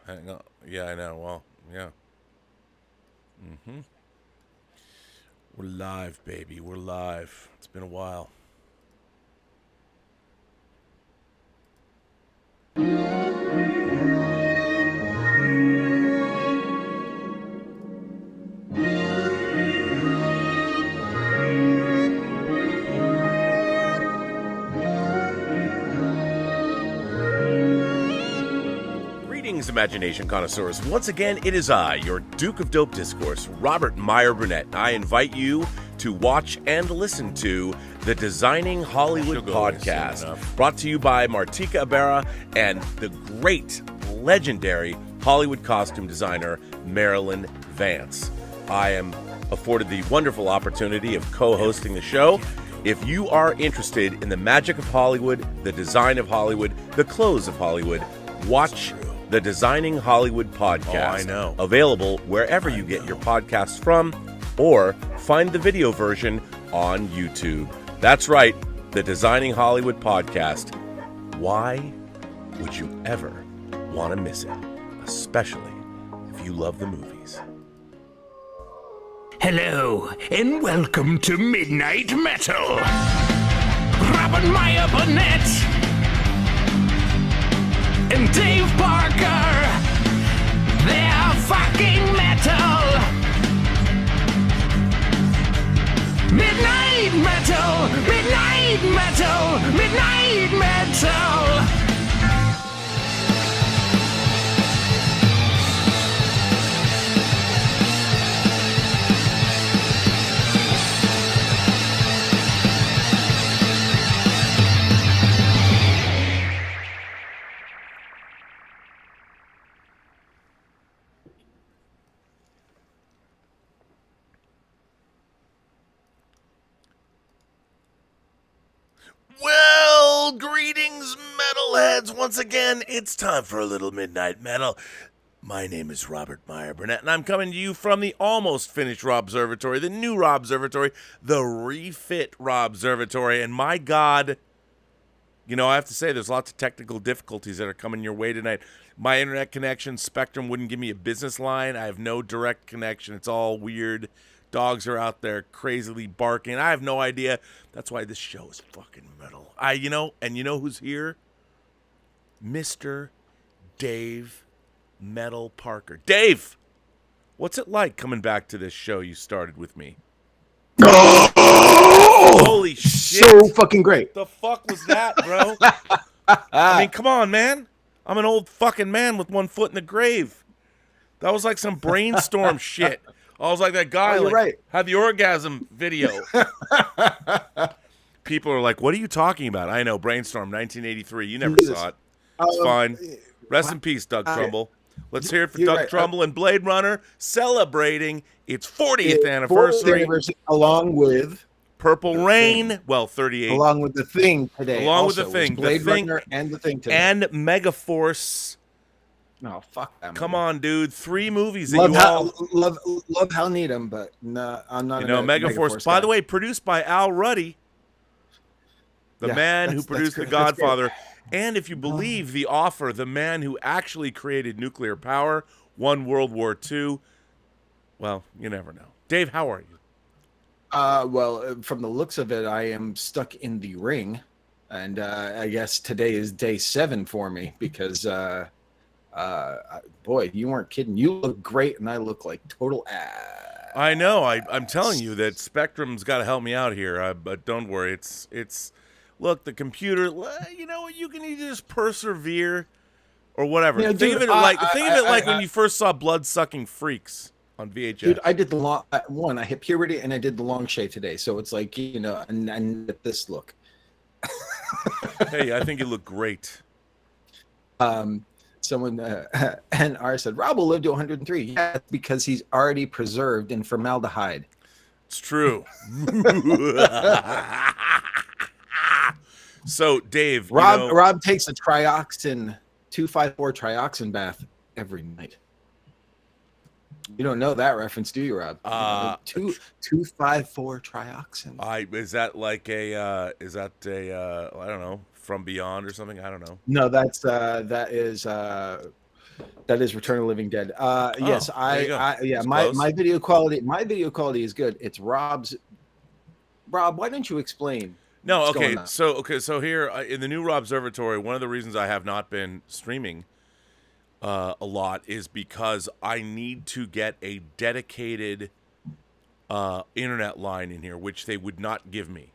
Hang on. Yeah, I know. Well, yeah. Mm-hmm. We're live, baby. We're live. It's been a while. Greetings, imagination connoisseurs. Once again, it is I, your Duke of Dope Discourse, Robert Meyer Burnett. I invite you to watch and listen to the Designing Hollywood podcast, brought to you by Martika Ibarra and the great, legendary Hollywood costume designer, Marilyn Vance. I am afforded the wonderful opportunity of co-hosting the show. If you are interested in the magic of Hollywood, the design of Hollywood, the clothes of Hollywood, watch the Designing Hollywood podcast. Oh, I know. Available wherever you get your podcasts from, or find the video version on YouTube. That's right, the Designing Hollywood podcast. Why would you ever want to miss it? Especially if you love the movies. Hello, and welcome to Midnight Metal. Robert Meyer Burnett and Dave Parker, they're fucking metal. Midnight Metal, Midnight Metal, Midnight Metal. Well, greetings, metalheads. Once again, it's time for a little midnight metal. My name is Robert Meyer Burnett, and I'm coming to you from the almost finished Rob Observatory, the new Rob Observatory, the refit Rob Observatory. And my God, you know, I have to say, there's lots of technical difficulties that are coming your way tonight. My internet connection, Spectrum wouldn't give me a business line. I have no direct connection. It's all weird. Dogs are out there crazily barking. I have no idea. That's why this show is fucking metal. And you know who's here? Mr. Dave Metal Parker. Dave, what's it like coming back to this show you started with me? Holy shit. So fucking great. The fuck was that, bro? I mean, come on, man. I'm an old fucking man with one foot in the grave. That was like some brainstorm shit. I was like that guy had the orgasm video. People are like, what are you talking about? I know, Brainstorm, 1983. You never saw it. It's fine. Rest in peace, Doug Trumbull. Let's hear it for Doug Trumbull and Blade Runner celebrating its 40th anniversary. Along with Purple Rain, 38. Along with The Thing today. Along with The Thing. Blade Runner and The Thing today. And Megaforce. No, fuck that. Come on, dude. 3 movies that love how need them, but no, I'm not. Megaforce. By the way, produced by Al Ruddy, the man who produced The Godfather, and if you believe the author, the man who actually created nuclear power, won World War II. Well, you never know. Dave, how are you? Well, from the looks of it, I am stuck in the ring, and I guess today is day 7 for me because. Boy, you weren't kidding. You look great, and I look like total ass. I know. I'm telling you that Spectrum's got to help me out here. But don't worry. It's. Look, the computer. You know what? You can either just persevere, or whatever. You know, think of it like when you first saw Blood-Sucking Freaks on VHS. Dude, I did the long one. I hit puberty, and I did the long shave today. So it's like and this look. Hey, I think you look great. Someone and R said Rob will live to 103. Yeah, because he's already preserved in formaldehyde. It's true. So, Dave, Rob takes a 254 trioxin bath every night. You don't know that reference, do you, Rob? 254 trioxin. Is that like I don't know, From Beyond or something? I don't know. No, that is That is Return of the Living Dead. Yes, there you go. yeah, It's my close. video quality is good. It's Rob's. Rob, why don't you explain? No, what's okay. going on? So here in the new Rob Observatory, one of the reasons I have not been streaming a lot is because I need to get a dedicated internet line in here, which they would not give me.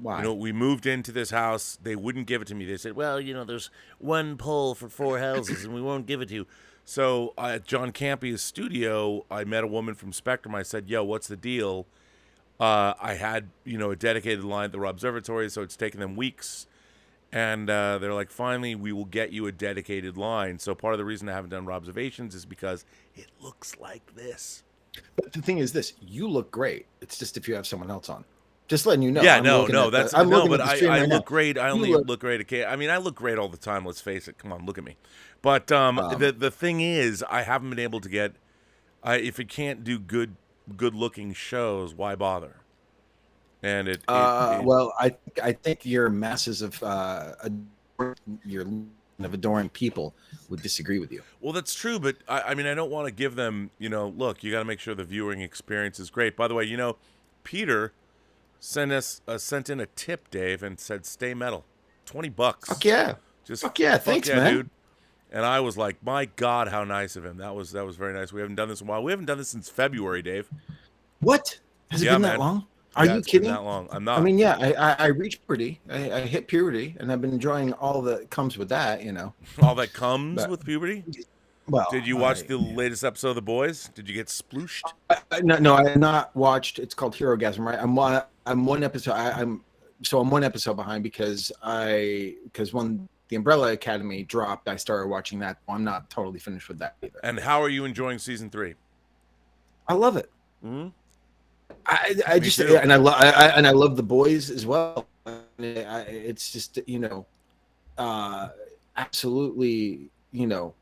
Why? You know, we moved into this house. They wouldn't give it to me. They said, well, you know, there's one pole for 4 houses, and we won't give it to you. So at John Campy's studio, I met a woman from Spectrum. I said, yo, what's the deal? I had, you know, a dedicated line at the Rob Observatory, so it's taken them weeks. And they're like, finally, we will get you a dedicated line. So part of the reason I haven't done Rob Observations is because it looks like this. But the thing is, this you look great. It's just if you have someone else on. Just letting you know. Yeah, I'm no, looking no, at the- that's I'm no, looking but at the I stream right look now. great. I You only look- look great. I mean, I look great all the time. Let's face it. Come on, look at me. But the thing is, I haven't been able to get. If it can't do good looking shows, why bother? And Well, I think your masses of your of adoring people would disagree with you. well, that's true, but I mean, I don't want to give them. You know, look, you got to make sure the viewing experience is great. By the way, you know, Peter sent in a tip, Dave, and said, "Stay metal, $20." Fuck yeah. Just Fuck yeah, thanks, yeah, man. dude. And I was like, my God, how nice of him. That was very nice. We haven't done this in a while. We haven't done this since February, Dave. What? Has it Yeah, been man. that long? Are Yeah, you it's been kidding? that long. I'm not. I mean, yeah, I reached puberty. I hit puberty, and I've been enjoying all that comes with that, you know. all that comes But- with puberty. Well, Did you watch the latest episode of The Boys? Did you get splooshed? No, I have not watched. It's called Hero Gasm, right? I'm one episode. I'm 1 episode behind because when the Umbrella Academy dropped, I started watching that. I'm not totally finished with that either. And how are you enjoying season 3? I love it. Mm-hmm. I just too. and I love the boys as well. It's just, you know, absolutely, you know,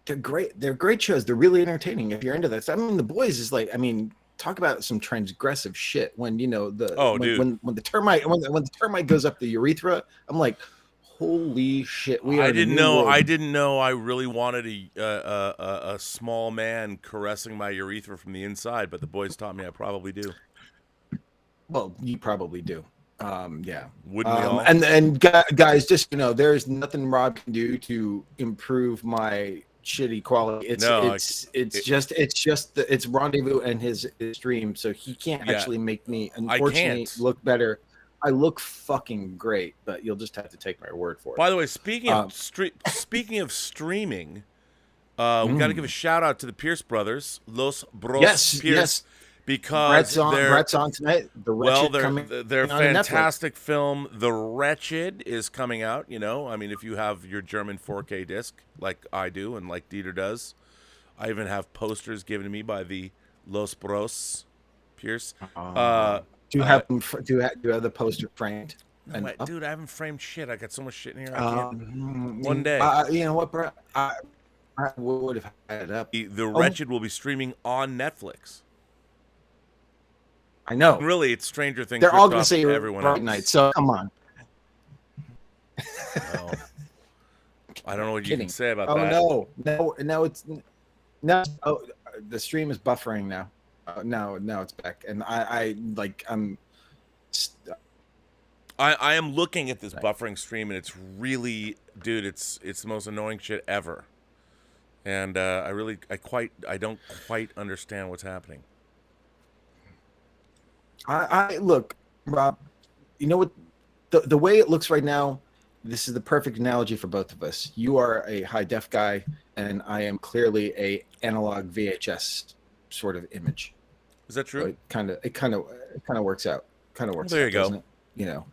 they're great. They're great shows. They're really entertaining if you're into this. I mean, the boys is like, I mean, talk about some transgressive shit. When, you know, when the termite goes up the urethra, I'm like, holy shit. I didn't know I really wanted a small man caressing my urethra from the inside, but the boys taught me I probably do. Well, you probably do. Yeah. Wouldn't we all? And guys, just, you know, there's nothing Rob can do to improve my shitty quality. It's Rendezvous and his stream, so he can't Yeah. actually make me, unfortunately, can't. look better. I look fucking great, but you'll just have to take my word for it. By the way, speaking of streaming, we got to give a shout out to the Pierce brothers, Los Bros Yes, Pierce, yes. because Brett's on tonight. The Wretched their coming on fantastic film, The Wretched, is coming out. You know, I mean, if you have your German 4K disc, like I do and like Dieter does, I even have posters given to me by the Los Bros Pierce. Do you have the poster framed? Wait, dude, I haven't framed shit. I got so much shit in here. I can't. One One day. You know what, Brett? I would have had it up. The Wretched will be streaming on Netflix. I know. Really, it's Stranger Things. They're all ripped going to off say everyone Fright else. Night, so come on. Well, I don't know what you Kidding. can say about Oh that. no, it's now. Oh, the stream is buffering now. Now it's back, and I am looking at this buffering stream, and it's really, dude, it's the most annoying shit ever. And I don't quite understand what's happening. I look, Rob. You know what? The way it looks right now, this is the perfect analogy for both of us. You are a high def guy, and I am clearly a analog VHS sort of image. Is that true? So it kind of works out. There you go. doesn't it? You know.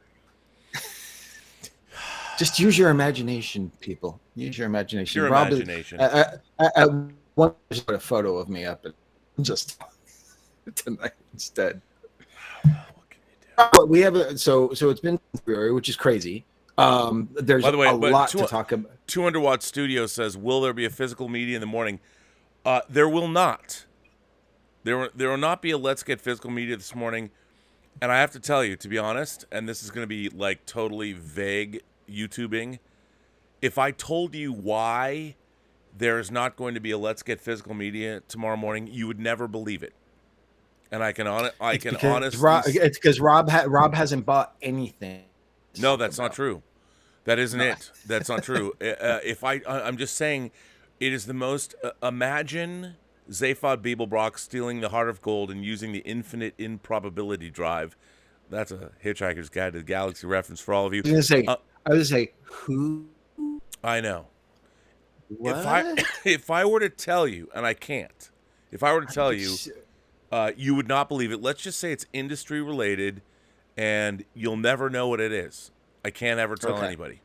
Just use your imagination, people. Use your imagination. Your Rob, imagination. I want to put a photo of me up and just tonight instead. What can you do? We have so it's been February, which is crazy. There's By the way, a lot to talk about. 200 Watt Studio says, "Will there be a physical media in the morning?" There will not. There will not be a Let's Get Physical Media this morning, and I have to tell you, to be honest, and this is going to be like totally vague YouTubing. If I told you why There is not going to be a Let's Get Physical media tomorrow morning. You would never believe it. And I can honestly. It's because Rob hasn't bought anything. No, that's not true. That isn't it. That's not true. I'm just saying, it is the most. Imagine Zaphod Beeblebrock stealing the Heart of Gold and using the infinite improbability drive. That's a Hitchhiker's Guide to the Galaxy reference for all of you. I was gonna say who? I know. What? If I were to tell you, and I can't, if I were to tell you, you would not believe it. Let's just say it's industry related, and you'll never know what it is. I can't ever tell anybody.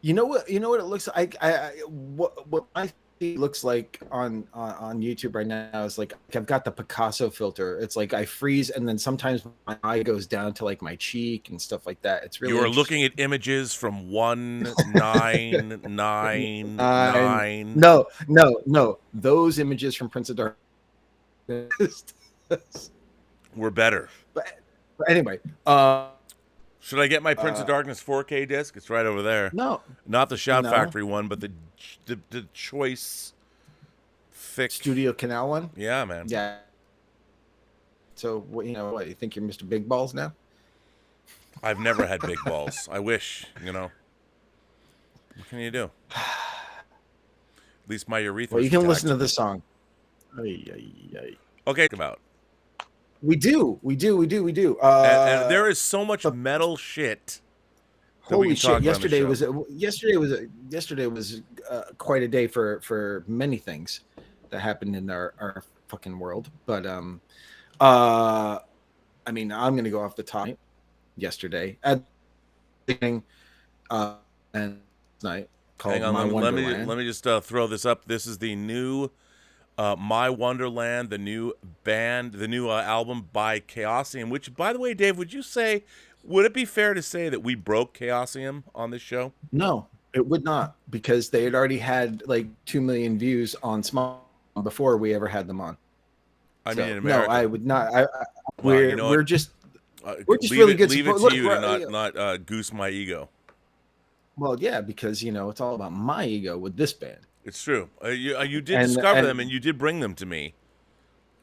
You know what? You know what it looks like. What my feed looks like on YouTube right now is like I've got the Picasso filter. It's like I freeze, and then sometimes my eye goes down to like my cheek and stuff like that. It's really. You are looking at images from 1999. No. Those images from Prince of Darkness were better. But anyway. Should I get my Prince of Darkness 4K disc? It's right over there. No, not the Shout Factory one, but the choice thick Studio Canal one. Yeah, man. Yeah. So what you think you're Mr. Big Balls now? I've never had big balls. I wish, What can you do? At least my urethra. Well, you can listen to the song. Okay, about. We do. And there is so much metal shit. Holy shit! Yesterday was quite a day for many things that happened in our fucking world. But I mean, I'm gonna go off the top. Yesterday at the beginning, and night called Hang on, My Wonderland. Let me just throw this up. This is the new. My Wonderland, the new album by Chaosium, which, by the way, Dave, would it be fair to say that we broke Chaosium on this show? No, it would not, because they had already had like 2 million views on Small before we ever had them on. I mean, in America. No, I would not. We're just really good. Leave it to you to not goose my ego. Well, yeah, because it's all about my ego with this band. It's true. You did discover them, and you did bring them to me,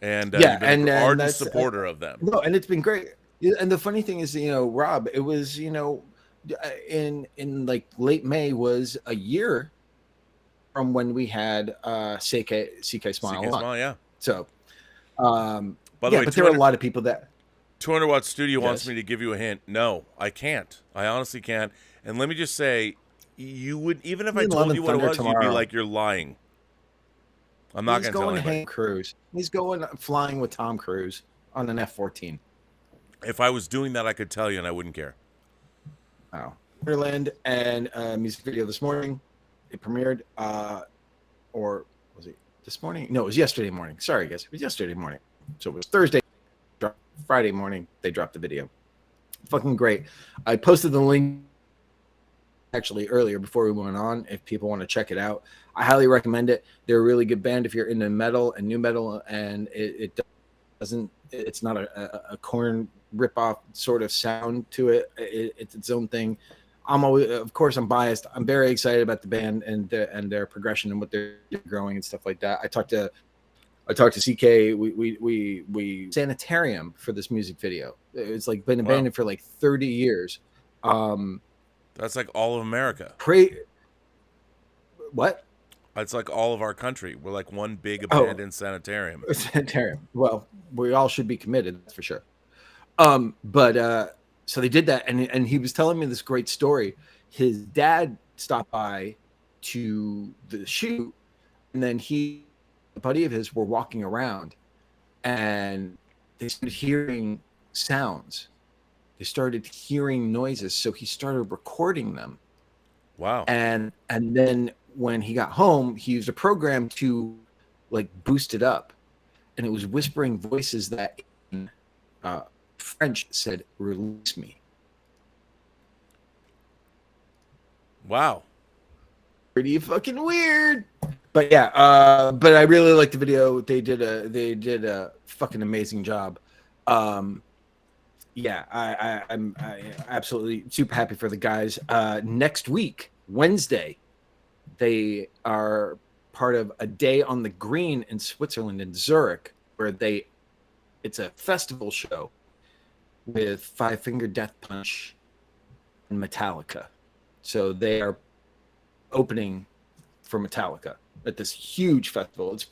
and you've been an ardent supporter of them. No, and it's been great. And the funny thing is, Rob, it was in like late May was a year from when we had CK Smile. Yeah. So, by the way, but there were a lot of people that 200 Watt Studio wants me to give you a hint. No, I can't. I honestly can't. And let me just say, you would, even if I told you what it was, you'd be like, you're lying. I'm not going to tell anybody. He's going flying with Tom Cruise on an F-14. If I was doing that, I could tell you, and I wouldn't care. Oh, Wonderland and music video this morning. It premiered, or was it this morning? No, it was yesterday morning. Sorry, guys, it was yesterday morning. So it was Thursday, Friday morning. They dropped the video. Fucking great. I posted the link actually earlier before we went on. If people want to check it out, I highly recommend it. They're a really good band if you're into metal and new metal, and it's not a Korn ripoff sort of sound to it. It's its own thing. Of course I'm biased. I'm very excited about the band and their progression and what they're growing and stuff like that. I talked to CK. We Sanitarium for this music video. It's like been abandoned for like 30 years. That's like all of America. What? It's like all of our country. We're like one big abandoned sanitarium. Sanitarium. Well, we all should be committed, that's for sure. But so they did that, and he was telling me this great story. His dad stopped by to the shoot, and then a buddy of his were walking around, and they started hearing sounds. They started hearing noises, so he started recording them. Wow. And then when he got home, he used a program to like boost it up, and it was whispering voices that in French said, "Release me." Wow. Pretty fucking weird. But yeah, but I really liked the video. They did a fucking amazing job. Yeah, I'm absolutely super happy for the guys. Next week, Wednesday, they are part of a day on the green in Switzerland, in Zurich, where it's a festival show with Five Finger Death Punch and Metallica. So they are opening for Metallica at this huge festival. It's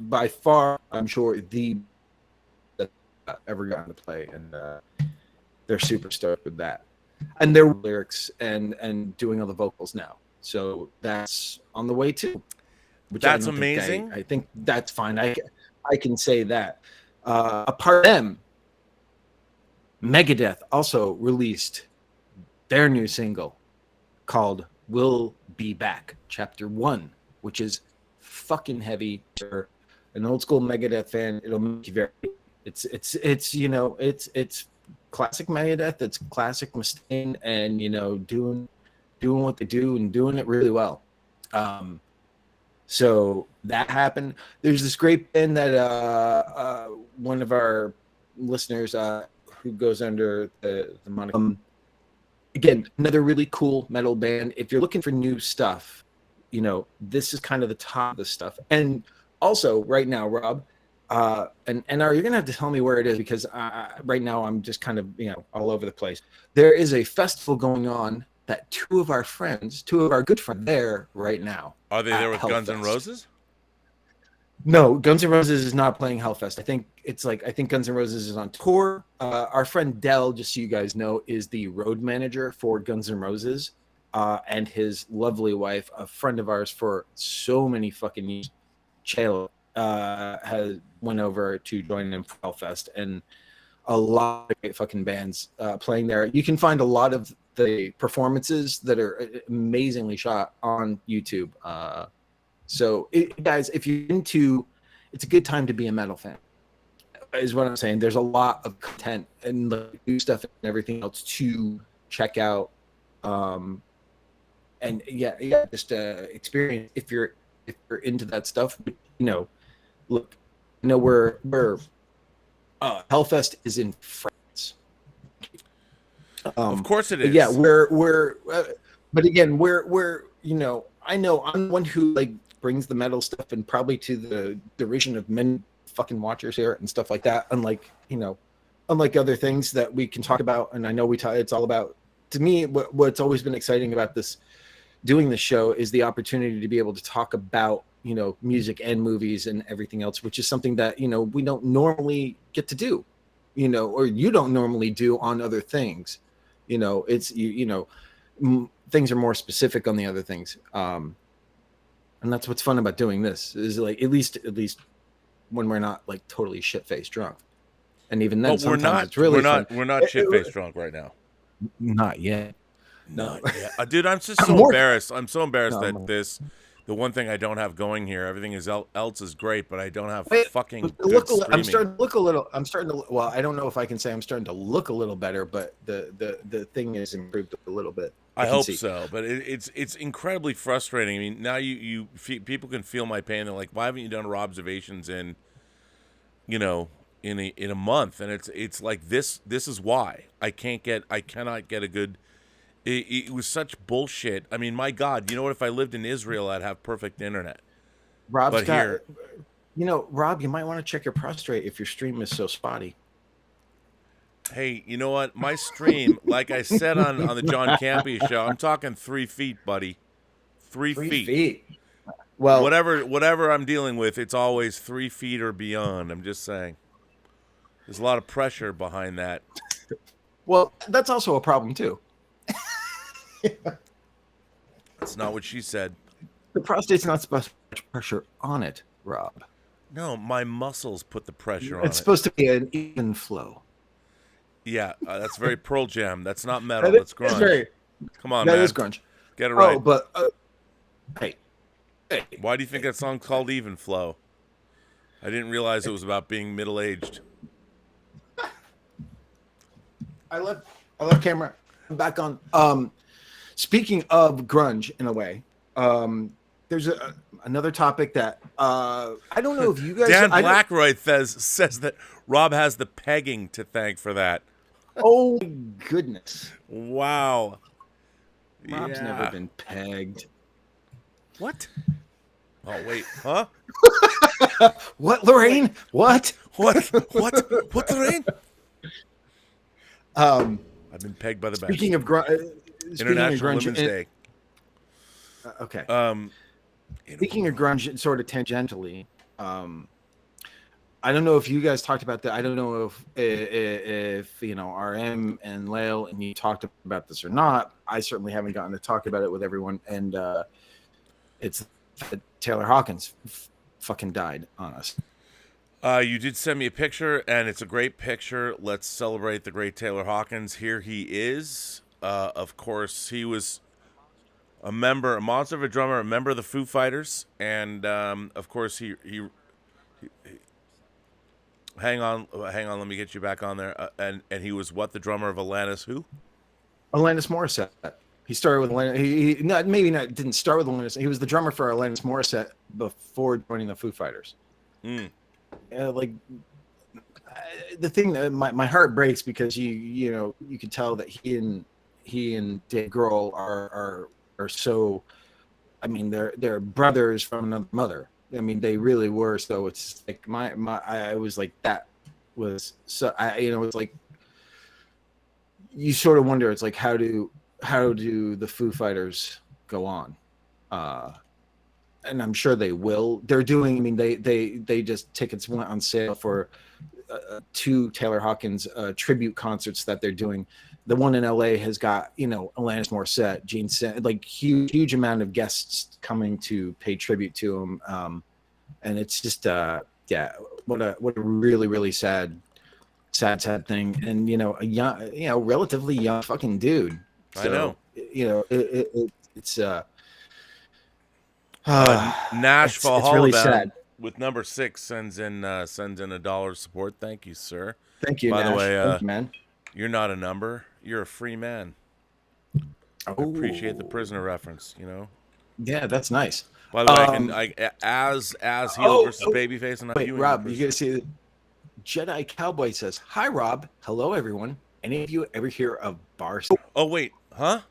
by far, I'm sure, the that I've ever gotten to play, and they're super stoked with that. And their lyrics and doing all the vocals now. So that's on the way too. That's amazing. I think that's fine. I can say that. Apart from them, Megadeth also released their new single called "We'll Be Back," Chapter 1, which is fucking heavy. For an old school Megadeth fan, it'll make you very. It's you know it's classic Megadeth. It's classic Mustaine, and you know doing what they do and doing it really well. So that happened. There's this great band that one of our listeners who goes under the moniker. Again, another really cool metal band. If you're looking for new stuff, you know, this is kind of the top of the stuff. And also right now, Rob, and NR, you're going to have to tell me where it is, because right now I'm just kind of, you know, all over the place. There is a festival going on that two of our good friends there right now. Are they there with Guns N' Roses? No, Guns N' Roses is not playing Hellfest. I think Guns N' Roses is on tour. Our friend Dell, just so you guys know, is the road manager for Guns N' Roses, and his lovely wife, a friend of ours for so many fucking years, Chayla, has went over to join them for Hellfest, and a lot of great fucking bands playing there. You can find a lot of the performances that are amazingly shot on YouTube. So guys, if you're into, it's a good time to be a metal fan, is what I'm saying. There's a lot of content and the new stuff and everything else to check out. And just experience if you're into that stuff. But, you know, look, you know, we're Hellfest is in France. Of course it is. Yeah, we're but again, we're you know, I know I'm one who like brings the metal stuff and probably to the derision of many fucking watchers here and stuff like that. Unlike other things that we can talk about, and I know it's all about. To me, what's always been exciting about doing this show is the opportunity to be able to talk about, you know, music and movies and everything else, which is something that, you know, we don't normally get to do, you know, or you don't normally do on other things. You know, it's things are more specific on the other things, and that's what's fun about doing this. Is like at least when we're not like totally shit-faced drunk, and even then sometimes it's really fun. We're not shit-faced drunk right now. Not yet. No, dude, I'm just so embarrassed. I'm so embarrassed that the one thing I don't have going here, everything else is great, but I don't have fucking good streaming. I'm starting to look a little. Well, I don't know if I can say I'm starting to look a little better, but the thing is improved a little bit. I hope so, but it's incredibly frustrating. I mean, now people can feel my pain. They're like, why haven't you done observations in a month? And it's like this is why I cannot get a good. It was such bullshit. I mean, my God, you know what? If I lived in Israel, I'd have perfect internet. Rob, you might want to check your prostate if your stream is so spotty. Hey, you know what? My stream, like I said on the John Campea show, I'm talking 3 feet, buddy. 3 feet. Well, whatever I'm dealing with, it's always 3 feet or beyond. I'm just saying. There's a lot of pressure behind that. Well, that's also a problem too. That's not what she said. The prostate's not supposed to put pressure on it, Rob. No, my muscles put the pressure on it. It's supposed to be an even flow. Yeah, that's very Pearl Jam. That's not metal. That's grunge. Come on, man. That is grunge. Get it right. Oh, but hey. Why do you think that song's called Even Flow? I didn't realize it was about being middle-aged. I love camera. I'm back on. Speaking of grunge, in a way, there's another topic that I don't know if you guys. Dan Blackroyd says that Rob has the pegging to thank for that. Oh my goodness! Wow, Rob's never been pegged. What? Oh wait, huh? What, Lorraine? What? What? What, Lorraine? I've been pegged by the best. Speaking of International grunge, Women's Day. Okay. You know, Speaking of grunge, sort of tangentially, I don't know if you guys talked about that. I don't know if you know RM and Lael and you talked about this or not. I certainly haven't gotten to talk about it with everyone, and it's that Taylor Hawkins fucking died on us. You did send me a picture, and it's a great picture. Let's celebrate the great Taylor Hawkins. Here he is. Of course, he was a monster of a drummer, a member of the Foo Fighters, and of course he hang on, let me get you back on there. And he was what, the drummer of Alanis who? Alanis Morissette. He started with Alanis. Didn't start with Alanis. He was the drummer for Alanis Morissette before joining the Foo Fighters. The thing that my heart breaks because you can tell that he and Dave Grohl are so. I mean, they're brothers from another mother. I mean, they really were. So it's like I was like, that was so. It's like you sort of wonder. It's like how do the Foo Fighters go on? And I'm sure they will. They're doing. I mean, they just tickets went on sale for 2 Taylor Hawkins tribute concerts that they're doing. The one in LA has got Alanis Morissette, Gene Simmons, like huge amount of guests coming to pay tribute to him. And it's just what a really really sad thing. And a young, relatively young fucking dude. So, I know. It's Nashville it's really Hallbound sad. With number 6 sends in $1 support. Thank you, sir. Thank you. By Nash. the way, thank you, man. You're not a number. You're a free man. I appreciate the prisoner reference. Yeah, that's nice. By the way, as heel versus babyface. And wait, Rob, you gotta see that Jedi Cowboy says, "Hi, Rob. Hello, everyone. Any of you ever hear of Bar?" Oh wait, huh?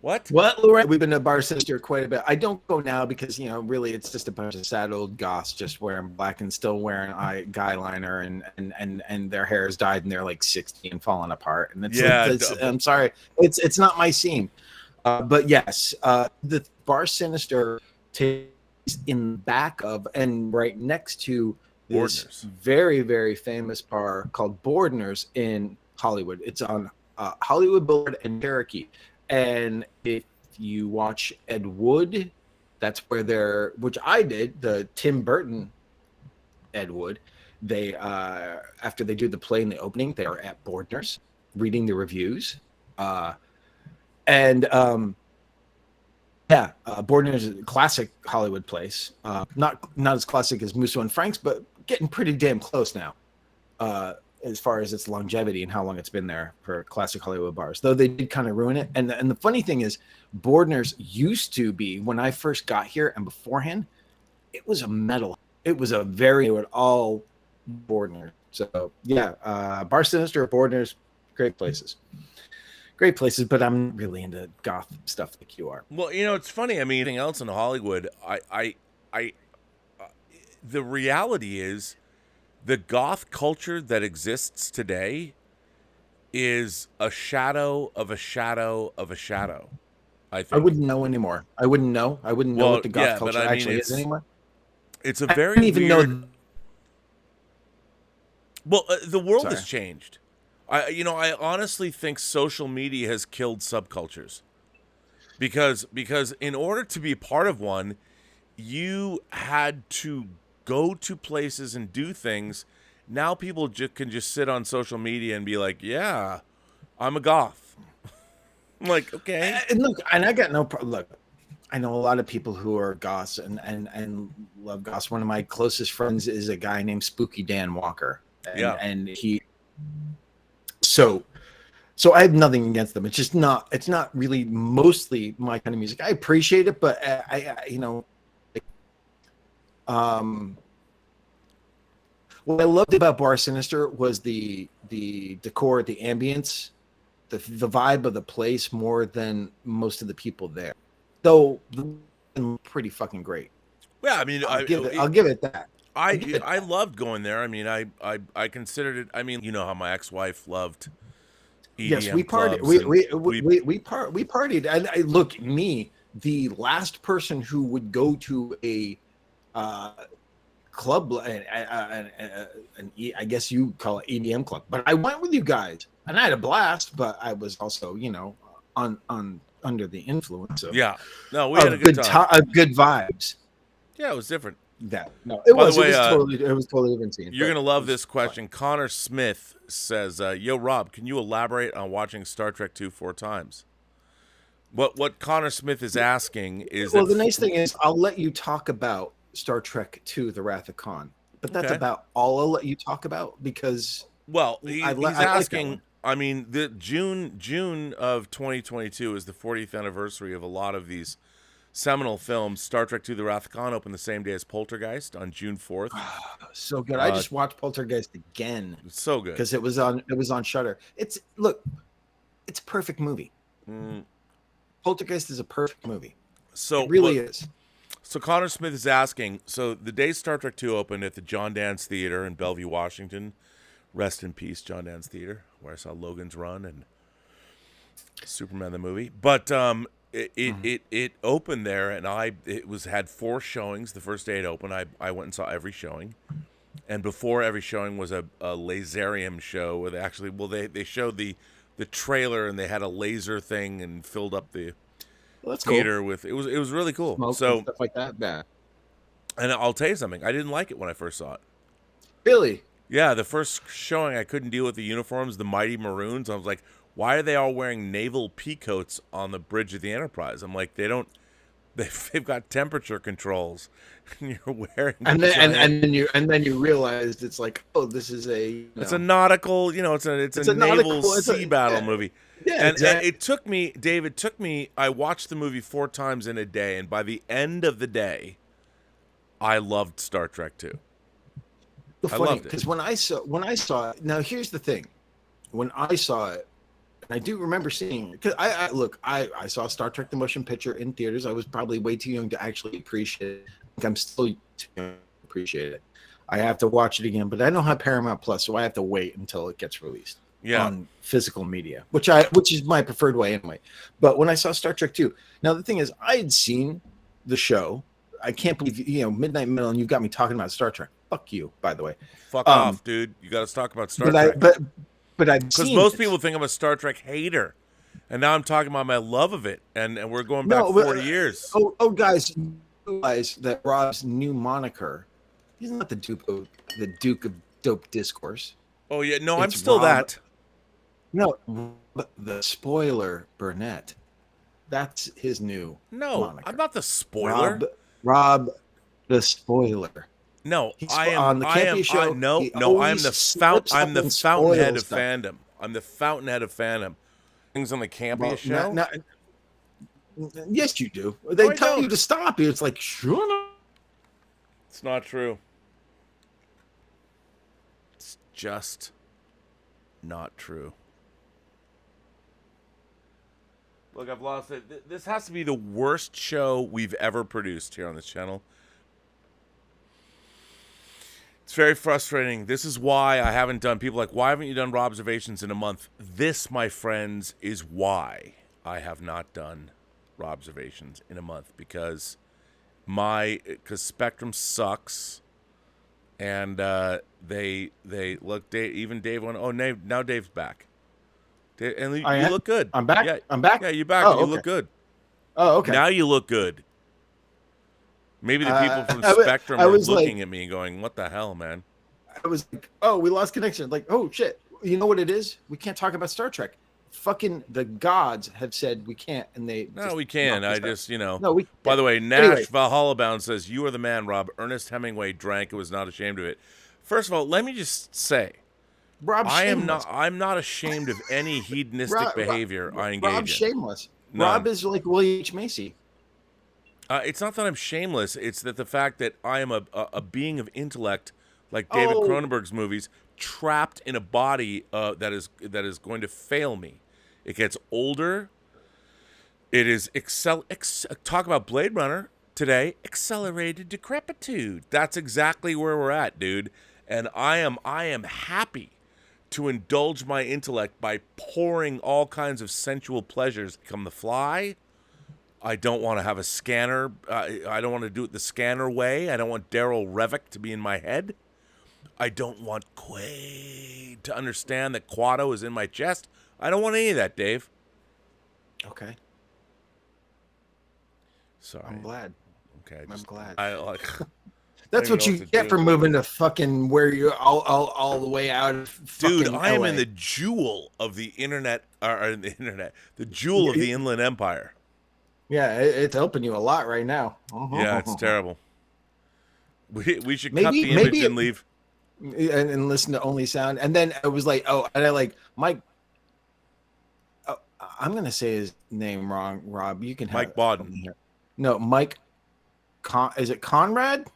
What, Lorraine? We've been to Bar Sinister quite a bit. I don't go now because really, it's just a bunch of sad old goths just wearing black and still wearing guy liner and their hair is dyed and they're like 60 and falling apart. And I'm sorry, it's not my scene. But yes, the Bar Sinister takes in the back of and right next to this Bordner's. very, very famous bar called Bordner's in Hollywood. It's on Hollywood Boulevard and Cherokee. And if you watch Ed Wood, that's where which I did, the Tim Burton Ed Wood, they after they do the play in the opening, they are at Bordner's reading the reviews. Bordner's is a classic Hollywood place. Not as classic as Musso and Frank's, but getting pretty damn close now. As far as its longevity and how long it's been there for classic Hollywood bars, though they did kind of ruin it. And the funny thing is, Bordner's used to be, when I first got here and beforehand, it was a metal. It was a very all Bordner. So yeah, Bar Sinister, Bordner's, great places. But I'm really into goth stuff like you are. Well, it's funny. I mean, anything else in Hollywood, the reality is, the goth culture that exists today is a shadow of a shadow of a shadow. I think. I wouldn't know anymore. I wouldn't know what the goth culture actually is anymore. It's a very weird. Well, the world has changed. I honestly think social media has killed subcultures. Because in order to be part of one, you had to go to places and do things. Now people can just sit on social media and be like, yeah, I'm a goth. I'm like, okay. And look, and I got no problem. Look, I know a lot of people who are goths and love goths. One of my closest friends is a guy named Spooky Dan Walker. And he, so I have nothing against them. It's not really mostly my kind of music. I appreciate it, but what I loved about Bar Sinister was the decor, the ambience, the vibe of the place more than most of the people there. Though pretty fucking great. Yeah, I mean, I'll give it that. I loved going there. I mean, I considered it. I mean, you know how my ex-wife loved EDM yes, we partied. clubs. We partied. And look, me, the last person who would go to a club, I guess you call it EDM club, but I went with you guys, and I had a blast. But I was also, under the influence of we had a good time. Of good vibes. Yeah, it was different. It was totally different scene. You're gonna love this question. Connor Smith says, "Yo, Rob, can you elaborate on watching Star Trek 2 4 times?" What Connor Smith is asking is, the nice thing is, I'll let you talk about Star Trek 2: The Wrath of Khan, but that's about all I'll let you talk about, because he's asking. I mean, the June of 2022 is the 40th anniversary of a lot of these seminal films. Star Trek 2: The Wrath of Khan opened the same day as Poltergeist on June 4th. So good. I just watched Poltergeist again. It's so good because it was on Shudder. It's a perfect movie. Poltergeist is a perfect movie. So it really is. So Connor Smith is asking, so the day Star Trek 2 opened at the John Dance Theater in Bellevue, Washington, rest in peace, John Dance Theater, where I saw Logan's Run and Superman the movie. But it opened there, and had 4 showings the first day it opened. I went and saw every showing, and before every showing was a laserium show where they showed the trailer, and they had a laser thing and filled up the theater with it was really cool. Smoke and stuff like that. Yeah. And I'll tell you something, I didn't like it when I first saw it. Really? Yeah, the first showing I couldn't deal with the uniforms, the Mighty Maroons. I was like, why are they all wearing naval peacoats on the bridge of the Enterprise? I'm like, they've got temperature controls, and you're wearing. And then you realized it's like, oh, this is it's a nautical, it's a naval sea battle movie. Yeah, and it took me, Dave. I watched the movie 4 times in a day, and by the end of the day, I loved Star Trek 2. I loved it because when I saw it. Now here's the thing, when I saw it. And I do remember seeing it because I saw Star Trek the Motion Picture in theaters. I was probably way too young to actually appreciate it. I think I'm still too young to appreciate it. I have to watch it again, but I don't have Paramount Plus, so I have to wait until it gets released on physical media, which is my preferred way anyway. But when I saw Star Trek 2, now the thing is, I had seen the show. I can't believe Midnight Metal, and you've got me talking about Star Trek. Fuck you, by the way. Fuck off, dude. You got to talk about Star Trek. Because most people think I'm a Star Trek hater, and now I'm talking about my love of it, and we're going back 40 years. Guys, you realize that Rob's new moniker, he's not the Duke of Dope Discourse. Oh yeah, no, I'm still that. No, but the spoiler Burnett, that's his new moniker. I'm not the spoiler. Rob, the spoiler. No, I am on the Campy show. I'm the fountainhead of fandom. I'm the fountainhead of fandom. Things on the Campy show. Yes, you do. They tell you to stop. It's like, shut up. It's not true. It's just not true. Look, I've lost it. This has to be the worst show we've ever produced here on this channel. It's very frustrating. This is why I haven't done. People are like, why haven't you done Robservations in a month? This, my friends, is why I have not done Robservations in a month, because Spectrum sucks, and they look. Even Dave went. Oh, now Dave's back. And you look good. I'm back. Yeah, I'm back. Yeah, you're back. Oh, you look good. Oh, okay. Now you look good. Maybe the people from Spectrum are looking at me and going, "What the hell, man?" I was like, "Oh, we lost connection." Like, oh shit! You know what it is? We can't talk about Star Trek. Fucking the gods have said we can't, and they. No, we can. I just, No, we. By the way, Nash Valhalla Bound says, "You are the man, Rob. Ernest Hemingway drank and was not ashamed of it." First of all, let me just say, I'm not ashamed of any hedonistic behavior I engage in. Rob's shameless. None. Rob is like William H. Macy. It's not that I'm shameless. It's that the fact that I am a being of intellect, like David Cronenberg's movies, trapped in a body that is going to fail me. It gets older. It is talk about Blade Runner. today, accelerated decrepitude. That's exactly where we're at, dude. And I am happy to indulge my intellect by pouring all kinds of sensual pleasures. Come the fly. I don't want to have a scanner. I don't want to do it the scanner way. I don't want Daryl Revick to be in my head. I don't want Quaid to understand that Quado is in my chest. I don't want any of that, Dave. Okay. Sorry. I'm glad. Okay. I'm glad. I like. That's what you get for moving to fucking where you're all the way out of fucking Dude, I am LA. in the jewel of the internet, the jewel of the Inland Empire. Yeah, it's helping you a lot right now. Yeah, it's terrible. We should cut the image and leave. And listen to only sound. And then I was like, oh, and I like Mike. Oh, I'm gonna say his name wrong, Rob. You can have Mike Bodden. No, Mike. Is it Conrad?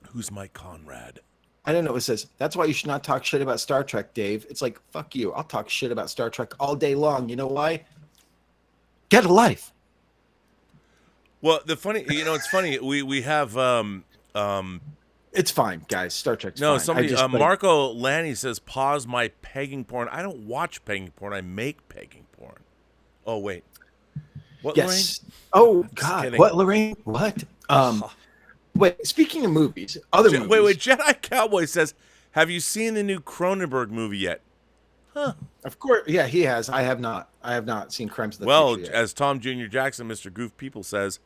Who's Mike Conrad? I don't know. It says that's why you should not talk shit about Star Trek, Dave. It's like, fuck you. I'll talk shit about Star Trek all day long. You know why? Get a life. Well, it's funny. We have It's fine, guys. Star Trek's no, fine. somebody Marco Lanny says pause my pegging porn. I don't watch pegging porn. I make pegging porn. Oh wait. What, yes. Lorraine? Oh God. What, Lorraine? What? Wait, speaking of movies, movies. Wait. Jedi Cowboy says, have you seen the new Cronenberg movie yet? Huh. Of course. Yeah, he has. I have not. I have not seen Crimes of the Future yet. As Tom Jr. Jackson, Mr. Goof People says,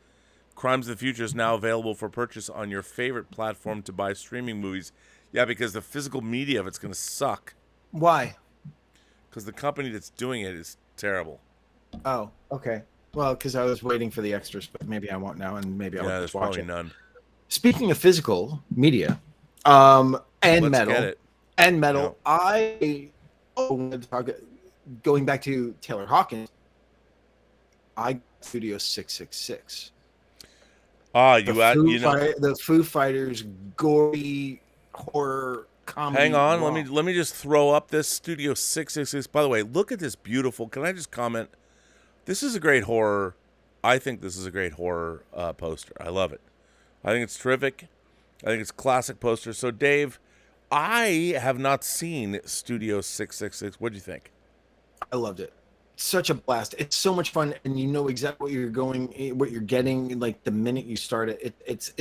Crimes of the Future is now available for purchase on your favorite platform to buy streaming movies. Yeah, because the physical media of it's going to suck. Why? Because the company that's doing it is terrible. Oh, okay. Well, because I was waiting for the extras, but maybe I won't now, and maybe I'll just watch it. None. Speaking of physical media, and Let's metal, get it. No. I wanted to talk. Going back to Taylor Hawkins, I Studio 666. The Foo Fighters gory horror comedy. Hang on, let me just throw up this Studio 666. By the way, look at this beautiful. Can I just comment? This is a great horror. I think this is a great horror poster. I love it. I think it's terrific. I think it's a classic poster. So, Dave, I have not seen Studio 666. What do you think? I loved it. Such a blast. It's so much fun, and you know exactly what you're getting, like the minute you start it. It's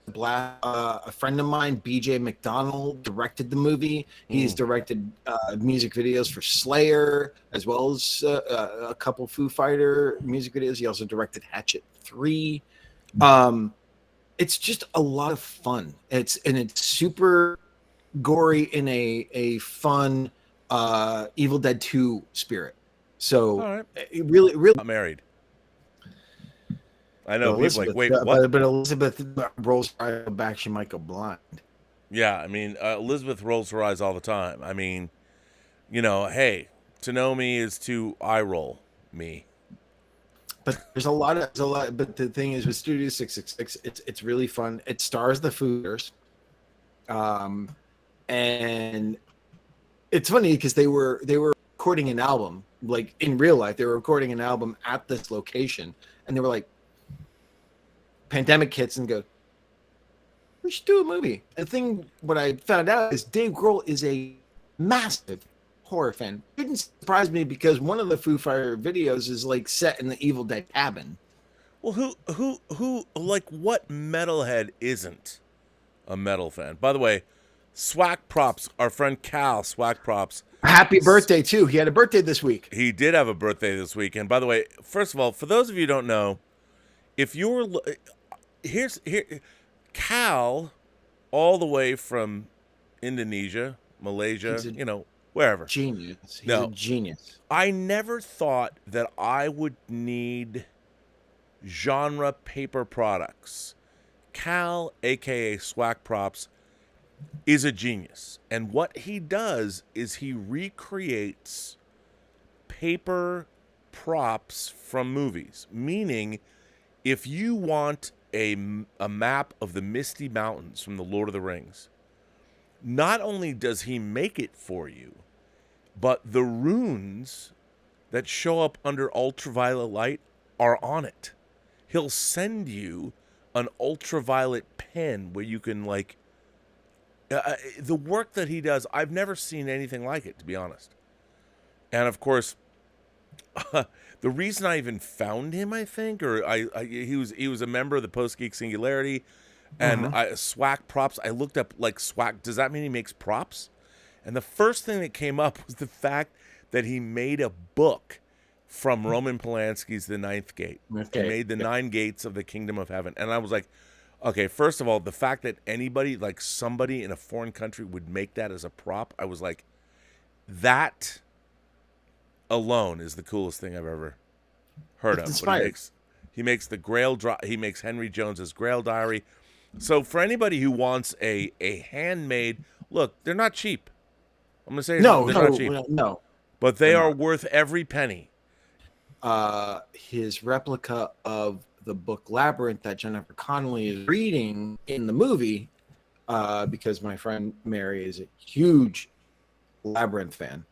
a blast. A friend of mine, BJ McDonald, directed the movie. He's directed music videos for Slayer, as well as a couple Foo Fighter music videos. He also directed Hatchet 3. It's just a lot of fun. It's super gory in a fun Evil Dead 2 spirit. So right. It really not married. I know people like, wait, what? But Elizabeth rolls her eyes back. She might go blind. Yeah, I mean, Elizabeth rolls her eyes all the time. I mean, hey, to know me is to eye roll me. But there's a lot. But the thing is, with Studio 666, it's really fun. It stars the Fooders, and it's funny because they were recording an album, like in real life. They were recording an album at this location, and they were like, pandemic hits and go, we should do a movie. The thing, what I found out is Dave Grohl is a massive horror fan. It didn't surprise me because one of the Foo Fighter videos is like set in the Evil Dead cabin. Well, who like what metalhead isn't a metal fan? By the way, Swack Props, our friend Cal, Swack Props. Happy birthday too. He had a birthday this week. He did have a birthday this week. And by the way, first of all, for those of you who don't know, if you're here, Cal, all the way from Indonesia, Malaysia, wherever. Genius. He's a genius. I never thought that I would need genre paper products. Cal, a.k.a. Swack Props, is a genius. And what he does is he recreates paper props from movies. Meaning, if you want a map of the Misty Mountains from The Lord of the Rings, not only does he make it for you, but the runes that show up under ultraviolet light are on it. He'll send you an ultraviolet pen where you can like the work that he does. I've never seen anything like it, to be honest. And of course, the reason I even found him, I think, or he was a member of the Post-Geek Singularity, and SWAC props. I looked up like SWAC. Does that mean he makes props? And the first thing that came up was the fact that he made a book from Roman Polanski's The Ninth Gate. He made the 9 gates of the kingdom of heaven. And I was like, okay, first of all, the fact that anybody, like somebody in a foreign country would make that as a prop, I was like, that alone is the coolest thing I've ever heard of. But he makes the Grail, he makes Henry Jones's Grail Diary. So for anybody who wants a handmade, look, they're not cheap. I'm going to say they're not cheap. No. But they are worth every penny. His replica of the book Labyrinth that Jennifer Connelly is reading in the movie, because my friend Mary is a huge Labyrinth fan.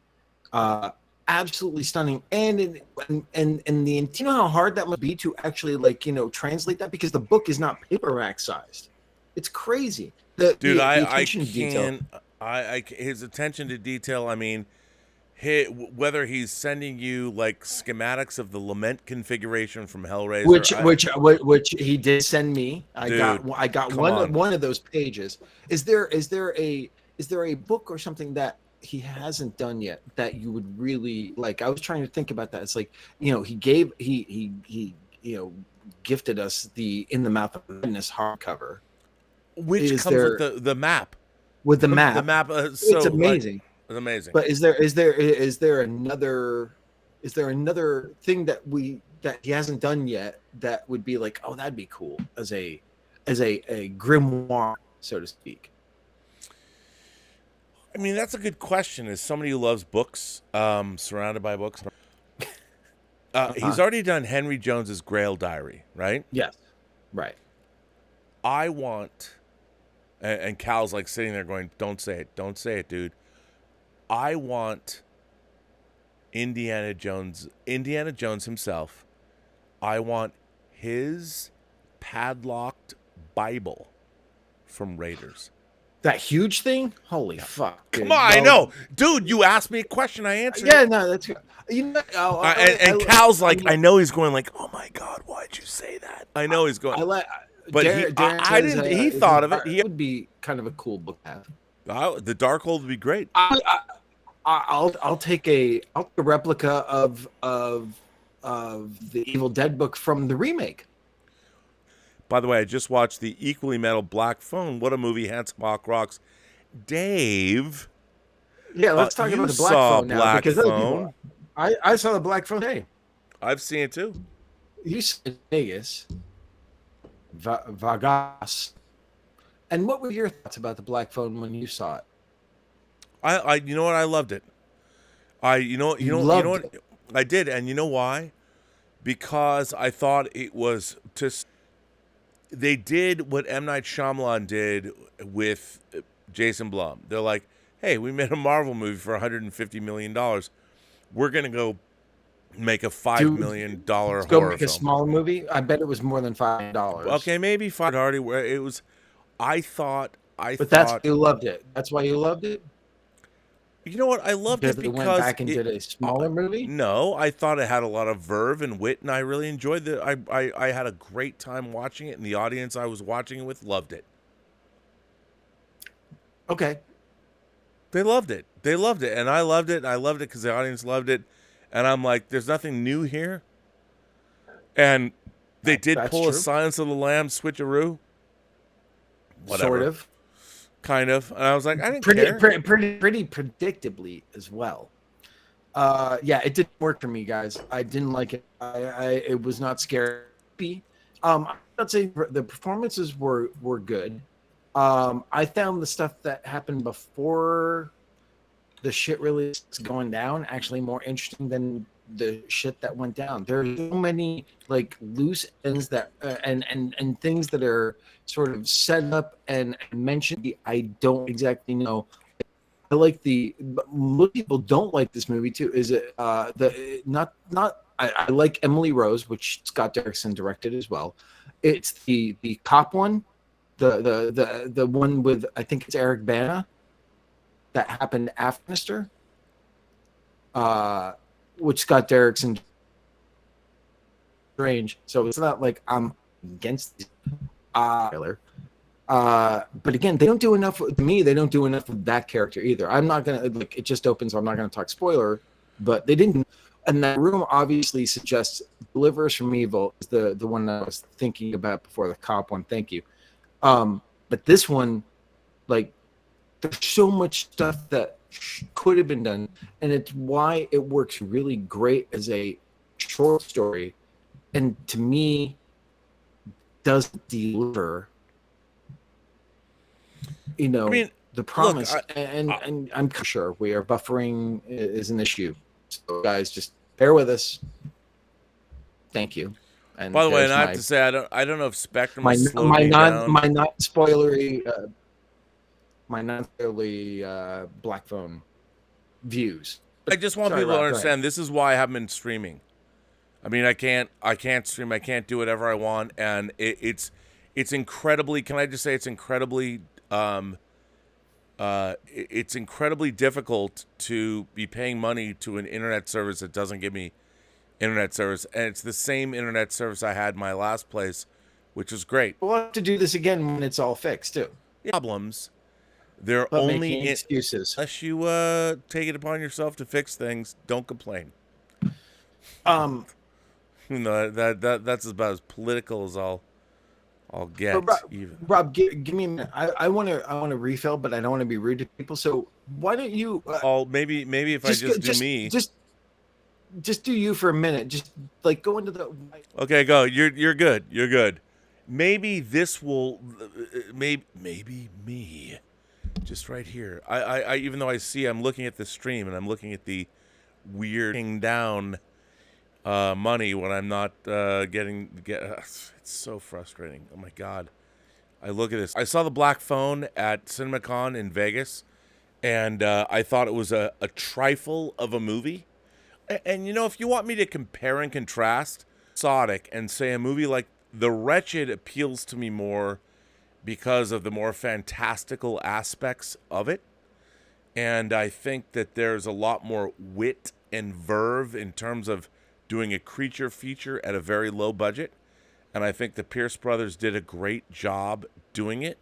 Absolutely stunning. And you know how hard that must be to actually translate that, because the book is not paperback sized. It's crazy. Dude, I can't. His attention to detail. I mean, whether he's sending you like schematics of the lament configuration from Hellraiser, which he did send me. I got one of those pages. Is there a book or something that he hasn't done yet that you would really like? I was trying to think about that. It's like, he gifted us the In the Mouth of Madness hardcover, which comes with the map. With the map, it's amazing. It's amazing. But is there another thing that he hasn't done yet that would be like, oh, that'd be cool as a grimoire, so to speak? I mean, that's a good question. As somebody who loves books, surrounded by books, he's already done Henry Jones's Grail Diary, right? Yes, right. I want, and Cal's like sitting there going, don't say it, dude. I want Indiana Jones himself. I want his padlocked Bible from Raiders. That huge thing? Holy fuck! Dude. Come on, I know, dude. You asked me a question, I answered. Yeah, no, that's good. And Cal's like, I know he's going like, oh my god, why'd you say that? I know he's going. But Darren I didn't. He thought of it. It would be kind of a cool book to have. The Darkhold would be great. I'll take a replica of the Evil Dead book from the remake. By the way, I just watched the equally metal Black Phone. What a movie! Handsome Hawk rocks. Dave. Yeah, let's talk about the Black Phone now. Black Phone. I saw the Black Phone. Hey, I've seen it too. You said Vegas. Vegas. And what were your thoughts about the Black Phone when you saw it? You know what? I loved it. You know what? I did, and you know why? Because I thought it was just. They did what M. Night Shyamalan did with Jason Blum. They're like, hey, we made a Marvel movie for $150 million. We're going to go make a $5 million horror film. Make a smaller movie? I bet it was more than $5. Okay, maybe $5 already. It was, But that's why you loved it. That's why you loved it? You know what? I loved it because they went back and did a smaller movie? No, I thought it had a lot of verve and wit, and I really enjoyed it. I had a great time watching it, and the audience I was watching it with loved it. Okay. They loved it. And I loved it, and I loved it because the audience loved it. And I'm like, there's nothing new here. And they did pull a Silence of the Lambs switcheroo. Whatever. Sort of. Kind of. And I was like, I didn't care. Pretty predictably as well. Yeah, it didn't work for me, guys. I didn't like it. It was not scary. I'm not saying the performances were good. I found the stuff that happened before the shit really is going down actually more interesting than the shit that went down. There's so many like loose ends that and things that are sort of set up and mentioned. I don't exactly know. I like most people don't like this movie too. Is it not? I like Emily Rose, which Scott Derrickson directed as well. It's the cop one, the one with, I think it's Eric Bana, that happened after Minister, which Scott Derrickson strange. So it's not like I'm against Tyler. But again, they don't do enough to me. They don't do enough with that character either. I'm not gonna like it. Just opens. So I'm not gonna talk spoiler, but they didn't. And that room obviously suggests Deliver Us from Evil is the one I was thinking about before, the cop one. Thank you. But this one, like, there's so much stuff that could have been done, and it's why it works really great as a short story, and to me, doesn't deliver. You know, I mean, the promise, look, and I'm sure we are buffering is an issue. So guys, just bear with us. Thank you. And by the way, and I have to say, I don't know if Spectrum my down. my non-spoilery Black Phone views. But I just want people to understand this is why I haven't been streaming. I mean, I can't stream. I can't do whatever I want, and it's incredibly. Can I just say it's incredibly. It's incredibly difficult to be paying money to an internet service that doesn't give me internet service, and it's the same internet service I had in my last place, which was great. We'll have to do this again when it's all fixed too. Problems. They're but only excuses. Unless you take it upon yourself to fix things, don't complain. No, that's about as political as I'll get. Rob, give me a minute. I want to refill, but I don't want to be rude to people. So why don't you? Maybe if I just do me. Just do you for a minute. Just like go into the. Okay, go. You're good. You're good. Maybe this will. Maybe me. Just right here. I even though I'm looking at the stream and I'm looking at the weirding down money when I'm not it's so frustrating. Oh my God. I look at this. I saw the Black Phone at CinemaCon in Vegas, and I thought it was a trifle of a movie. And you know, if you want me to compare and contrast Sonic and say a movie like The Wretched appeals to me more because of the more fantastical aspects of it. And I think that there's a lot more wit and verve in terms of doing a creature feature at a very low budget. And I think the Pierce brothers did a great job doing it.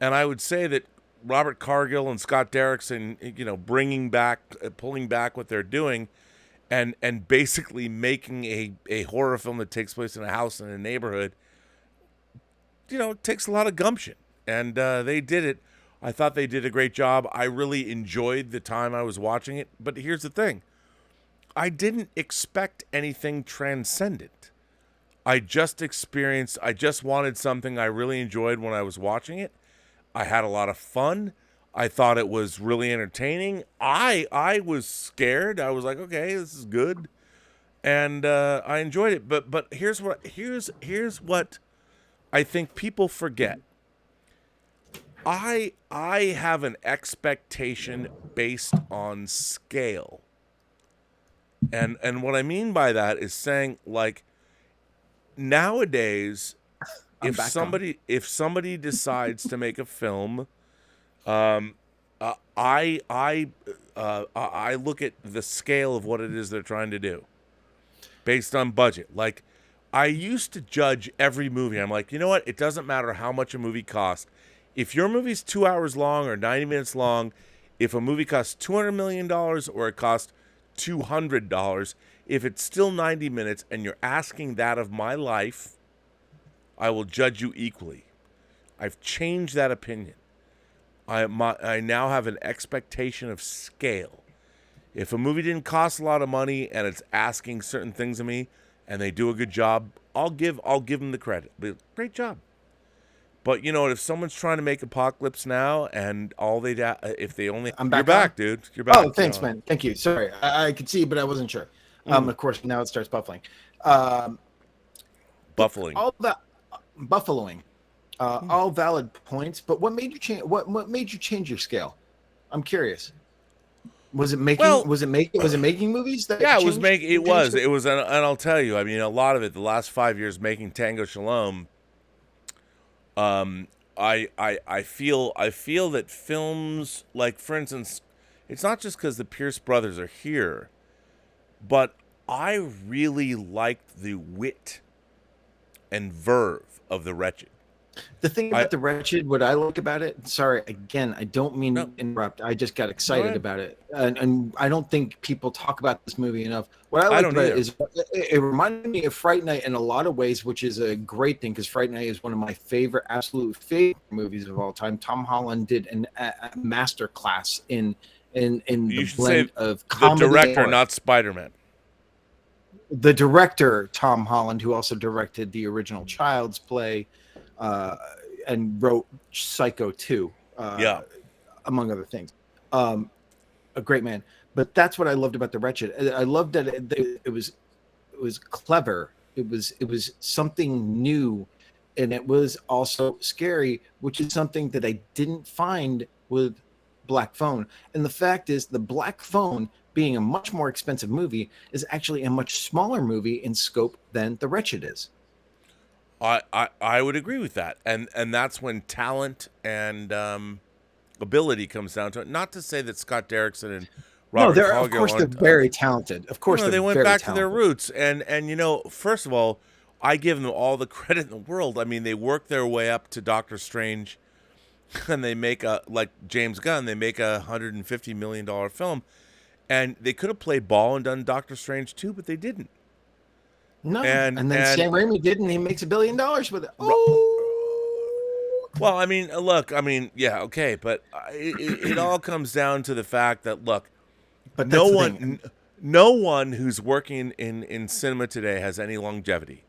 And I would say that Robert Cargill and Scott Derrickson, you know, pulling back what they're doing and basically making a horror film that takes place in a house in a neighborhood, you know, it takes a lot of gumption. And they did it. I thought they did a great job. I really enjoyed the time I was watching it. But here's the thing. I didn't expect anything transcendent. I just wanted something I really enjoyed when I was watching it. I had a lot of fun. I thought it was really entertaining. I was scared. I was like, okay, this is good. And I enjoyed it. But here's what I think people forget. I have an expectation based on scale. And what I mean by that is saying, like, nowadays, if somebody decides to make a film, I look at the scale of what it is they're trying to do, based on budget. Like, I used to judge every movie. I'm like, you know what? It doesn't matter how much a movie costs. If your movie's 2 hours long or 90 minutes long, if a movie costs $200 million or it costs $200, if it's still 90 minutes and you're asking that of my life, I will judge you equally. I've changed that opinion. I now have an expectation of scale. If a movie didn't cost a lot of money and it's asking certain things of me and they do a good job, I'll give them the credit. Great job. But you know, if someone's trying to make Apocalypse Now and if they only, I'm back. You're back, dude. You're back. Oh, thanks, man. Thank you. Sorry, I could see, but I wasn't sure. Of course, now it starts buffling. Buffaloing. All valid points. But what made you change? What made you change your scale? I'm curious. Was it making? Well, was it making movies? That yeah, it changed? was making. It was, and I'll tell you. I mean, a lot of it. The last 5 years making Tango Shalom. I feel that films like, for instance, it's not just because the Pierce brothers are here, but I really liked the wit and verve of The Wretched. The thing about The Wretched, what I like about it, sorry, again, I don't mean to interrupt. I just got excited about it. And I don't think people talk about this movie enough. What I liked about it is it reminded me of Fright Night in a lot of ways, which is a great thing because Fright Night is one of my absolute favorite movies of all time. Tom Holland did a master class in the blend of comedy. The director, not Spider-Man. The director, Tom Holland, who also directed the original Child's Play, and wrote Psycho 2, among other things. A great man. But that's what I loved about The Wretched. I loved that it was clever. It was something new, and it was also scary, which is something that I didn't find with Black Phone. And the fact is, the Black Phone, being a much more expensive movie, is actually a much smaller movie in scope than The Wretched is. I would agree with that, and that's when talent and ability comes down to it. Not to say that Scott Derrickson and Robert of course they're very talented. Of course, they went back to their roots, and first of all, I give them all the credit in the world. I mean, they work their way up to Doctor Strange, and they make like James Gunn, they make $150 million film, and they could have played ball and done Doctor Strange too, but they didn't. No, and then Sam Raimi did, and he makes $1 billion with it. Oh, well, I mean, look, yeah, okay, but it all comes down to the fact that but no one who's working in cinema today has any longevity.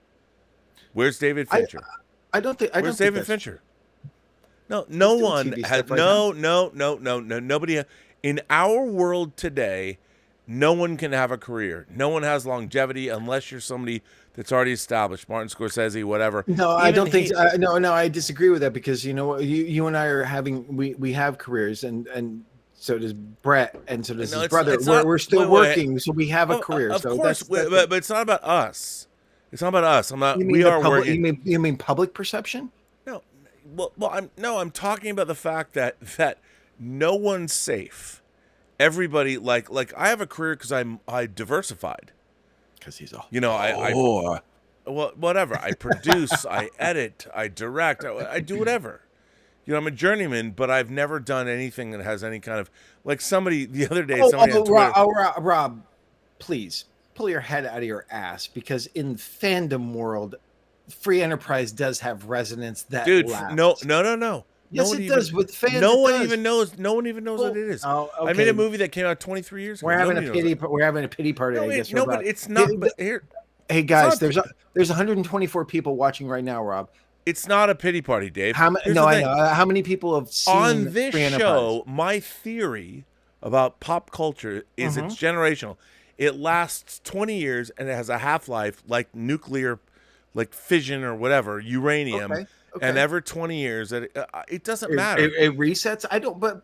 Where's David Fincher? Where's David Fincher? No one has. No. Nobody in our world today. No one can have a career. No one has longevity unless you're somebody that's already established. Martin Scorsese, whatever. No, I don't think. No, I disagree with that because you and I are having we have careers and so does Brett and so does his brother. We're still working, so we have a career. Of so course, but it's not about us. It's not about us. I'm not. We are working. You mean public perception? No, I'm talking about the fact that no one's safe. Everybody like I have a career because I diversified. Because he's well, whatever. I produce, I edit, I direct, I do whatever. I'm a journeyman, but I've never done anything that has any kind of like somebody the other day. Rob, please pull your head out of your ass because in fandom world, free enterprise does have resonance that. Dude, lasts. No. Yes, it does. With fans, no one even knows what it is. Oh, okay. I made a movie that came out 23 years ago. We're having a pity party. I guess. No, but it's not. But here, hey guys, there's 124 people watching right now. Rob, it's not a pity party, Dave. I know. How many people have seen on this show? My theory about pop culture is it's generational. It lasts 20 years and it has a half-life like nuclear, like fission or whatever, uranium. Okay. And every 20 years, it doesn't matter. It resets. I don't. But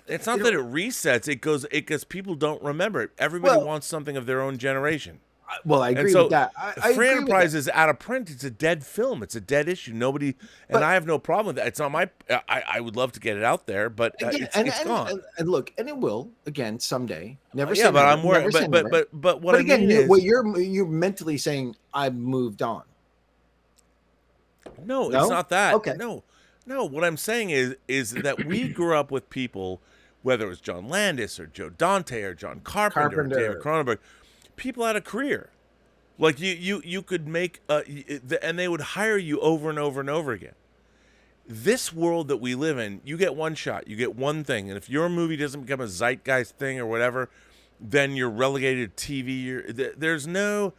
it's not that it resets. It goes. Because people don't remember it. Everybody wants something of their own generation. Well, I agree with that. Free Enterprise is out of print. It's a dead film. It's a dead issue. Nobody. And I have no problem with that. It's not my. I would love to get it out there, but it's gone. And look, and it will again someday. Never. Yeah, but I'm worried. But what I mean is, what you're mentally saying, I've moved on. No, it's not that. Okay. No. What I'm saying is that we grew up with people, whether it was John Landis or Joe Dante or John Carpenter. Or David Cronenberg, people had a career. Like you could make, and they would hire you over and over and over again. This world that we live in, you get one shot, you get one thing, and if your movie doesn't become a zeitgeist thing or whatever, then you're relegated to TV. There's no.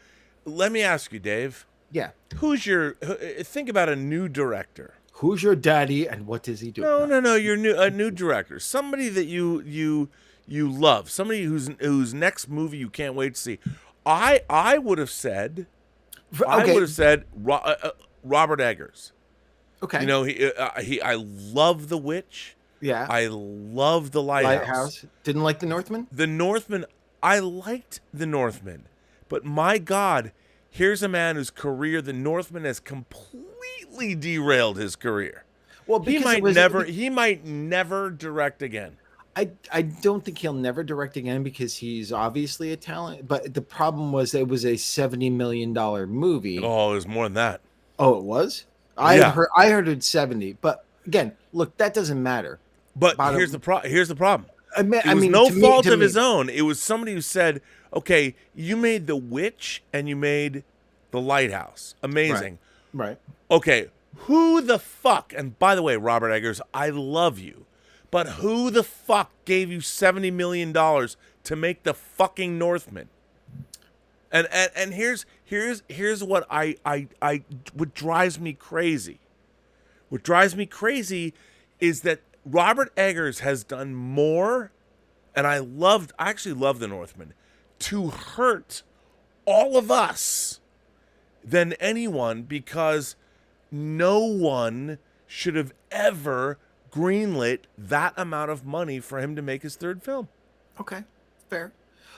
Let me ask you, Dave. Yeah. Think about a new director. Who's your daddy and what does he do? No. You're a new director. Somebody that you love. Somebody whose next movie you can't wait to see. I would have said. Robert Eggers. Okay. I love The Witch. Yeah. I love The Lighthouse. Didn't like The Northman? The Northman, I liked The Northman. But my God, here's a man whose career, The Northman, has completely derailed his career. Well, he might never direct again. I don't think he'll never direct again because he's obviously a talent. But the problem was it was a $70 million movie. Oh, it was more than that. Oh, it was? I heard it's 70. But again, look, that doesn't matter. But here's the problem. It was no fault of his own. It was somebody who said, okay, you made The Witch and you made The Lighthouse. Amazing. Right. Okay, who the fuck, and by the way, Robert Eggers, I love you, but who the fuck gave you $70 million to make the fucking Northman? And here's what what drives me crazy. What drives me crazy is that Robert Eggers has done more, and I actually love the Northman, to hurt all of us than anyone, because no one should have ever greenlit that amount of money for him to make his third film. Okay, fair.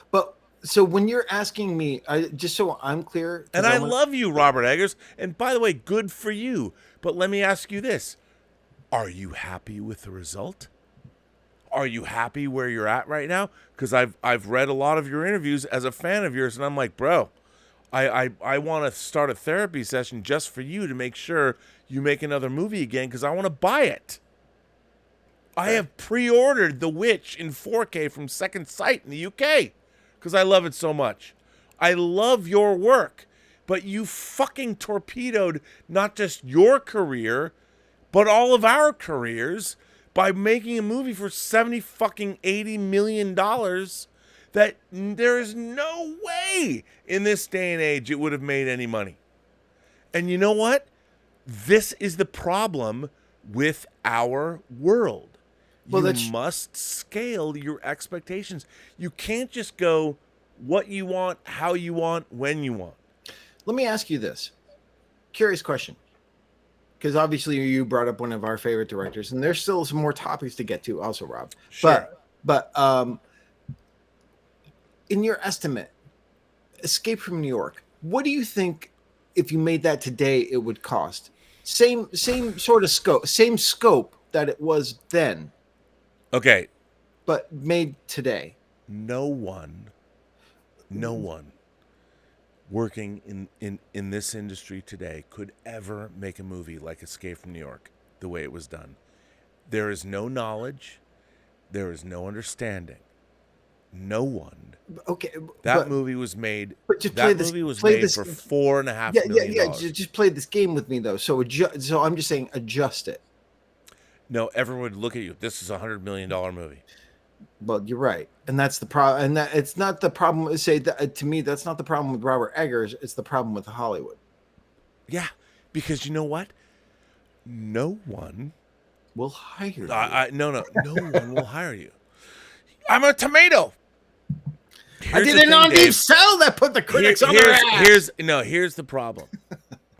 But so when you're asking me, just so I'm clear, and I love you, Robert Eggers, and by the way, good for you. But let me ask you this. Are you happy with the result? Are you happy where you're at right now? Because I've read a lot of your interviews as a fan of yours, and I'm like, bro, I want to start a therapy session just for you to make sure you make another movie again, because I want to buy it. I have pre-ordered The Witch in 4K from Second Sight in the UK because I love it so much. I love your work, but you fucking torpedoed not just your career, but all of our careers by making a movie for $80 million that there is no way in this day and age it would have made any money. And you know what? This is the problem with our world. You must scale your expectations. You can't just go what you want, how you want, when you want. Let me ask you this. Curious question. Because obviously you brought up one of our favorite directors, and there's still some more topics to get to also, Rob. Sure. But in your estimate, Escape from New York, what do you think if you made that today it would cost? Same sort of scope, same scope that it was then. Okay. But made today. No one working in this industry today could ever make a movie like Escape from New York the way it was done. There is no knowledge. There is no understanding. No one. Okay. That movie was made. But just that movie was made for $4.5 million. Yeah. Just play this game with me though. So I'm just saying, adjust it. No, everyone would look at you. This is $100 million movie. Well, you're right, and that's the problem. And that it's not the problem. Say that to me, that's not the problem with Robert Eggers. It's the problem with Hollywood. Yeah, because you know what? No one will hire you. No one will hire you. I'm a tomato. I did an on-deep sell that put the critics on their ass. Here's the problem.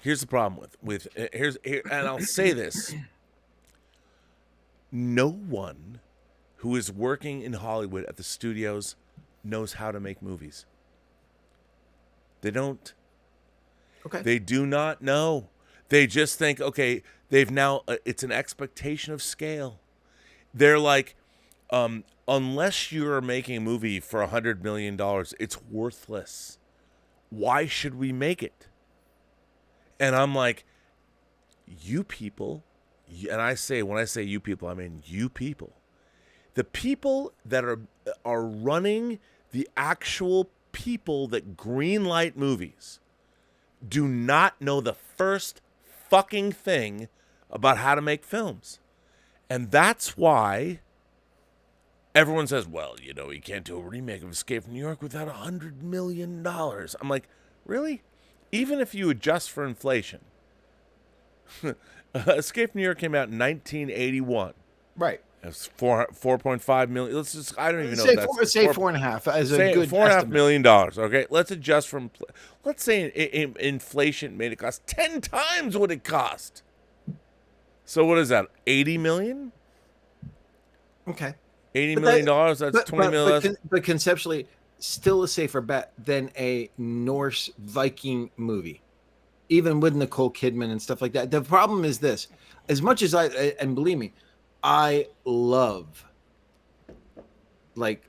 Here's the problem with and I'll say this. No one who is working in Hollywood at the studios knows how to make movies. They don't. Okay. They do not know. They just think, okay, they've now, it's an expectation of scale. They're like, unless you're making a movie for $100 million, it's worthless. Why should we make it? And I'm like, you people, and when I say you people, I mean you people. The people that are running the actual people that greenlight movies do not know the first fucking thing about how to make films. And that's why everyone says, well, you can't do a remake of Escape from New York without $100 million. I'm like, really? Even if you adjust for inflation. Escape from New York came out in 1981. Right. It's 4.5 million. Let's just, I don't even know. Say 4.5 as a good $4.5 million. Okay, let's adjust from. Let's say inflation made it cost 10 times what it cost. So what is that? 80 million? Okay. $80 million. That's $20 million. But conceptually, still a safer bet than a Norse Viking movie, even with Nicole Kidman and stuff like that. The problem is this: as much as and believe me, I love like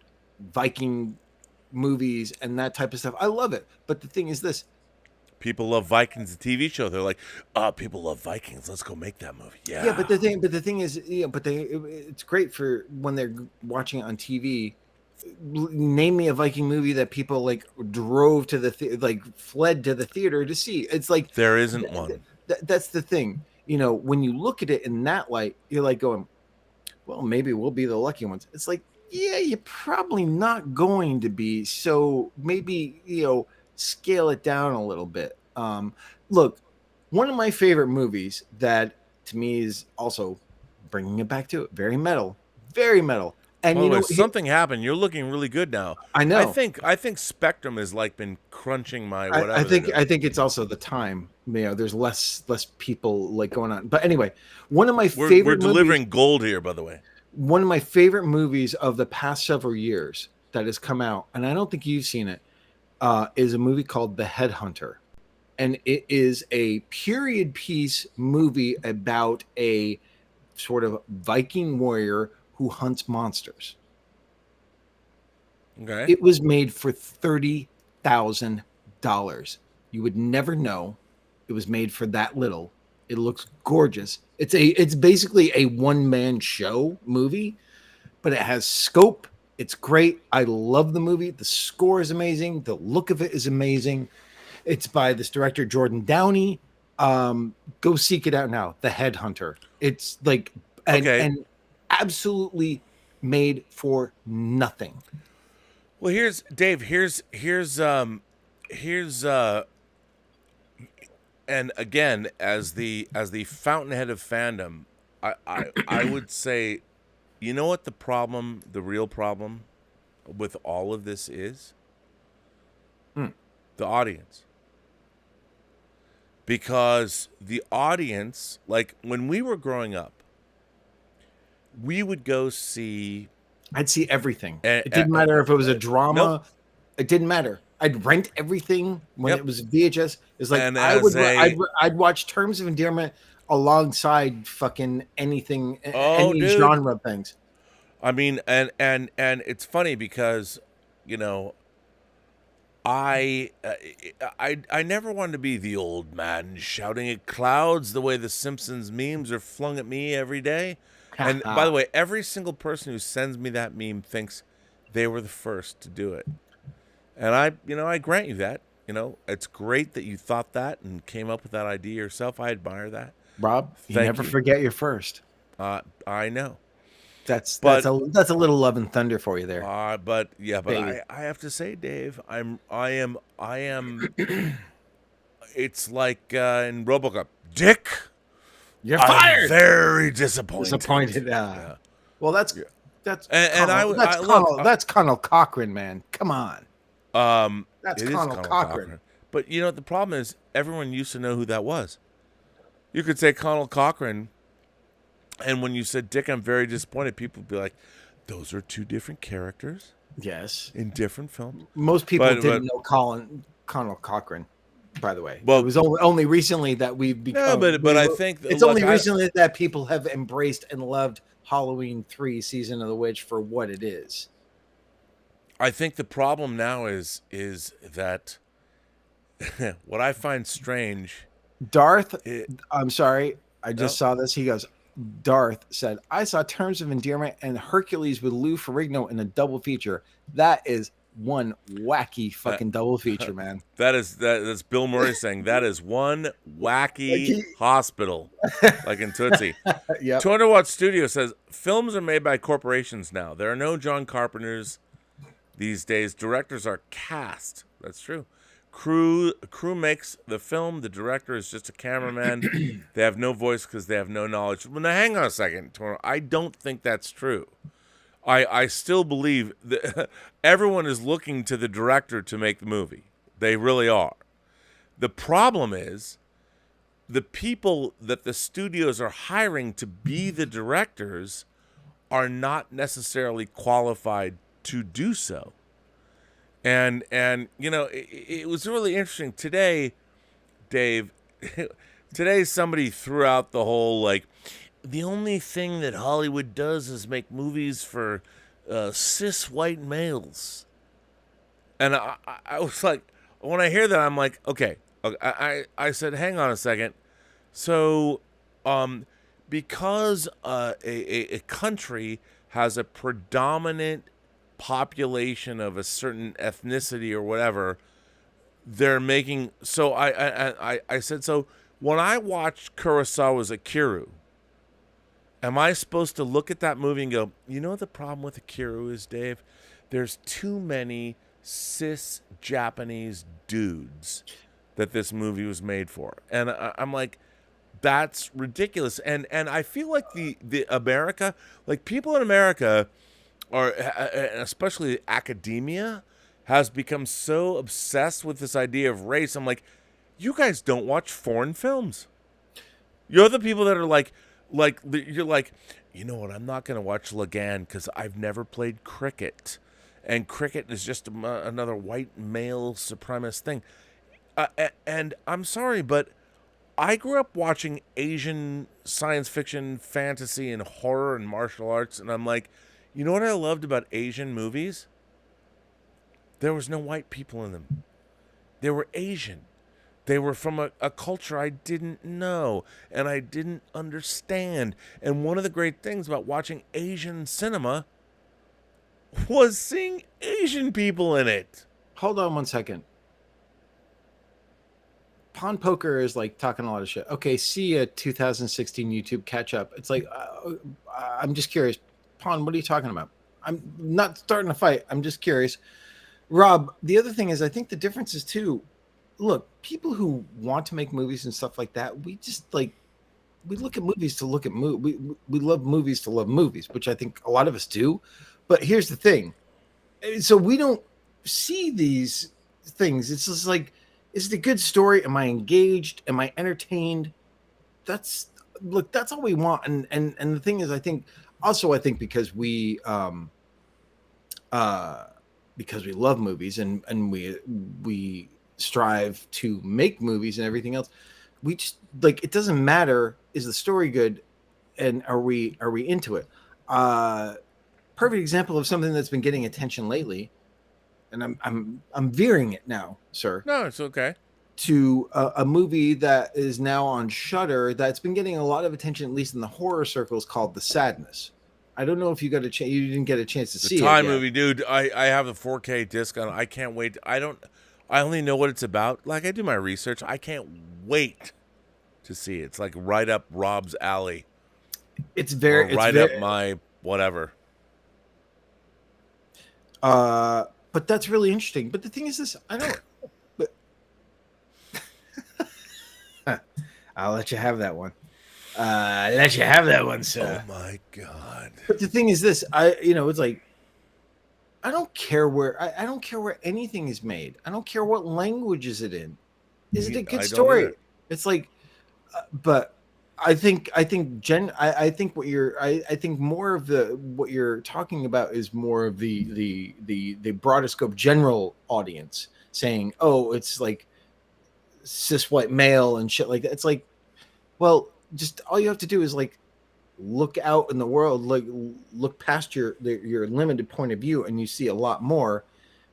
Viking movies and that type of stuff. I love it. But the thing is this: people love Vikings, the TV show. They're like, oh, people love Vikings. Let's go make that movie. Yeah. Yeah, but the thing is, it's great for when they're watching it on TV. Name me a Viking movie that people like drove to fled to the theater to see. It's like there isn't one. That's the thing. When you look at it in that light, you're like going, well, maybe we'll be the lucky ones. It's like, yeah, you're probably not going to be. So maybe, scale it down a little bit. Look, one of my favorite movies that to me is also bringing it back to it, very metal. And something happened. You're looking really good now. I know. I think Spectrum has like been crunching my whatever. I think it's also the time. There's less people like going on. But anyway, one of my favorite. We're delivering gold here, by the way. One of my favorite movies of the past several years that has come out, and I don't think you've seen it, is a movie called The Headhunter, and it is a period piece movie about a sort of Viking warrior who hunts monsters. Okay. It was made for $30,000. You would never know it was made for that little. It looks gorgeous. It's basically a one-man show movie, but it has scope. It's great. I love the movie. The score is amazing. The look of it is amazing. It's by this director, Jordan Downey. Go seek it out now. The Headhunter. It's like and absolutely made for nothing. Well, here's Dave. Here's and again, as the fountainhead of fandom, I would say, you know what the real problem with all of this is? The audience. Because the audience, like when we were growing up, we would go see. I'd see everything. It didn't matter if it was a drama. Nope. It didn't matter. I'd rent everything when it was VHS. It's like I'd watch Terms of Endearment alongside fucking anything, any genre of things. I mean, and it's funny because, I never wanted to be the old man shouting at clouds the way the Simpsons memes are flung at me every day. And by the way, every single person who sends me that meme thinks they were the first to do it. And I grant you that. It's great that you thought that and came up with that idea yourself. I admire that. Rob, you never forget your first. I know. That's a little love and thunder for you there. But I have to say, Dave, I am. It's like in RoboCop, Dick. You're fired. I'm very disappointed. Yeah. Well, that's that's Colonel Cochran, man. Come on. That's Colonel Cochran. But the problem is everyone used to know who that was. You could say Colonel Cochran, and when you said Dick, I'm very disappointed. People would be like, "Those are two different characters." Yes, in different films. Most people didn't know Colonel Cochran. By the way, it was only recently that we've become. No, but I think it's only recently that people have embraced and loved Halloween 3: Season of the Witch for what it is. I think the problem now is that what I find strange. Darth, I'm sorry, I just saw this. He goes, Darth said, "I saw Terms of Endearment and Hercules with Lou Ferrigno in a double feature. That is one wacky fucking double feature, man." That's Bill Murray saying that is one wacky hospital, like in Tootsie. Yep. 200 Watt Studio says films are made by corporations now. There are no John Carpenters these days. Directors are cast. That's true. Crew makes the film. The director is just a cameraman. They have no voice because they have no knowledge. Well, now hang on a second. I don't think that's true. I still believe that everyone is looking to the director to make the movie. They really are. The problem is the people that the studios are hiring to be the directors are not necessarily qualified to do so. And you know, it was really interesting today, Dave. Today somebody threw out the whole like, the only thing that Hollywood does is make movies for cis white males. And I was like, when I hear that, I'm like, okay. I said, hang on a second. So, because a country has a predominant population of a certain ethnicity or whatever, they're making. So I said, so when I watched Kurosawa's Akira, am I supposed to look at that movie and go, you know what the problem with Akira is, Dave? There's too many cis Japanese dudes that this movie was made for. And I'm like, that's ridiculous. And I feel like the America, like people in America are, especially academia, has become so obsessed with this idea of race. I'm like, you guys don't watch foreign films. You're the people that are like you're like, you know what, I'm not going to watch Lagan because I've never played cricket. And cricket is just another white male supremacist thing. And I'm sorry, but I grew up watching Asian science fiction, fantasy, and horror and martial arts. And I'm like, you know what I loved about Asian movies? There was no white people in them. They were Asian. They were from a culture I didn't know and I didn't understand. And one of the great things about watching Asian cinema was seeing Asian people in it. Hold on 1 second. Pond Poker is like talking a lot of shit. Okay, see a 2016 YouTube catch up. It's like, I'm just curious. Pond, what are you talking about? I'm not starting a fight. I'm just curious. Rob, the other thing is, I think the difference is too, look, people who want to make movies and stuff like that, we just like, we look at movies to look at movies. We love movies to love movies, which I think a lot of us do. But here's the thing. So we don't see these things. It's just like, is it a good story? Am I engaged? Am I entertained? That's all we want. And the thing is, I think because we love movies and we strive to make movies and everything else, we just like, it doesn't matter, is the story good and are we into it? Perfect example of something that's been getting attention lately, and I'm veering it now, sir. No, it's okay. To a movie that is now on Shudder that's been getting a lot of attention, at least in the horror circles, called The Sadness. I don't know if you got a chance. You didn't get a chance to see it. The Thai movie, dude. I have the 4K disc on. I can't wait. I only know what it's about. Like, I do my research. I can't wait to see it. It's like right up Rob's alley. It's very up my whatever. But that's really interesting. But the thing is this, I don't. But I'll let you have that one. Let you have that one, sir. Oh my God. But the thing is this, it's like, I don't care where I don't care where anything is made. I don't care what language is it in. Is it a good story? It's like, but I think more of what you're talking about is more of the broader scope general audience saying, oh, it's like cis white male and shit like that. It's like, well, just all you have to do is like look out in the world, like look past your limited point of view, and you see a lot more.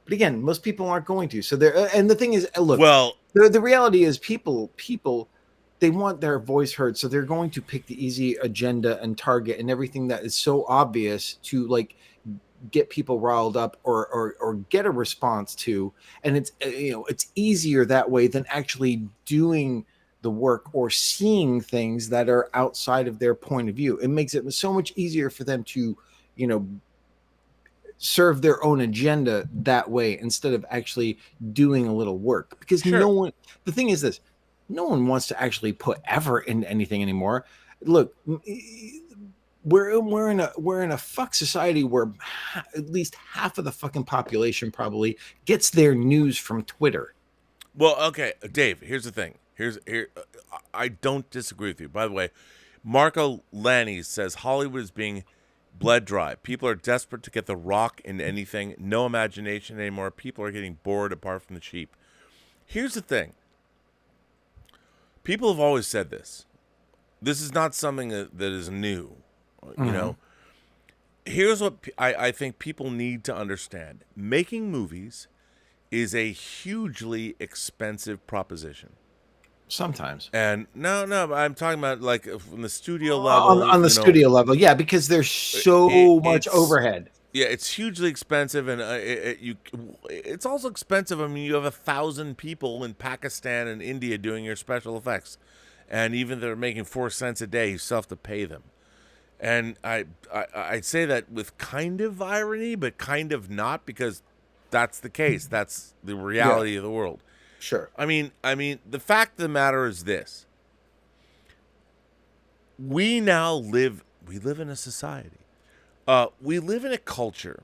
But again, most people aren't going to. So there, and the thing is, look, well, the reality is people they want their voice heard, so they're going to pick the easy agenda and target and everything that is so obvious to like get people riled up or get a response to. And it's it's easier that way than actually doing the work or seeing things that are outside of their point of view. It makes it so much easier for them to, serve their own agenda that way instead of actually doing a little work. Because the thing is this, no one wants to actually put effort into anything anymore. Look, we're in a fuck society where at least half of the fucking population probably gets their news from Twitter. Well, okay, Dave, here's the thing. I don't disagree with you. By the way, Marco Lanni says Hollywood is being bled dry. People are desperate to get the rock into anything. No imagination anymore. People are getting bored apart from the sheep. Here's the thing. People have always said this. This is not something that is new. You know, here's what I think people need to understand. Making movies is a hugely expensive proposition. Sometimes. And no, I'm talking about like from the studio level. On the studio level, yeah, because there's so much overhead. Yeah, it's hugely expensive, and it's also expensive. I mean, you have 1,000 people in Pakistan and India doing your special effects, and even they're making 4 cents a day, you still have to pay them. And I'd say that with kind of irony, but kind of not, because that's the case. That's the reality of the world. Sure. I mean, the fact of the matter is this. We live in a society. We live in a culture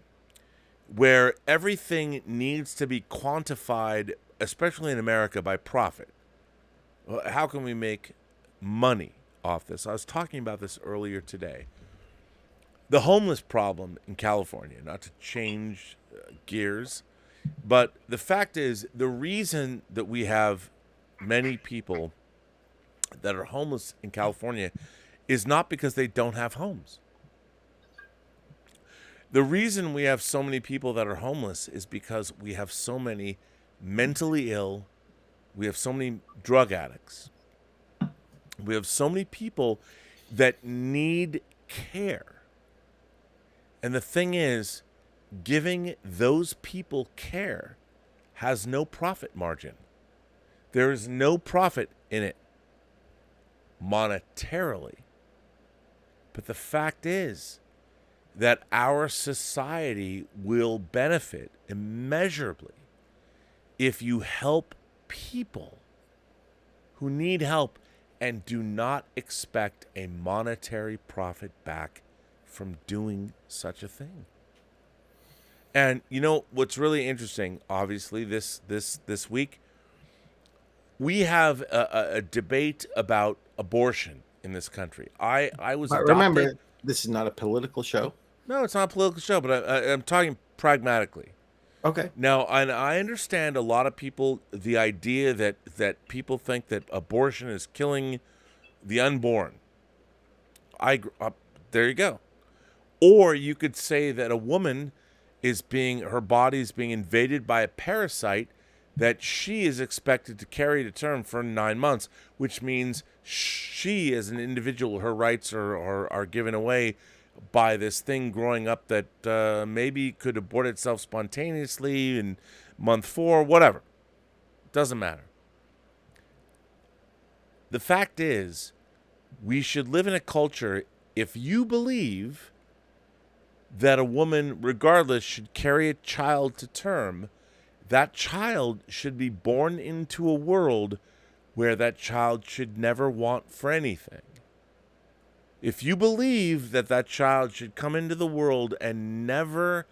where everything needs to be quantified, especially in America, by profit. How can we make money off this? I was talking about this earlier today. The homeless problem in California, not to change gears, but the fact is, the reason that we have many people that are homeless in California is not because they don't have homes. The reason we have so many people that are homeless is because we have so many mentally ill, we have so many drug addicts, we have so many people that need care. And the thing is, giving those people care has no profit margin. There is no profit in it monetarily. But the fact is that our society will benefit immeasurably if you help people who need help and do not expect a monetary profit back from doing such a thing. And you know what's really interesting, obviously, this week, we have a debate about abortion in this country. I was adopted. Remember, this is not a political show. No, it's not a political show, but I'm talking pragmatically. Okay. Now, and I understand a lot of people, the idea that people think that abortion is killing the unborn. There you go. Or you could say that a woman her body is being invaded by a parasite that she is expected to carry to term for 9 months, which means she, as an individual, her rights are given away by this thing growing up that maybe could abort itself spontaneously in month 4, whatever. Doesn't matter. The fact is, we should live in a culture, if you believe that a woman, regardless, should carry a child to term, that child should be born into a world where that child should never want for anything. If you believe that that child should come into the world and never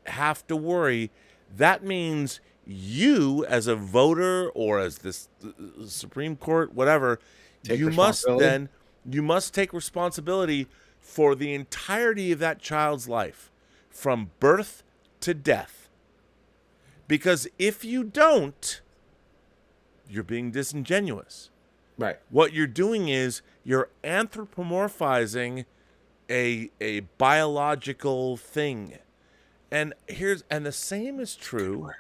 have to worry, that means you, as a voter or as this Supreme Court, whatever, you must take responsibility for the entirety of that child's life, from birth to death. Because if you don't, you're being disingenuous. Right. What you're doing is you're anthropomorphizing a biological thing. And the same is true.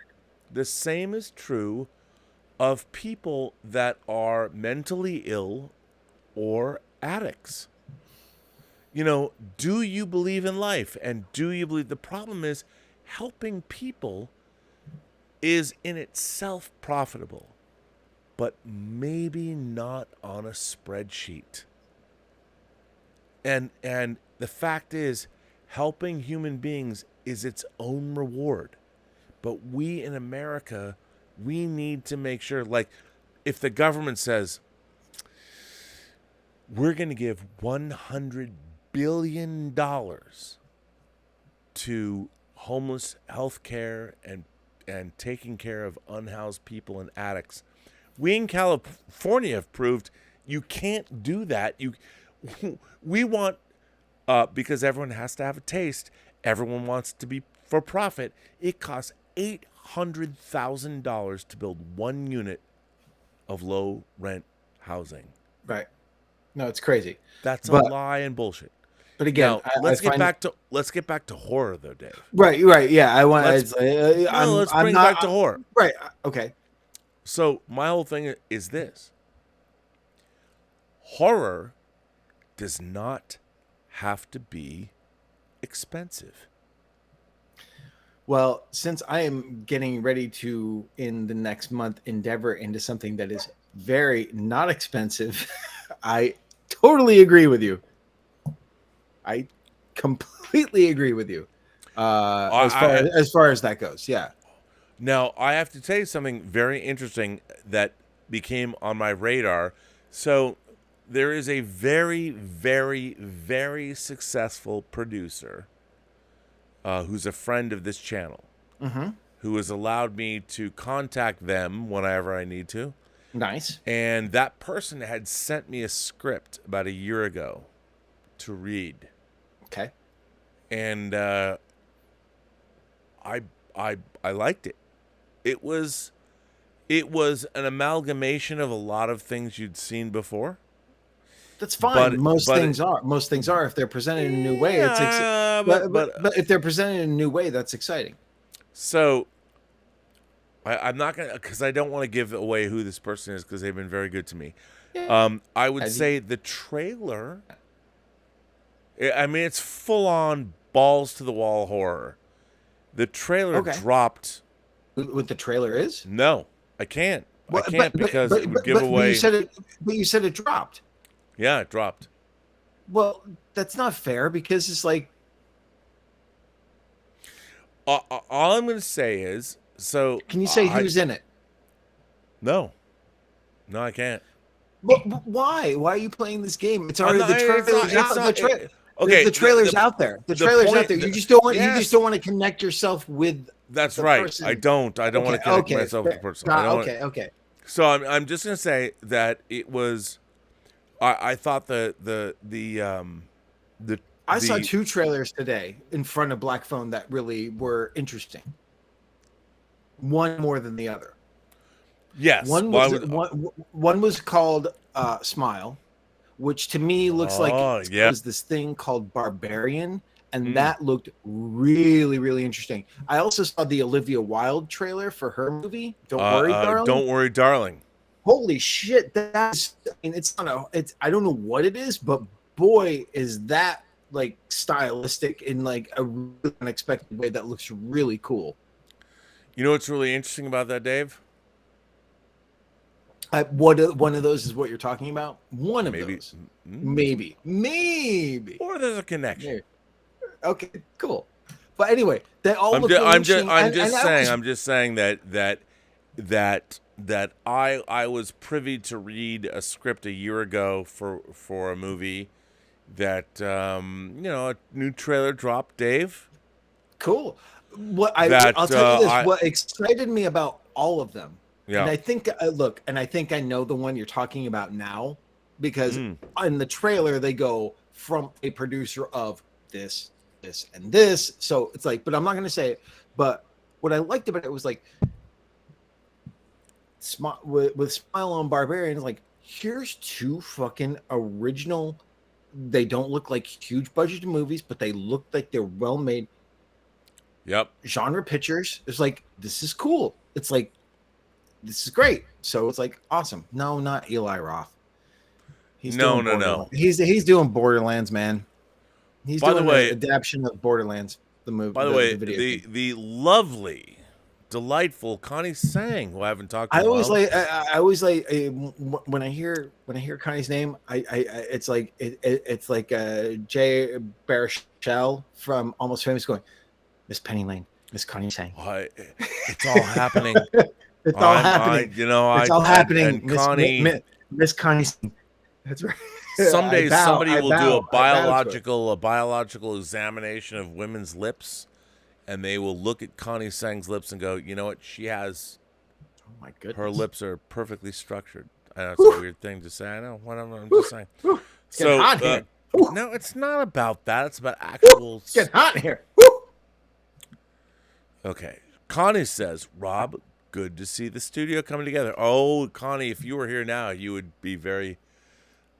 The same is true of people that are mentally ill or addicts. You know, do you believe in life? And do you believe? The problem is, helping people is in itself profitable, but maybe not on a spreadsheet. And the fact is, helping human beings is its own reward. But we in America, we need to make sure, like, if the government says, we're going to give $100 billion to homeless health care and taking care of unhoused people and addicts. We in California have proved you can't do that. We want because everyone has to have a taste. Everyone wants to be for profit. It costs $800,000 to build one unit of low rent housing. Right. No, it's crazy. That's a lie and bullshit. But again, now, let's get back to horror, though, Dave. Right. Yeah, I want. Let's bring back to horror. Right. Okay. So my whole thing is this: horror does not have to be expensive. Well, since I am getting ready to, in the next month, endeavor into something that is very not expensive, I totally agree with you. I completely agree with you. As far as that goes, yeah. Now, I have to tell you something very interesting that became on my radar. So there is a very, very, very successful producer who's a friend of this channel, who has allowed me to contact them whenever I need to. Nice. And that person had sent me a script about a year ago to read. Okay. And I liked it. It was an amalgamation of a lot of things you'd seen before. That's fine. Most things are if they're presented in a new way. It's but if they're presented in a new way, that's exciting. So I'm not gonna, because I don't want to give away who this person is, because they've been very good to me. Yeah. I would say the trailer. I mean, it's full on balls to the wall horror. The trailer dropped. What the trailer is? No, I can't. I can't because it would give away. But you said it dropped. Yeah, it dropped. Well, that's not fair, because it's like. All I'm going to say is, so. Can you say who's in it? No, I can't. But why? Why are you playing this game? It's already the trailer's out there. The trailer's out there. You just don't want. You just don't want to connect yourself with. That's right. Person. I don't want to connect myself with the person. Okay. So I'm just going to say that it was. I thought I saw two trailers today in front of Black Phone that really were interesting. One more than the other. Yes. One was called Smile, which to me looks like it was this thing called Barbarian, and that looked really, really interesting. I also saw the Olivia Wilde trailer for her movie. Don't Worry, Darling. Don't Worry, Darling. Holy shit! That's. I mean, it's I don't know what it is, but boy, is that like stylistic in like a really unexpected way that looks really cool. You know what's really interesting about that, Dave? One of those is what you're talking about. One of those, maybe. Or there's a connection. Maybe. Okay, cool. But anyway, they all look. I'm just saying that I was privy to read a script a year ago for a movie that a new trailer dropped, Dave. Cool. I'll tell you this. What excited me about all of them. Yeah. And I think I think I know the one you're talking about now, because in the trailer they go from a producer of this, and this. So it's like, but I'm not going to say it. But what I liked about it was like, with Smile on Barbarian, is like, here's two fucking original. They don't look like huge budget movies, but they look like they're well made. Yep. Genre pictures. It's like, this is cool. It's like, this is great. So it's like, awesome. No, not Eli Roth. No. He's doing Borderlands, man. He's doing an adaptation of Borderlands, the movie. By the way, the lovely, delightful Connie Sang, who I haven't talked to. I always like when I hear Connie's name, it's like Jay Baruchel from Almost Famous going, Miss Penny Lane, Miss Connie Sang. It's all happening. It's all happening. It's all happening. Miss Connie Sang. That's right. Someday somebody will do a biological examination of women's lips, and they will look at Connie Sang's lips and go, you know what? She has. Oh my goodness. Her lips are perfectly structured. I know it's a weird thing to say. I know. I'm just saying. So hot here. Ooh. No, it's not about that. It's about actual. It's getting hot in here. Woo. Okay. Connie says, Rob, good to see the studio coming together. Oh, Connie, if you were here now, you would be very.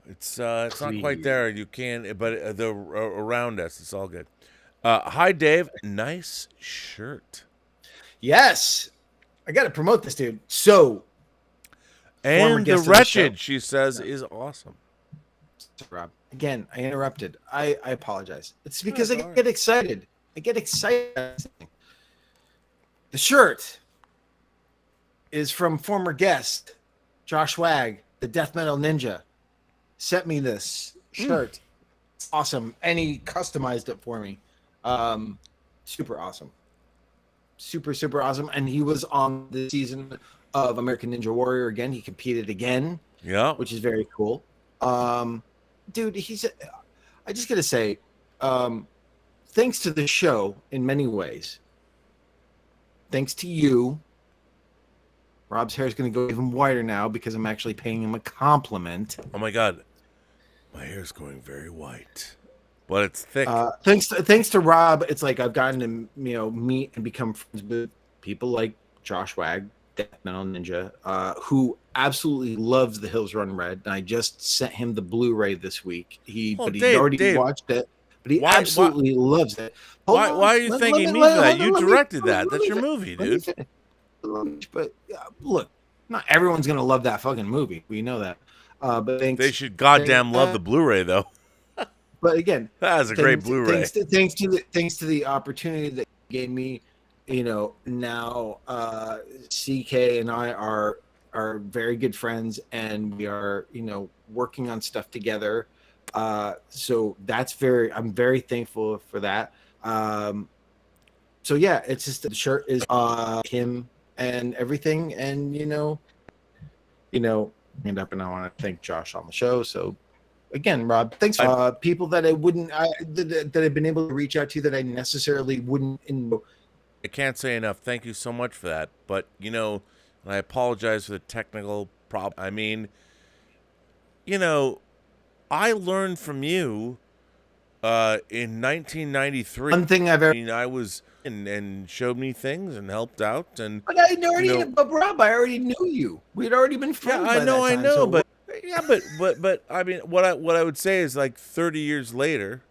It's not quite there. You can, but the around us, it's all good. Hi, Dave. Nice shirt. Yes. I got to promote this, dude. So, and the Wretched, she says, is awesome. Rob, again, I interrupted. I apologize. It's because I get excited. I get excited. The shirt is from former guest Josh Wag, the Death Metal Ninja. Sent me this shirt. It's awesome. And he customized it for me. Super awesome. Super awesome. And he was on the season of American Ninja Warrior again. He competed again. Yeah. Which is very cool. Dude, I just gotta say, thanks to the show in many ways. Thanks to you. Rob's hair is going to go even whiter now because I'm actually paying him a compliment. Oh my God. My hair's going very white, but it's thick. Thanks to Rob, it's like I've gotten to meet and become friends with people like Josh Wag, Death Metal Ninja, who absolutely loves The Hills Run Red. And I just sent him the Blu-ray this week. He already watched it, but he absolutely loves it. Why are you thanking me for that? You directed that. That's your movie, dude. But look, not everyone's gonna love that fucking movie. We know that. But they should goddamn love the Blu-ray though. But again, that is a great Blu-ray. Thanks to the opportunity that you gave me. Now CK and I are very good friends, and we are working on stuff together. So I'm very thankful for that. So yeah, it's just the shirt is him and everything, and end up, and I want to thank Josh on the show. So again, Rob, thanks for people that that I've been able to reach out to that I necessarily wouldn't. I can't say enough. Thank you so much for that. But and I apologize for the technical problem. I mean, I learned from you in 1993. One thing I was and showed me things and helped out, and but but Rob, I already knew you. We'd already been friends. Yeah, I know, but I mean, what I would say is like 30 years later,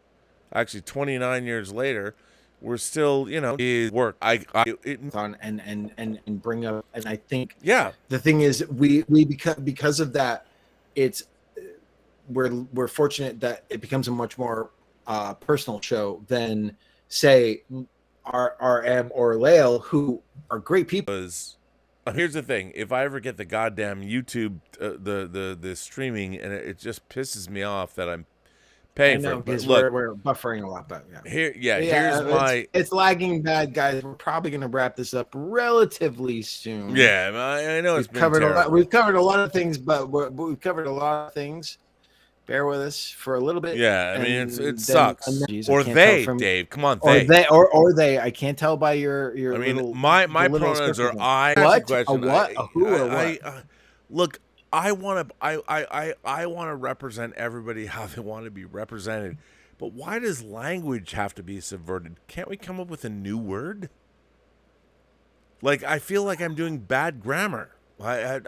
actually 29 years later, we're still is work. On and bring up, and I think the thing is we because of that, it's we're fortunate that it becomes a much more personal show than say RM or Lael, who are great people. Here's the thing: if I ever get the goddamn YouTube, the streaming, and it just pisses me off that I'm paying for it. Because we're buffering a lot, but it's lagging bad, guys. We're probably going to wrap this up relatively soon. Yeah, I know we've covered a lot. We've covered a lot of things, but we've covered a lot of things. Bear with us for a little bit. Yeah, I mean it sucks. Or they, Dave. Come on, they. Or they. I can't tell by your. I mean, my pronouns are I. What? A what? A who or what? Look, I want to represent everybody how they want to be represented. But why does language have to be subverted? Can't we come up with a new word? Like, I feel like I'm doing bad grammar. I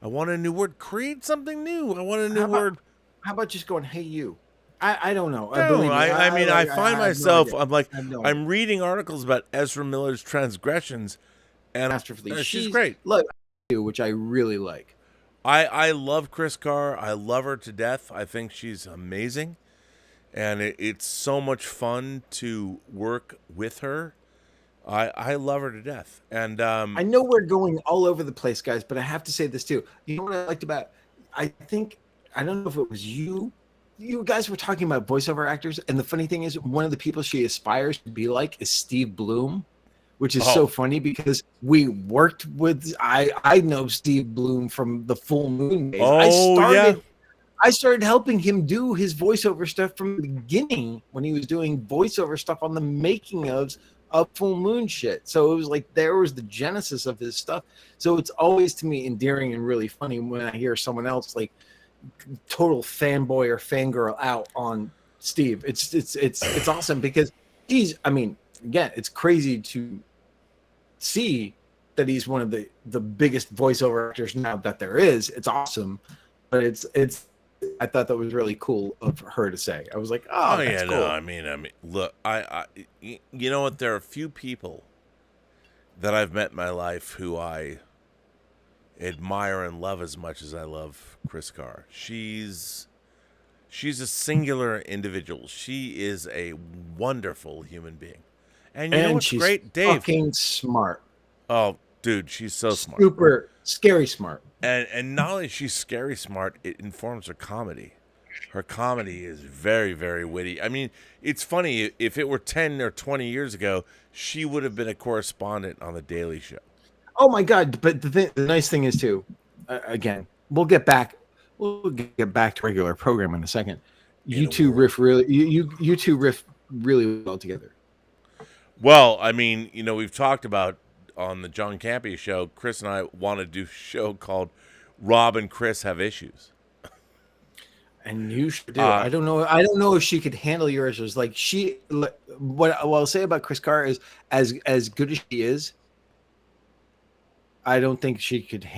want a new word. Create something new. I want a new word. How about just going, hey, you? I don't know. No, I find myself, I'm reading articles about Ezra Miller's transgressions, and masterfully. She's great. Look, which I really like. I love Chris Carr. I love her to death. I think she's amazing, and it's so much fun to work with her. I love her to death, and I know we're going all over the place, guys, but I have to say this too. You know what I liked about? I don't know if it was you. You guys were talking about voiceover actors, and the funny thing is, one of the people she aspires to be like is Steve Bloom, which is so funny because we worked with. I know Steve Bloom from the Full Moon days. I started helping him do his voiceover stuff from the beginning when he was doing voiceover stuff on the making of Full Moon shit. So it was like there was the genesis of his stuff. So it's always to me endearing and really funny when I hear someone else like total fanboy or fangirl out on Steve. It's awesome because I mean, again, it's crazy to see that he's one of the biggest voiceover actors now that there is. It's awesome, but it's I thought that was really cool of her to say. I was like, oh that's cool. No, I mean, look, you know what? There are a few people that I've met in my life who I admire and love as much as I love Chris Carr. She's a singular individual. She is a wonderful human being, and you know what's she's great, Dave? Fucking smart. Oh, dude, she's so smart. Super scary smart. And not only is she scary smart, it informs her comedy. Her comedy is very, very witty. I mean, it's funny. If it were 10 or 20 years ago, she would have been a correspondent on The Daily Show. Oh, my God. But the nice thing is, too, again, we'll get back to regular program in a second. You two riff really well together. Well, I mean, you know, we've talked about on the John Campea show, Chris and I want to do a show called Rob and Chris Have Issues. And you should do. I don't know if she could handle your issues. Like what I'll say about Chris Carr is, as good as she is, I don't think she could.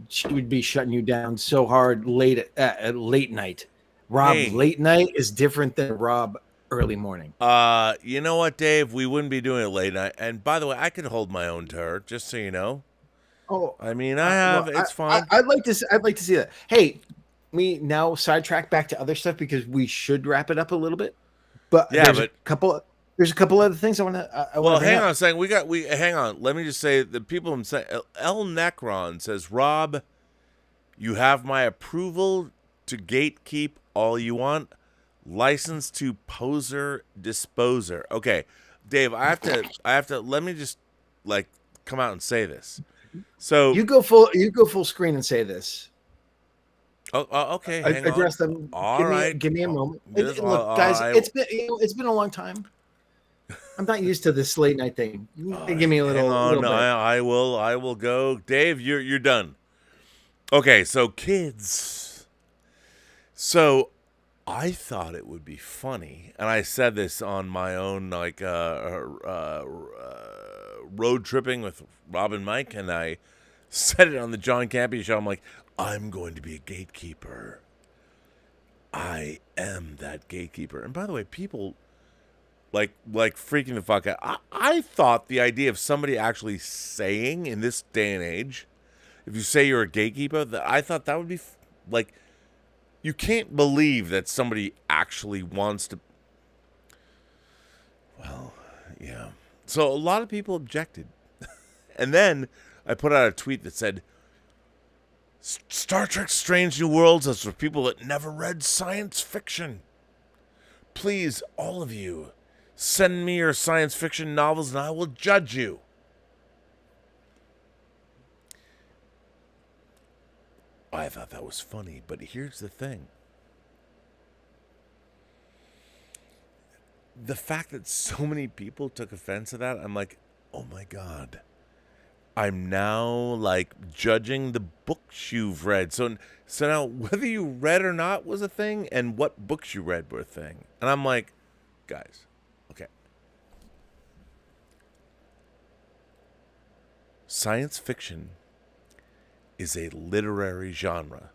She would be shutting you down so hard late at late night. Rob late night is different than Rob early morning. You know what, Dave? We wouldn't be doing it late night. And by the way, I could hold my own to her, just so you know. Oh, I mean, it's fine. I'd like to see that. Hey, we now sidetrack back to other stuff because we should wrap it up a little bit. But yeah, there's a couple other things I want to. Well, hang on a second. Hang on. Let me just say the people I'm saying. El Necron says, Rob, you have my approval to gatekeep all you want. License to poser disposer. Okay, Dave, I have to let me just like come out and say this. So you go full screen and say this. Oh, okay. Address them. Give me a moment. Look, guys, it's been a long time. I'm not used to this late night thing. Give me a little. Hang on, bit. I will go. Dave, you're done. Okay, so kids. So I thought it would be funny, and I said this on my own, like road tripping with Rob and Mike, and I said it on the John Campea show. I'm like, I'm going to be a gatekeeper. I am that gatekeeper. And by the way, people like freaking the fuck out. I thought the idea of somebody actually saying in this day and age, if you say you're a gatekeeper, I thought that would be like. You can't believe that somebody actually wants to. Well, yeah. So a lot of people objected. And then I put out a tweet that said, Star Trek Strange New Worlds is for people that never read science fiction. Please, all of you, send me your science fiction novels and I will judge you. I thought that was funny, but here's the thing. The fact that so many people took offense to that, I'm like, oh my God. I'm now like judging the books you've read. So now whether you read or not was a thing and what books you read were a thing. And I'm like, guys, okay. Science fiction is a literary genre.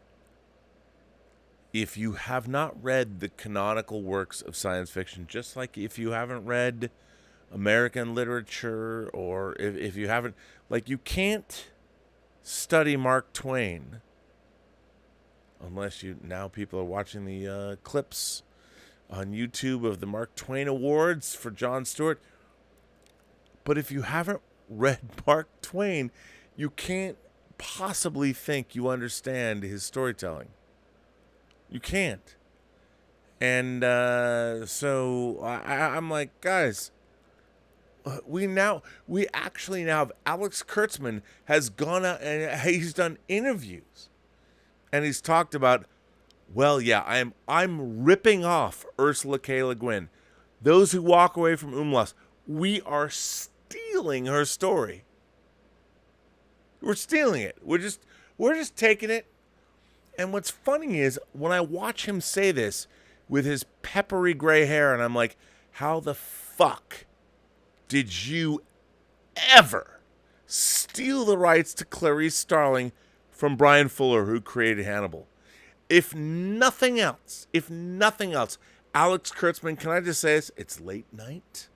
If you have not read the canonical works of science fiction, just like if you haven't read American literature, or if you haven't, like, you can't study Mark Twain unless now people are watching the clips on YouTube of the Mark Twain Awards for Jon Stewart. But if you haven't read Mark Twain, you can't possibly think you understand his storytelling. You can't. And so I'm like, guys, we actually now have Alex Kurtzman has gone out and he's done interviews, and he's talked about, well, yeah, I'm ripping off Ursula K. Le Guin. Those who walk away from Umlaus, we are stealing her story. We're stealing it. We're just taking it And what's funny is when I watch him say this with his peppery gray hair, and I'm like, how the fuck did you ever steal the rights to Clarice Starling from Brian Fuller, who created Hannibal? If nothing else, Alex Kurtzman, can I just say this? It's late night.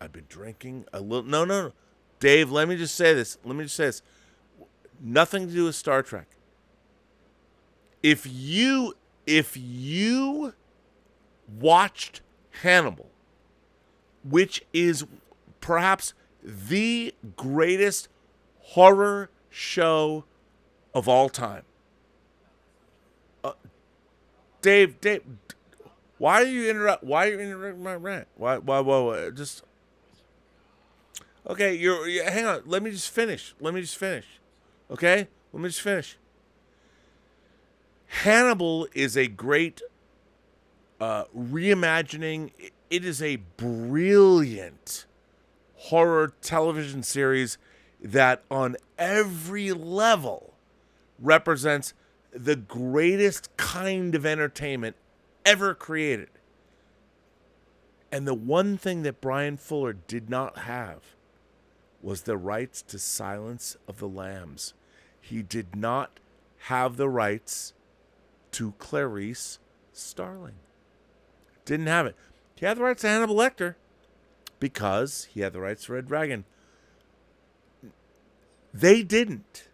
I've been drinking a little. No. Dave, let me just say this. Nothing to do with Star Trek. If you watched Hannibal, which is perhaps the greatest horror show of all time. Dave, why are you interrupting my rant? Why? Just okay. Hang on. Let me just finish. Okay, let me just finish. Hannibal is a great reimagining. It is a brilliant horror television series that on every level represents the greatest kind of entertainment ever created. And the one thing that Brian Fuller did not have was the rights to Silence of the Lambs. He did not have the rights to Clarice Starling. Didn't have it. He had the rights to Hannibal Lecter because he had the rights to Red Dragon. They didn't.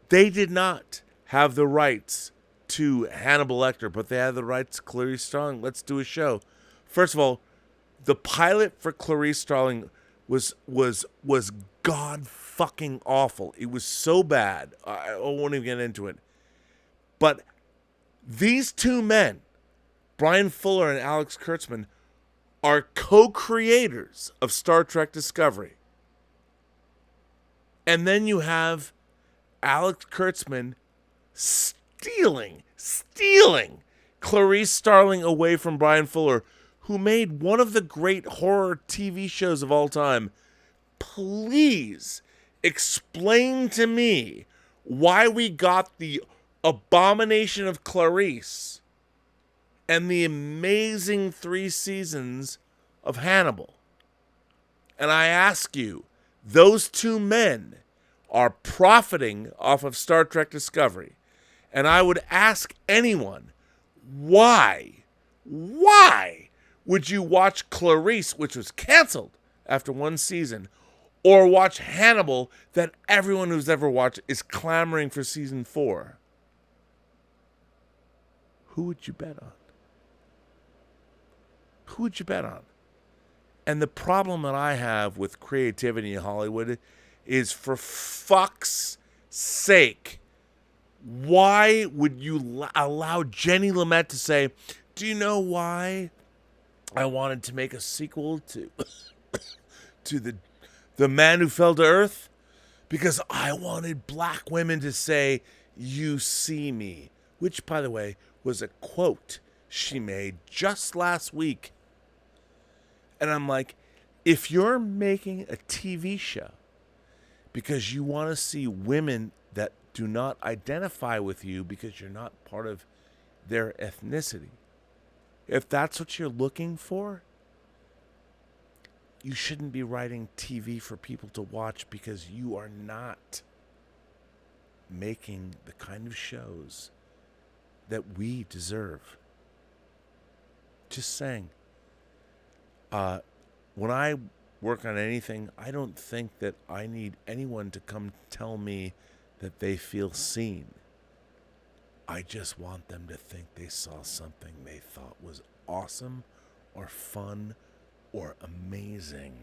They did not have the rights to Hannibal Lecter, but they had the rights to Clarice Starling. Let's do a show. First of all, the pilot for Clarice Starling was god fucking awful. It was so bad. I won't even get into it. But these two men, Brian Fuller and Alex Kurtzman, are co-creators of Star Trek Discovery. And then you have Alex Kurtzman stealing Clarice Starling away from Brian Fuller, who made one of the great horror TV shows of all time. Please explain to me why we got the Abomination of Clarice and the amazing 3 seasons of Hannibal. And I ask you, those two men are profiting off of Star Trek Discovery. And I would ask anyone, why would you watch Clarice, which was canceled after 1 season, or watch Hannibal that everyone who's ever watched is clamoring for season 4? Who would you bet on? Who would you bet on? And the problem that I have with creativity in Hollywood is, for fuck's sake, why would you allow Jenny Lumet to say, do you know why I wanted to make a sequel to the Man Who Fell to Earth? Because I wanted black women to say, you see me. Which, by the way, was a quote she made just last week. And I'm like, if you're making a TV show because you want to see women that do not identify with you because you're not part of their ethnicity, if that's what you're looking for, you shouldn't be writing TV for people to watch, because you are not making the kind of shows that we deserve. Just saying. When I work on anything, I don't think that I need anyone to come tell me that they feel seen. I just want them to think they saw something they thought was awesome or fun or amazing.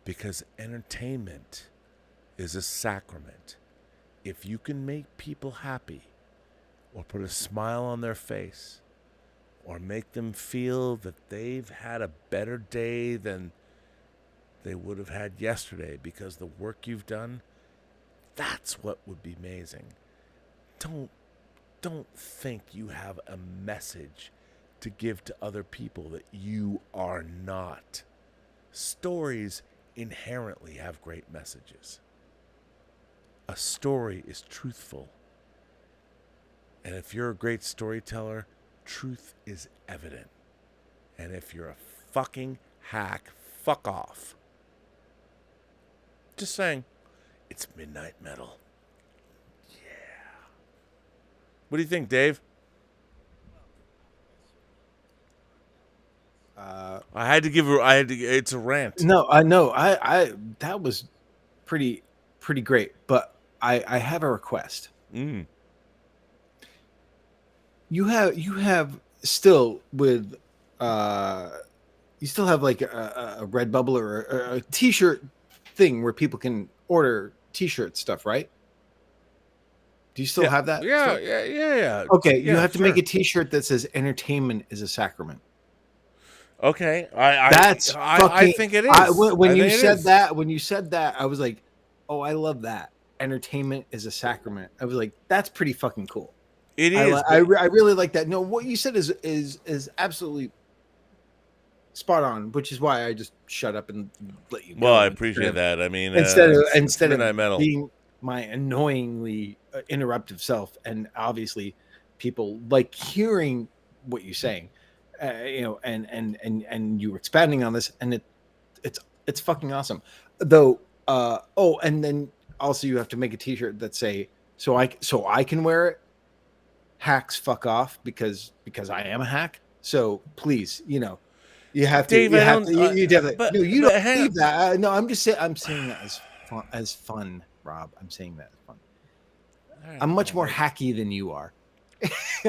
Because entertainment is a sacrament. If you can make people happy, or put a smile on their face, or make them feel that they've had a better day than they would have had yesterday because the work you've done, that's what would be amazing. Don't think you have a message to give to other people that you are not. Stories inherently have great messages. a story is truthful. And if you're a great storyteller, truth is evident. And if you're a fucking hack, fuck off. Just saying, it's midnight metal. Yeah. What do you think, Dave? It's a rant. No, I that was pretty great, but I have a request. You have still with you still have like a Redbubble or a t-shirt thing where people can order t-shirt stuff, right? Do you still have that? Yeah. Okay, you have to make a t-shirt that says "Entertainment is a Sacrament." Okay, I think it is. When you said that, I was like, oh, I love that. Entertainment is a sacrament. I was like, that's pretty fucking cool. It is. I really like that. No, what you said is absolutely spot on, which is why I just shut up and let you go. Well, I appreciate that. I mean, instead of metal. being my annoyingly interruptive self, and obviously people like hearing what you're saying. And you were expanding on this, and it's fucking awesome. Though, and then also you have to make a t-shirt that say so I can wear it. Hacks fuck off because I am a hack. So please, you have to. Dave, you definitely. You don't hang believe that. No, I'm saying that as fun, Rob. I'm saying that as fun. Right, I'm much more hacky than you are,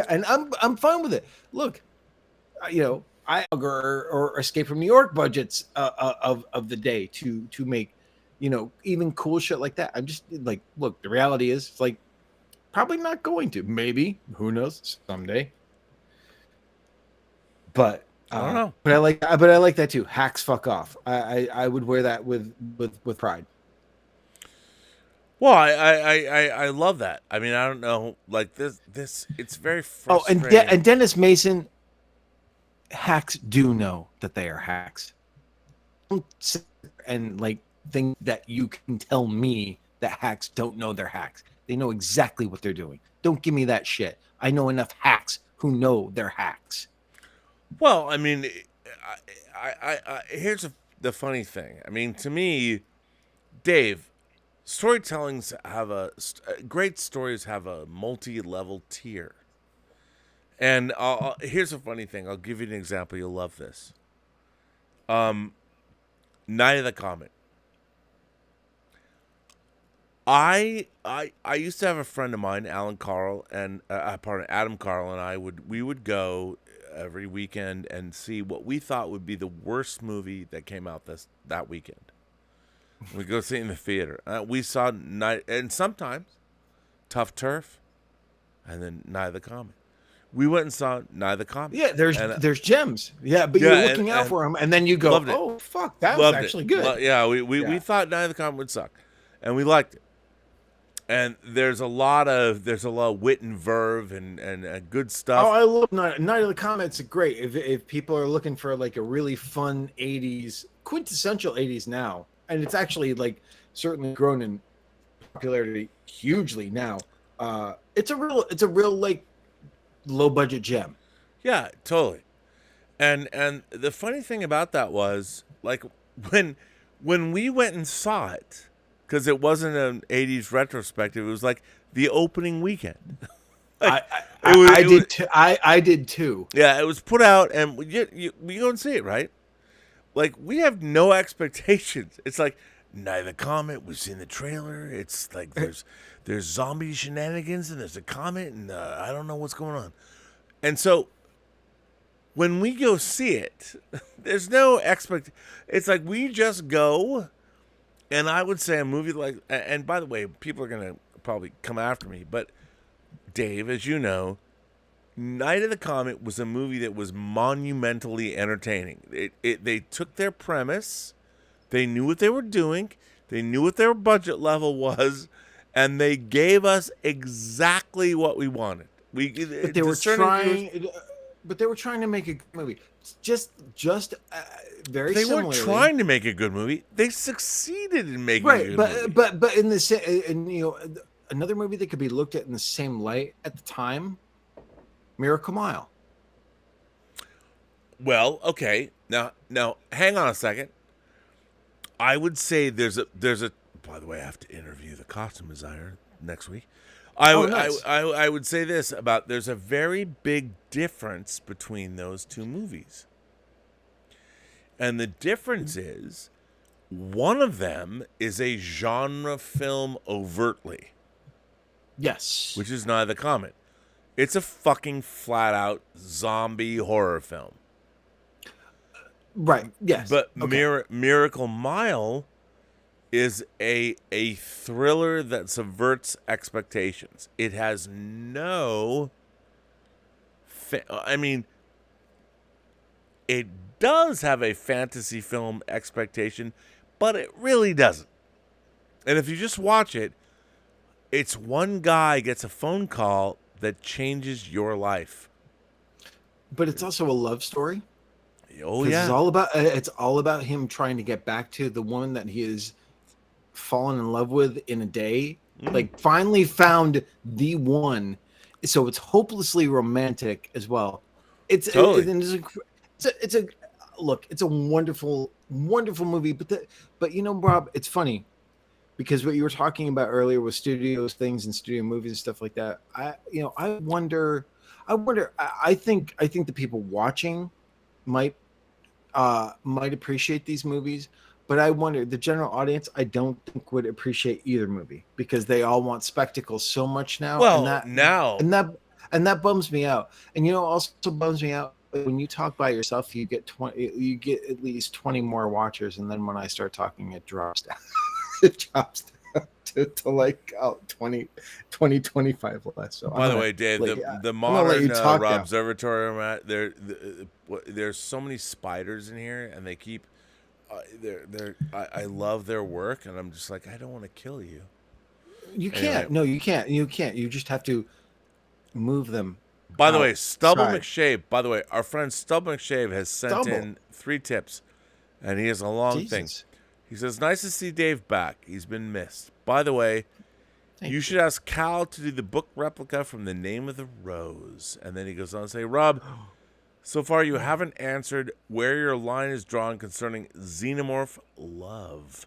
and I'm fine with it. Look. I or Escape from New York budgets of the day to make, even cool shit like that. I'm just like, look, the reality is, it's like, probably not going to. Maybe, who knows, someday. But I don't know. But I like that too. Hacks fuck off. I would wear that with pride. Well, I love that. I mean, I don't know, like this it's very frustrating. Oh, and Dennis Mason. Hacks do know that they are hacks. Don't sit and like think that you can tell me that hacks don't know they're hacks. They know exactly what they're doing. Don't give me that shit. I know enough hacks who know they're hacks. Well, I mean, here's the funny thing. I mean, to me, Dave, great stories have a multi-level tier. And here's a funny thing. I'll give you an example. You'll love this. Night of the Comet. I used to have a friend of mine, Adam Carl, and we would go every weekend and see what we thought would be the worst movie that came out that weekend. We go see it in the theater. We saw and sometimes Tough Turf, and then Night of the Comet. We went and saw Night of the Comet. Yeah, there's gems. Yeah, but you're looking out for them, and then you go, oh fuck, that was actually good. We thought Night of the Comet would suck, and we liked it. And there's a lot of wit and verve and good stuff. Oh, I love Night of the Comet's great. If people are looking for like a really fun 80s, quintessential 80s now, and it's actually like certainly grown in popularity hugely now. It's a real like low budget gem. Yeah, totally. And the funny thing about that was like when we went and saw it, because it wasn't an 80s retrospective, it was like the opening weekend. I did too. Yeah, it was put out, and we go and see it, right? Like, we have no expectations. It's like Night of the Comet was in the trailer. It's like there's zombie shenanigans, and there's a comet, and I don't know what's going on. And so when we go see it, there's no it's like we just go. And I would say a movie like, and by the way, people are going to probably come after me, but Dave, as you know, Night of the Comet was a movie that was monumentally entertaining. They took their premise, they knew what they were doing, they knew what their budget level was, and they gave us exactly what we wanted. They were trying. they were trying to make a good movie. Just very They similarly. weren't trying to make a good movie. They succeeded in making a good movie. But in the same, and you know, another movie that could be looked at in the same light at the time, Miracle Mile. Well, okay. Now, hang on a second. I would say there's a. By the way, I have to interview the costume designer next week. Nice. I would say this about there's a very big difference between those two movies. And the difference is one of them is a genre film overtly. Yes. Which is neither common. It's a fucking flat out zombie horror film. Right. Yes. But Miracle Mile is a thriller that subverts expectations. It has no it does have a fantasy film expectation, but it really doesn't. And if you just watch it, it's one guy gets a phone call that changes your life. But it's also a love story. Oh yeah. It's all about him trying to get back to the woman that he is fallen in love with in a day. Like finally found the one. So it's hopelessly romantic as well. It's a wonderful movie. But you know, Rob, it's funny because what you were talking about earlier was studios things and studio movies and stuff like that. I think the people watching might appreciate these movies, but I wonder the general audience I don't think would appreciate either movie because they all want spectacle so much now. Well, and that bums me out. And you know, also bums me out when you talk by yourself, you get at least 20 more watchers, and then when I start talking, it drops down. It drops down to like 20, 25 less. So by the way, Dave, the modern Rob Observatory, there's so many spiders in here, and they keep. I love their work, and I'm just like, I don't want to kill you. You can't. Anyway. No, you can't. You can't. You just have to move them. By the way, Stubble McShave. By the way, our friend Stubble McShave has sent in 3 tips, and he has a long thing. He says, "Nice to see Dave back. He's been missed. By the way, you should ask Cal to do the book replica from The Name of the Rose." And then he goes on to say, "Rob, so far you haven't answered where your line is drawn concerning xenomorph love.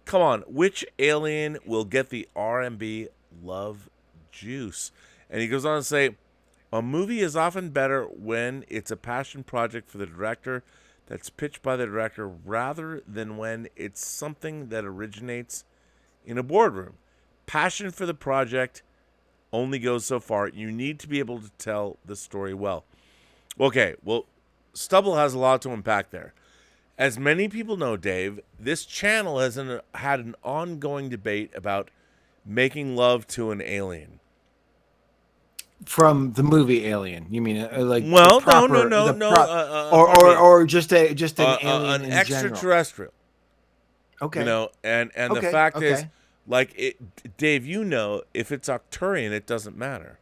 Come on, which alien will get the R&B love juice?" And he goes on to say, "A movie is often better when it's a passion project for the director that's pitched by the director rather than when it's something that originates in a boardroom. Passion for the project only goes so far. You need to be able to tell the story well." Okay, well, Stubble has a lot to unpack there. As many people know, Dave, this channel has had an ongoing debate about making love to an alien. From the movie Alien, you mean like? Well, no, or just an alien, an extraterrestrial. General. Okay, you know, and the fact is, like Dave, you know, if it's Arcturian, it doesn't matter.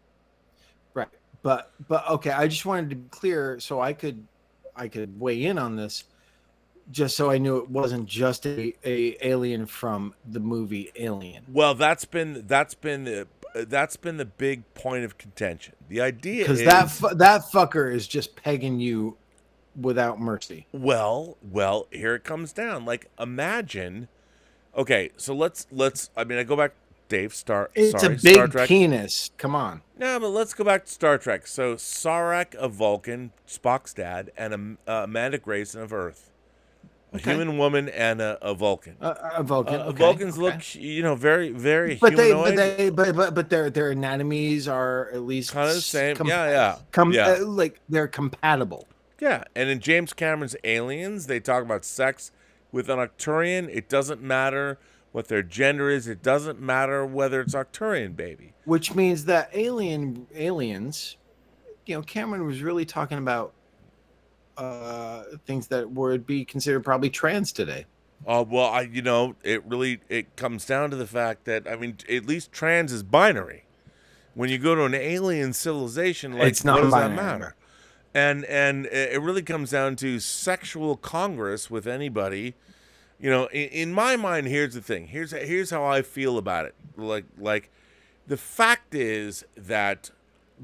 Right, but okay, I just wanted to be clear so I could weigh in on this, just so I knew it wasn't just a alien from the movie Alien. Well, that's been the big point of contention. The idea is because that fucker is just pegging you without mercy. Well, here it comes down. Like, imagine. Okay, so let's. I mean, I go back. Dave, It's a big Star Trek. Penis. Come on. No, but let's go back to Star Trek. So Sarek of Vulcan, Spock's dad, and Amanda Grayson of Earth. A human woman and a Vulcan. A Vulcan. Okay. Vulcans look, very, very humanoid. But their anatomies are at least kind of the same. Like they're compatible. Yeah, and in James Cameron's Aliens, they talk about sex with an Arcturian. It doesn't matter what their gender is. It doesn't matter whether it's Arcturian, baby. Which means that aliens, Cameron was really talking about things that would be considered probably trans today. Well, it comes down to the fact that, I mean, at least trans is binary. When you go to an alien civilization, like, it's not what does binary. that matter? And it really comes down to sexual congress with anybody. You know, in my mind, here's the thing. Here's how I feel about it. Like the fact is that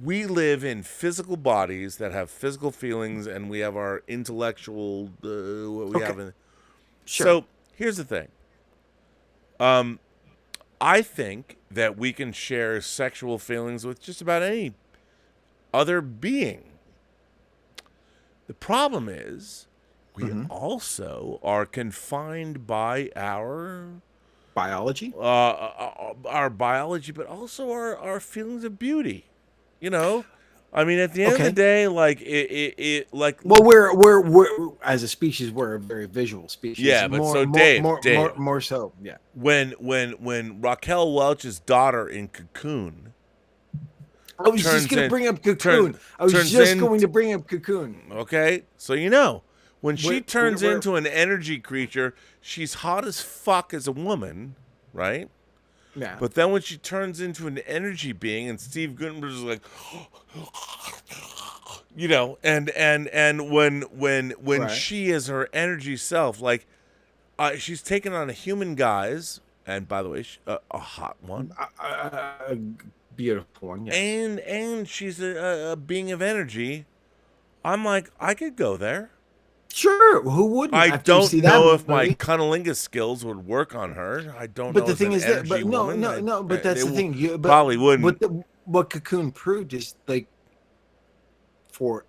we live in physical bodies that have physical feelings, and we have our intellectual what we have. Sure. So here's the thing. I think that we can share sexual feelings with just about any other being. The problem is we also are confined by our biology, but also our feelings of beauty. You know, I mean, at the end of the day, like well, we're as a species, we're a very visual species. Yeah, but so Dave, more so, yeah. When Raquel Welch's daughter in Cocoon. I was just going to bring up Cocoon. Okay, so when she turns into an energy creature, she's hot as fuck as a woman, right? Yeah. But then when she turns into an energy being, and Steve Guttenberg is like, and when she is her energy self, like, she's taken on a human guise, and by the way, a hot one. Beautiful one, yeah. And she's a being of energy. I'm like, I could go there. Sure, who wouldn't? I don't know if my cunnilingus skills would work on her. I don't know. But the thing is that, but no. But that's the thing. You probably wouldn't. What Cocoon proved is, like, for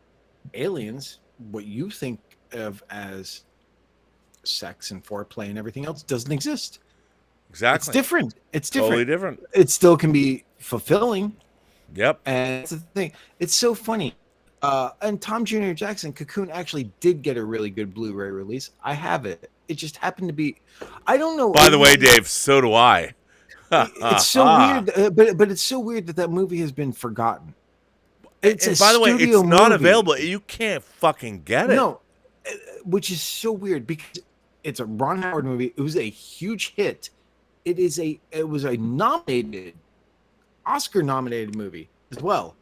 aliens, what you think of as sex and foreplay and everything else doesn't exist. Exactly. It's different. Totally different. It still can be fulfilling. Yep. And that's the thing. It's so funny. And Tom Jr. Jackson, Cocoon actually did get a really good Blu-ray release. I have it. It just happened to be, I don't know. By the way, Dave, so do I. It's so weird, but it's so weird that movie has been forgotten. And by the way, it's not available. You can't fucking get it. No, which is so weird because it's a Ron Howard movie. It was a huge hit. It was a Oscar-nominated movie as well.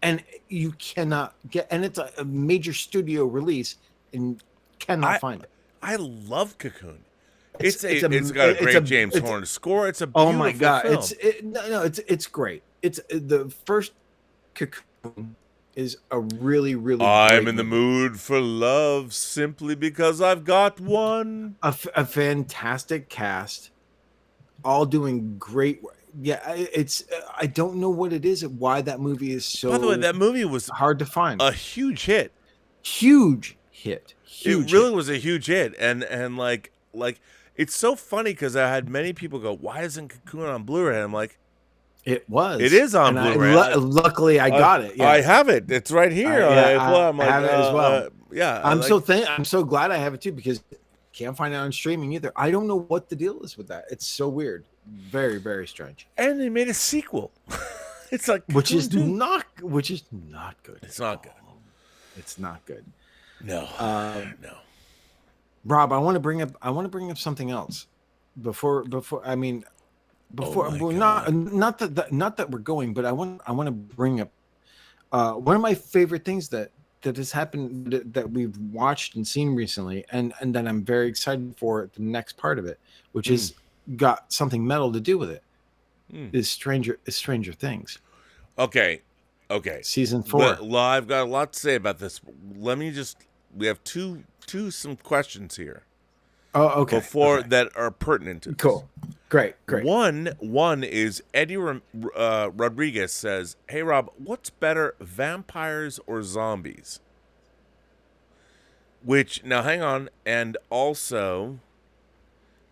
And you cannot get, and it's a major studio release, and cannot find it. I love Cocoon. It's got a great James Horner score. It's a beautiful oh my god! film. It's great. It's the first Cocoon is a really I'm in the mood for love simply because I've got one. A fantastic cast, all doing great. Yeah, it's. I don't know what it is. Why that movie is so. By the way, that movie was hard to find. A huge hit. Huge hit. It really was a huge hit, and like it's so funny because I had many people go, "Why isn't Cocoon on Blu-ray?" And I'm like, it was. It is on Blu-ray. Luckily, I got it. Yeah. I have it. It's right here. I have it as well. Yeah, I'm so glad I have it too because can't find it on streaming either. I don't know what the deal is with that. It's so weird. Very, very strange. And they made a sequel. It's like which is not good. It's not good. It's not good. No. No. Rob, I want to bring up something else before not that we're going, but I want to bring up one of my favorite things that has happened that we've watched and seen recently, and that I'm very excited for the next part of it, which is got something metal to do with it. Is Stranger Things. Okay. Season 4. I've got a lot to say about this. We have some questions here. Oh, okay. That are pertinent to this. Cool. Great. One is Eddie Rodriguez says, "Hey Rob, what's better, vampires or zombies?" Which, now hang on, and also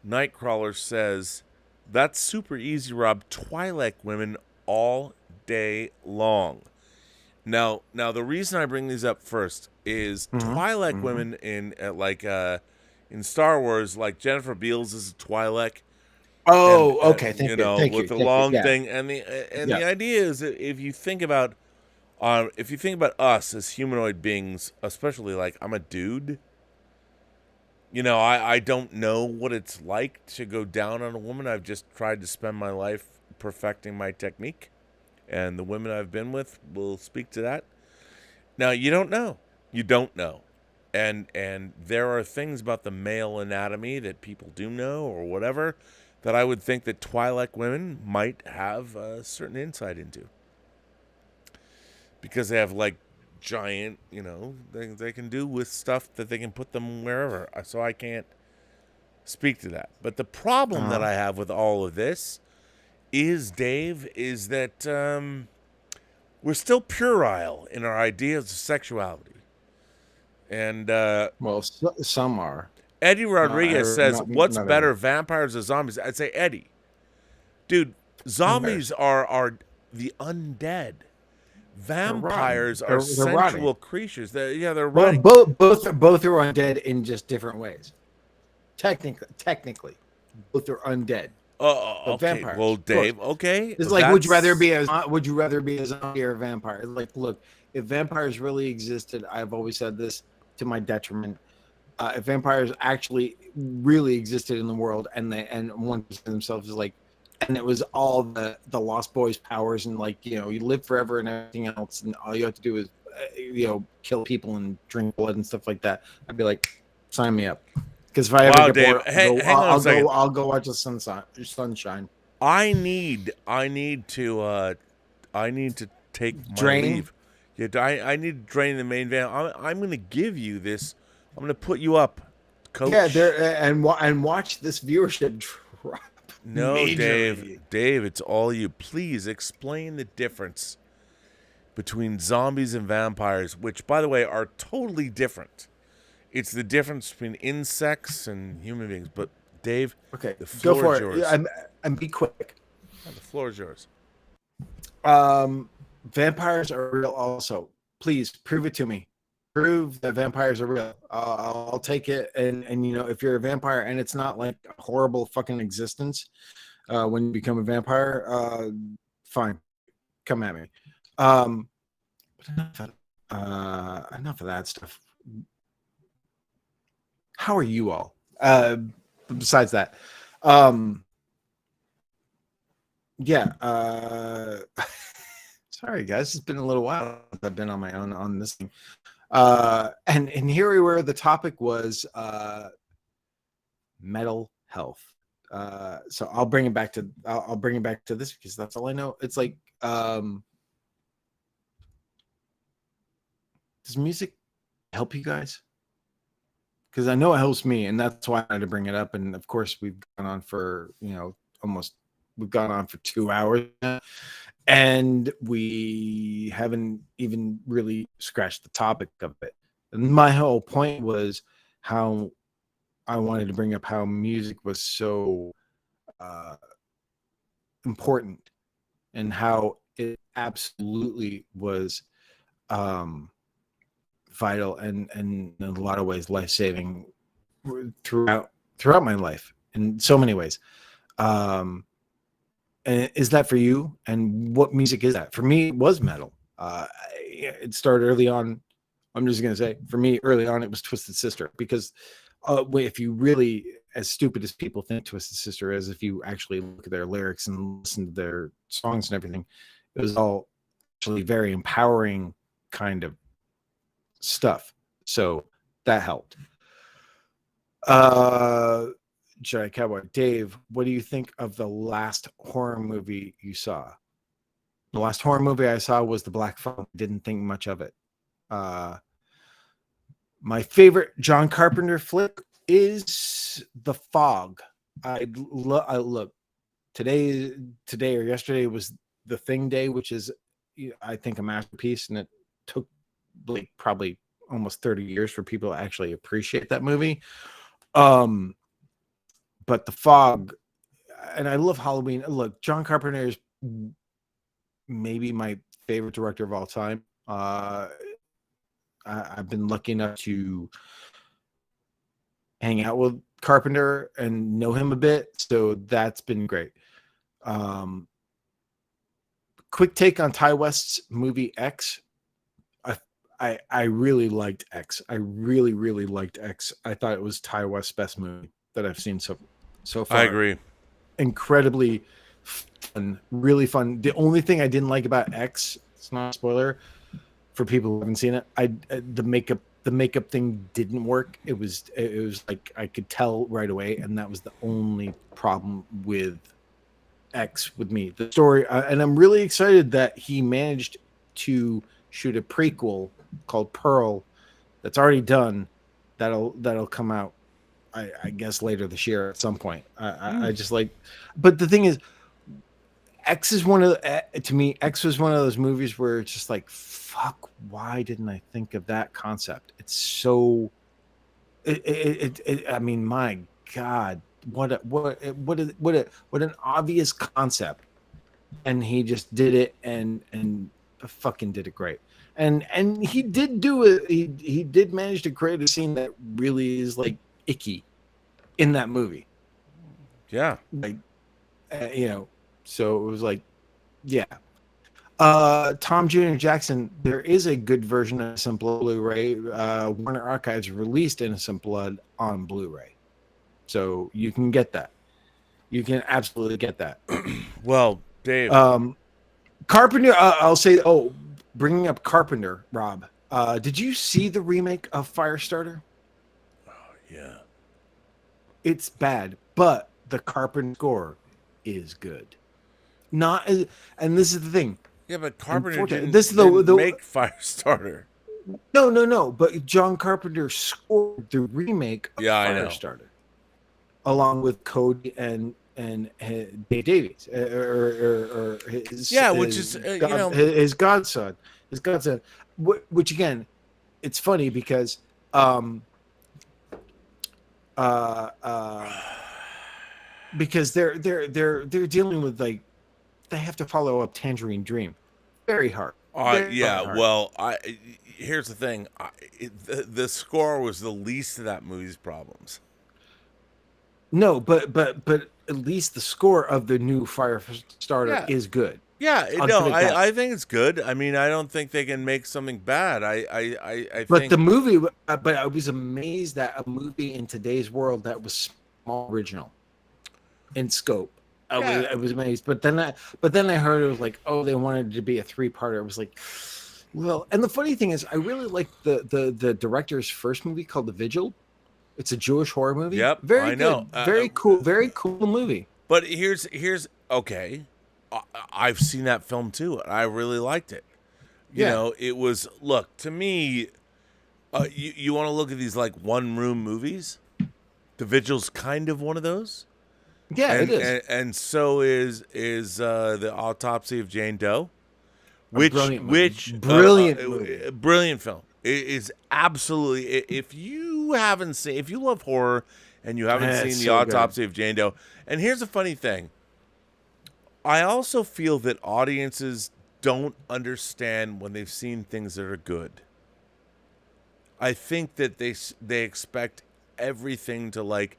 Nightcrawler says, "That's super easy, Rob. Twilight women all day long." Now the reason I bring these up first is Twilight women in Star Wars, like Jennifer Beals is a Twi'lek. Oh, okay. Thank you. With the long thing, and the idea is that if you think about us as humanoid beings, especially like I'm a dude. I don't know what it's like to go down on a woman. I've just tried to spend my life perfecting my technique, and the women I've been with will speak to that. Now you don't know. You don't know. And there are things about the male anatomy that people do know or whatever that I would think that Twi'lek women might have a certain insight into. Because they have like giant, they can do with stuff that they can put them wherever. So I can't speak to that. But the problem that I have with all of this is, Dave, is that we're still puerile in our ideas of sexuality. And some are. Eddie Rodriguez says, "What's better, vampires or zombies?" I'd say Eddie. Dude, zombies are the undead. Vampires are sensual creatures. They're rotting. Both are undead in just different ways. Technically, both are undead. Okay. Vampires. Well, Dave. Okay. It's like, would you rather be a zombie or a vampire? It's like, look, if vampires really existed, I've always said this to my detriment. If vampires actually really existed in the world, and one themselves is like, and it was all the Lost Boys powers, and like, you live forever and everything else, and all you have to do is kill people and drink blood and stuff like that, I'd be like, sign me up. Because if I ever get bored, I'll go watch the sunshine. I need to take my leave. Yeah, I need to drain the main van. I'm going to give you this. I'm going to put you up, coach. Yeah, and watch this viewership drop. No, majorly. Dave, it's all you. Please explain the difference between zombies and vampires, which, by the way, are totally different. It's the difference between insects and human beings. But Dave, okay, the floor go for is it. yours. And be quick. Yeah, the floor is yours. Vampires are real. Also, please prove it to me. Prove that vampires are real. I'll take it. And if you're a vampire and it's not like a horrible fucking existence when you become a vampire, fine, come at me. But enough of that stuff. How are you all? Besides that, sorry guys, it's been a little while since I've been on my own on this thing. And here we were. The topic was mental health. So I'll bring it back to this because that's all I know. It's like, does music help you guys? Because I know it helps me, and that's why I had to bring it up. And of course, we've gone on for 2 hours now, and we haven't even really scratched the topic of it. And my whole point was how I wanted to bring up how music was so important, and how it absolutely was vital and in a lot of ways life-saving throughout my life in so many ways. And is that for you? And what music is that? For me, it was metal. It started early on. I'm just going to say, for me, early on, it was Twisted Sister. Because if you really, as stupid as people think Twisted Sister is, if you actually look at their lyrics and listen to their songs and everything, it was all actually very empowering kind of stuff. So that helped. Jedi Cowboy Dave, what do you think of the last horror movie you saw? The last horror movie I saw was The Black Phone. Didn't think much of it. My favorite John Carpenter flick is The Fog. I look, today or yesterday was The Thing Day, which is, I think, a masterpiece, and it took like probably almost 30 years for people to actually appreciate that movie. But The Fog, and I love Halloween. Look, John Carpenter is maybe my favorite director of all time. I've been lucky enough to hang out with Carpenter and know him a bit, so that's been great. Quick take on Ty West's movie X. I really liked X. I really, really liked X. I thought it was Ty West's best movie that I've seen so far. I agree. Incredibly fun, really fun. The only thing I didn't like about X, it's not a spoiler, For people who haven't seen it, the makeup thing didn't work. It was like I could tell right away, and that was the only problem with X with me. The story, and I'm really excited that he managed to shoot a prequel called Pearl that's already done. That'll come out, I guess, later this year at some point. I just like, but the thing is, X is one of to me, X was one of those movies where it's just like, fuck, why didn't I think of that concept? It's so, I mean, my God, what an obvious concept, and he just did it and fucking did it great. And he did do it. He did manage to create a scene that really is like icky in that movie. Yeah, like so it was like, yeah. Tom Jr. Jackson, there is a good version of Innocent Blood Blu-ray. Warner Archives released Innocent Blood on Blu-ray, so you can get that. You can absolutely get that. Well, Dave, Carpenter. I'll say. Oh, bringing up Carpenter, Rob. Did you see the remake of Firestarter? Oh, yeah. It's bad, but the Carpenter score is good. Not as, and this is the thing. Yeah, but Carpenter didn't make Firestarter. No. But John Carpenter scored the remake of Firestarter, along with Cody and Dave Davies, or his his godson, Which again, it's funny because because they're dealing with, like, they have to follow up Tangerine Dream. Very hard. Hard. Well, here's the thing. The score was the least of that movie's problems. No, but at least the score of the new Firestarter is good. Yeah, no, I think it's good. I mean, I don't think they can make something bad. I think the movie, but I was amazed that a movie in today's world that was small original in scope. I was amazed, but then I heard it was like, oh, they wanted it to be a 3-parter. I was like, well, and the funny thing is, I really like the director's first movie called The Vigil. It's a Jewish horror movie. Yep, very I know. Very cool movie. But here's okay. I've seen that film too, and I really liked it. You know, it was, look, to me, you want to look at these like one-room movies. The Vigil's kind of one of those. Yeah, it is. And so is the Autopsy of Jane Doe, brilliant film. It is absolutely. If you love horror and you haven't seen the Autopsy of Jane Doe, and here's the funny thing, I also feel that audiences don't understand when they've seen things that are good. I think that they expect everything to, like,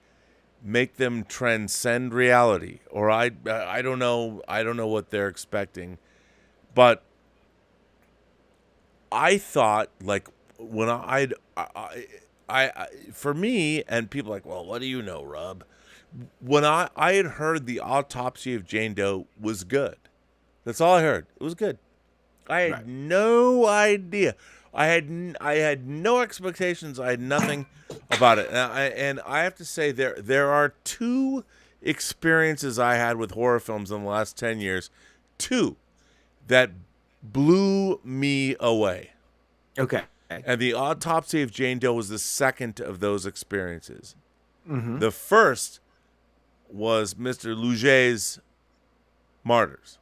make them transcend reality, or I don't know what they're expecting, but I thought, like, when I for me, and people are like, well, what do you know, Rob? When I had heard the Autopsy of Jane Doe was good. That's all I heard. It was good. I had no idea. I had no expectations. I had nothing about it. And I have to say, there are two experiences I had with horror films in the last 10 years, two that blew me away. Okay. And the Autopsy of Jane Doe was the second of those experiences. Mm-hmm. The first was Mr. Luget's Martyrs.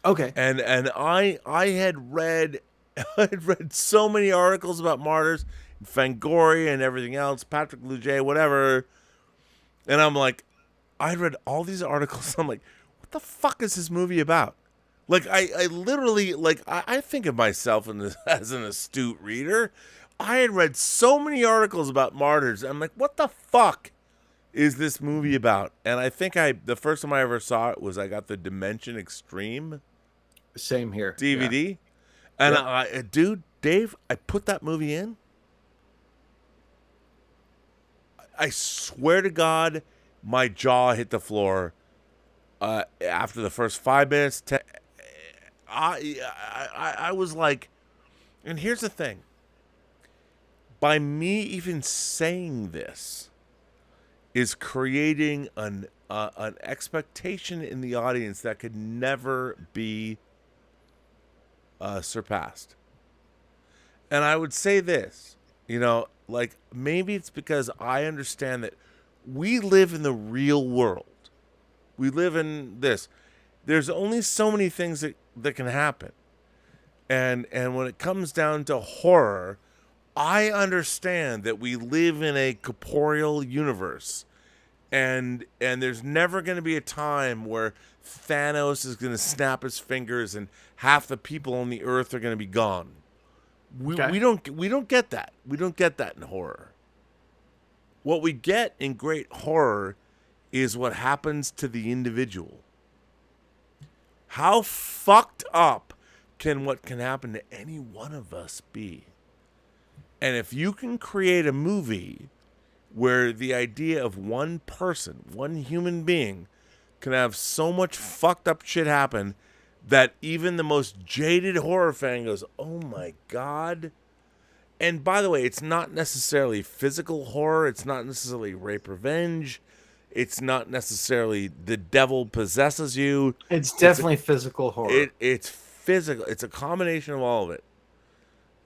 Okay. And I had read so many articles about Martyrs, Fangoria and everything else, Patrick Luget, whatever. And I'm like, I read all these articles. I'm like, what the fuck is this movie about? Like, I literally, like, I think of myself as an astute reader. I had read so many articles about Martyrs. I'm like, what the fuck is this movie about? And I think the first time I ever saw it was I got the Dimension Extreme. Same here. DVD. Yeah. And dude, Dave, I put that movie in. I swear to God, my jaw hit the floor after the first 5 minutes. I was like, And here's the thing. By me even saying this is creating an expectation in the audience that could never be surpassed. And I would say this, like maybe it's because I understand that we live in the real world. We live in this. There's only so many things that can happen. And when it comes down to horror, I understand that we live in a corporeal universe. And there's never going to be a time where Thanos is going to snap his fingers and half the people on the earth are going to be gone. We don't get that. We don't get that in horror. What we get in great horror is what happens to the individual. How fucked up can what can happen to any one of us be? And if you can create a movie where the idea of one person, one human being, can have so much fucked up shit happen that even the most jaded horror fan goes, oh my God. And by the way, it's not necessarily physical horror. It's not necessarily rape revenge. It's not necessarily the devil possesses you. It's definitely physical horror. It's physical. It's a combination of all of it.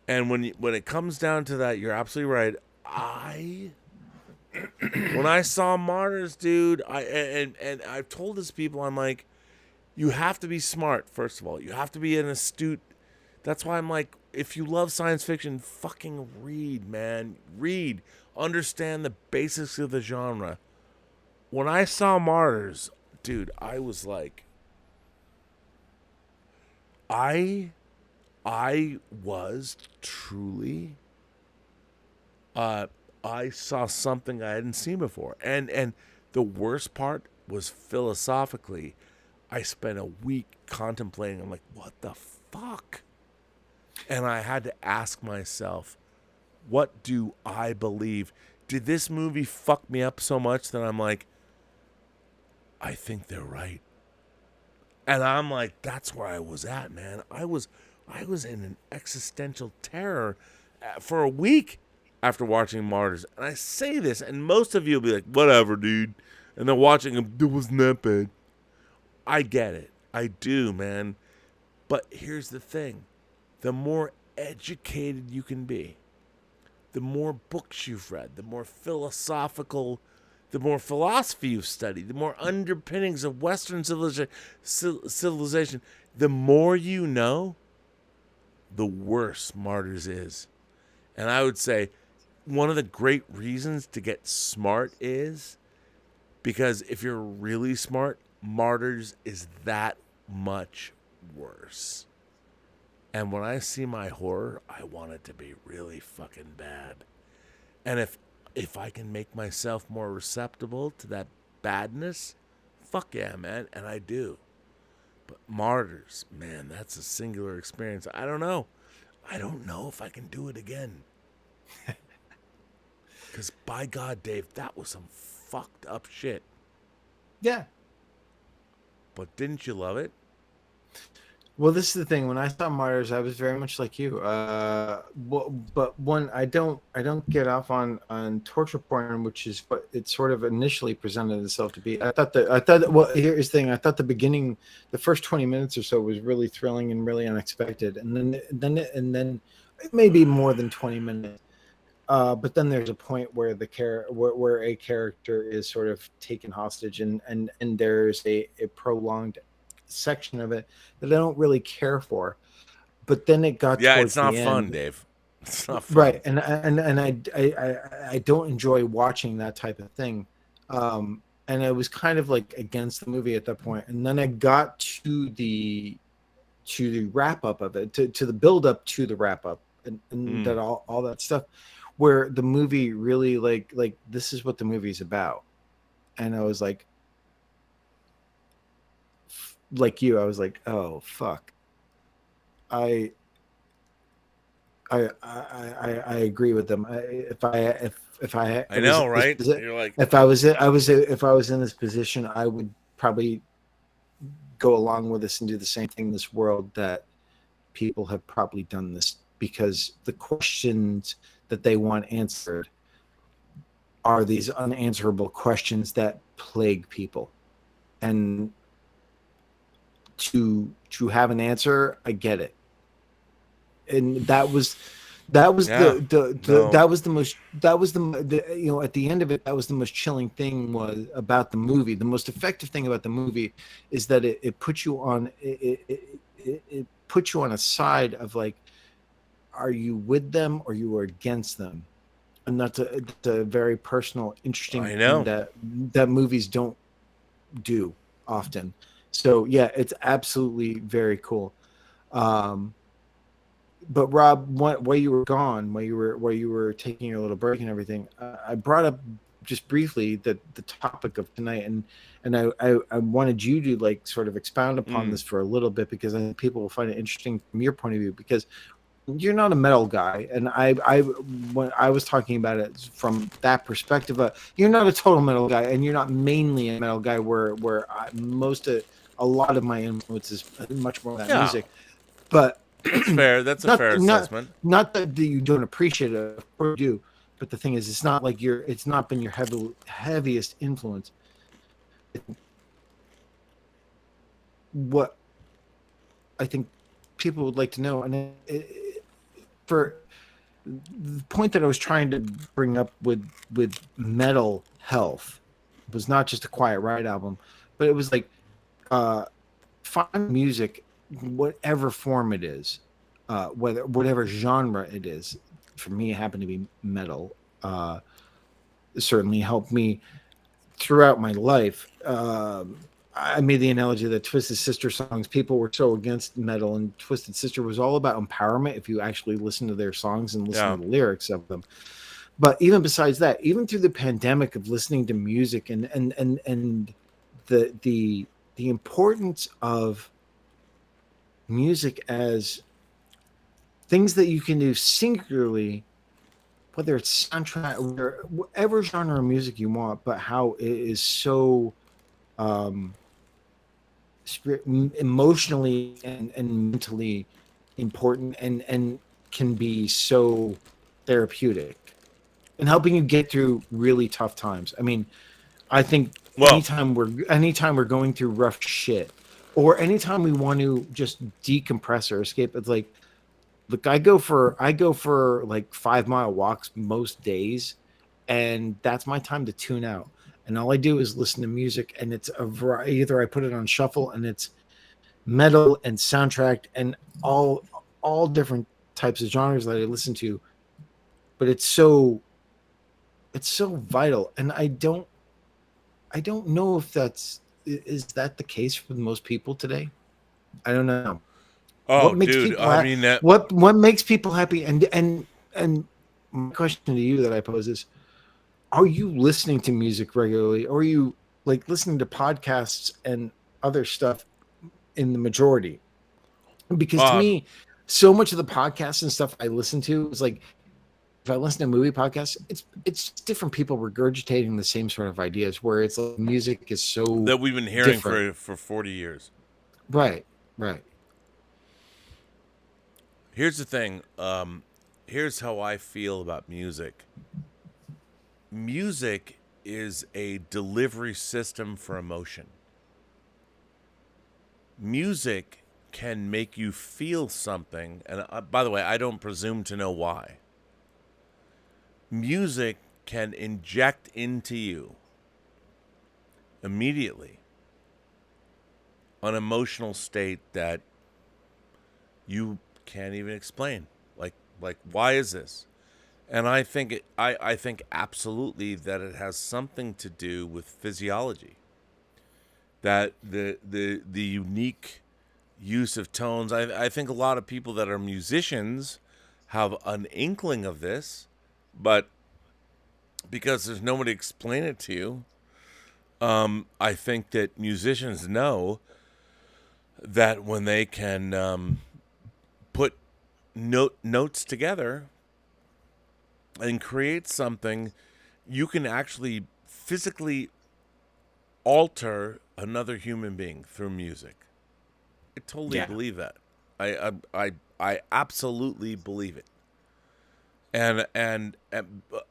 And when it comes down to that, you're absolutely right. When I saw Martyrs, dude, and I've told this to people, I'm like, you have to be smart, first of all. You have to be an astute. That's why I'm like, if you love science fiction, fucking read, man. Read. Understand the basics of the genre. When I saw Martyrs, dude, I was like, I was truly, I saw something I hadn't seen before. And the worst part was philosophically, I spent a week contemplating. I'm like, what the fuck? And I had to ask myself, what do I believe? Did this movie fuck me up so much that I'm like, I think they're right. And I'm like, that's where I was at, man. I was in an existential terror for a week after watching Martyrs. And I say this, and most of you will be like, whatever, dude. And they're watching them, it wasn't that bad. I get it. I do, man. But here's the thing. The more educated you can be, the more books you've read, the more philosophical, the more philosophy you've studied, the more underpinnings of Western civilization, the more you know, the worse Martyrs is. And I would say one of the great reasons to get smart is because if you're really smart, Martyrs is that much worse. And when I see my horror, I want it to be really fucking bad. And if I can make myself more receptible to that badness, fuck yeah, man. And I do. But Martyrs, man, that's a singular experience. I don't know. I don't know if I can do it again. Because by God, Dave, that was some fucked up shit. Yeah. But didn't you love it? Well, this is the thing. When I saw Martyrs, I was very much like you. But one, I don't get off on torture porn, which is what it sort of initially presented itself to be. I thought well, here's the thing. I thought the beginning, the first 20 minutes or so, was really thrilling and really unexpected, and then it may be more than 20 minutes. But then there's a point where where a character is sort of taken hostage, and there's a prolonged section of it that I don't really care for. But then it got it's not fun, Dave. It's not fun. Right, and I don't enjoy watching that type of thing. And I was kind of like against the movie at that point. And then I got to the wrap up of it, to the build up to the wrap up, and that all that stuff, where the movie really like this is what the movie's about. And I was like you, I was like, oh fuck. I agree with them. If I know, right? You're like, if I was in this position, I would probably go along with this and do the same thing in this world that people have probably done this because the questions that they want answered are these unanswerable questions that plague people. And to have an answer, I get it. And that was Yeah. that was the most, you know, at the end of it, that was the most chilling thing was about the movie. The most effective thing about the movie is that it puts you on it puts you on a side of like, are you with them or you are against them? And that's a very personal, interesting I know. thing that movies don't do often. So yeah, it's absolutely very cool. But Rob, while you were gone, while you were taking your little break and everything, I brought up just briefly the topic of tonight, and I wanted you to like sort of expound upon this for a little bit, because I think people will find it interesting from your point of view, because you're not a metal guy, and when I was talking about it from that perspective, you're not a total metal guy, and you're not mainly a metal guy where a lot of my influence is much more that music, but that's fair. That's a fair assessment. Not that you don't appreciate it, of course you do, but the thing is, it's not like it's not been your heaviest influence. What I think people would like to know, and for the point that I was trying to bring up with Metal Health was not just a Quiet Riot album, but it was like find music, whatever form it is, whatever genre it is. For me, it happened to be metal. It certainly helped me throughout my life. I made the analogy that Twisted Sister songs, people were so against metal, and Twisted Sister was all about empowerment if you actually listen to their songs and listen to the lyrics of them. But even besides that, even through the pandemic of listening to music and the importance of music as things that you can do singularly, whether it's soundtrack or whatever genre of music you want, but how it is so emotionally and mentally important and can be so therapeutic and helping you get through really tough times. I mean, I think anytime we're going through rough shit, or anytime we want to just decompress or escape, it's like, look, I go for like 5-mile walks most days, and that's my time to tune out. And all I do is listen to music, and it's a variety. Either I put it on shuffle, and it's metal and soundtrack and all different types of genres that I listen to. But it's so vital, and I don't know if is that the case for most people today. I don't know. Oh, what makes dude, people I mean, what makes people happy? And my question to you that I pose is, are you listening to music regularly, or are you like listening to podcasts and other stuff in the majority? Because to me, so much of the podcasts and stuff I listen to is like, if I listen to movie podcasts, it's different people regurgitating the same sort of ideas, where it's like music is so that we've been hearing different. for 40 years. Right. Here's the thing. Here's how I feel about music. Music is a delivery system for emotion. Music can make you feel something, and by the way, I don't presume to know why. Music can inject into you immediately an emotional state that you can't even explain. Like why is this? And I think I think absolutely that it has something to do with physiology. That the unique use of tones. I think a lot of people that are musicians have an inkling of this, but because there's nobody to explain it to you, I think that musicians know that when they can put notes together and create something, you can actually physically alter another human being through music. I totally believe that. I absolutely believe it. And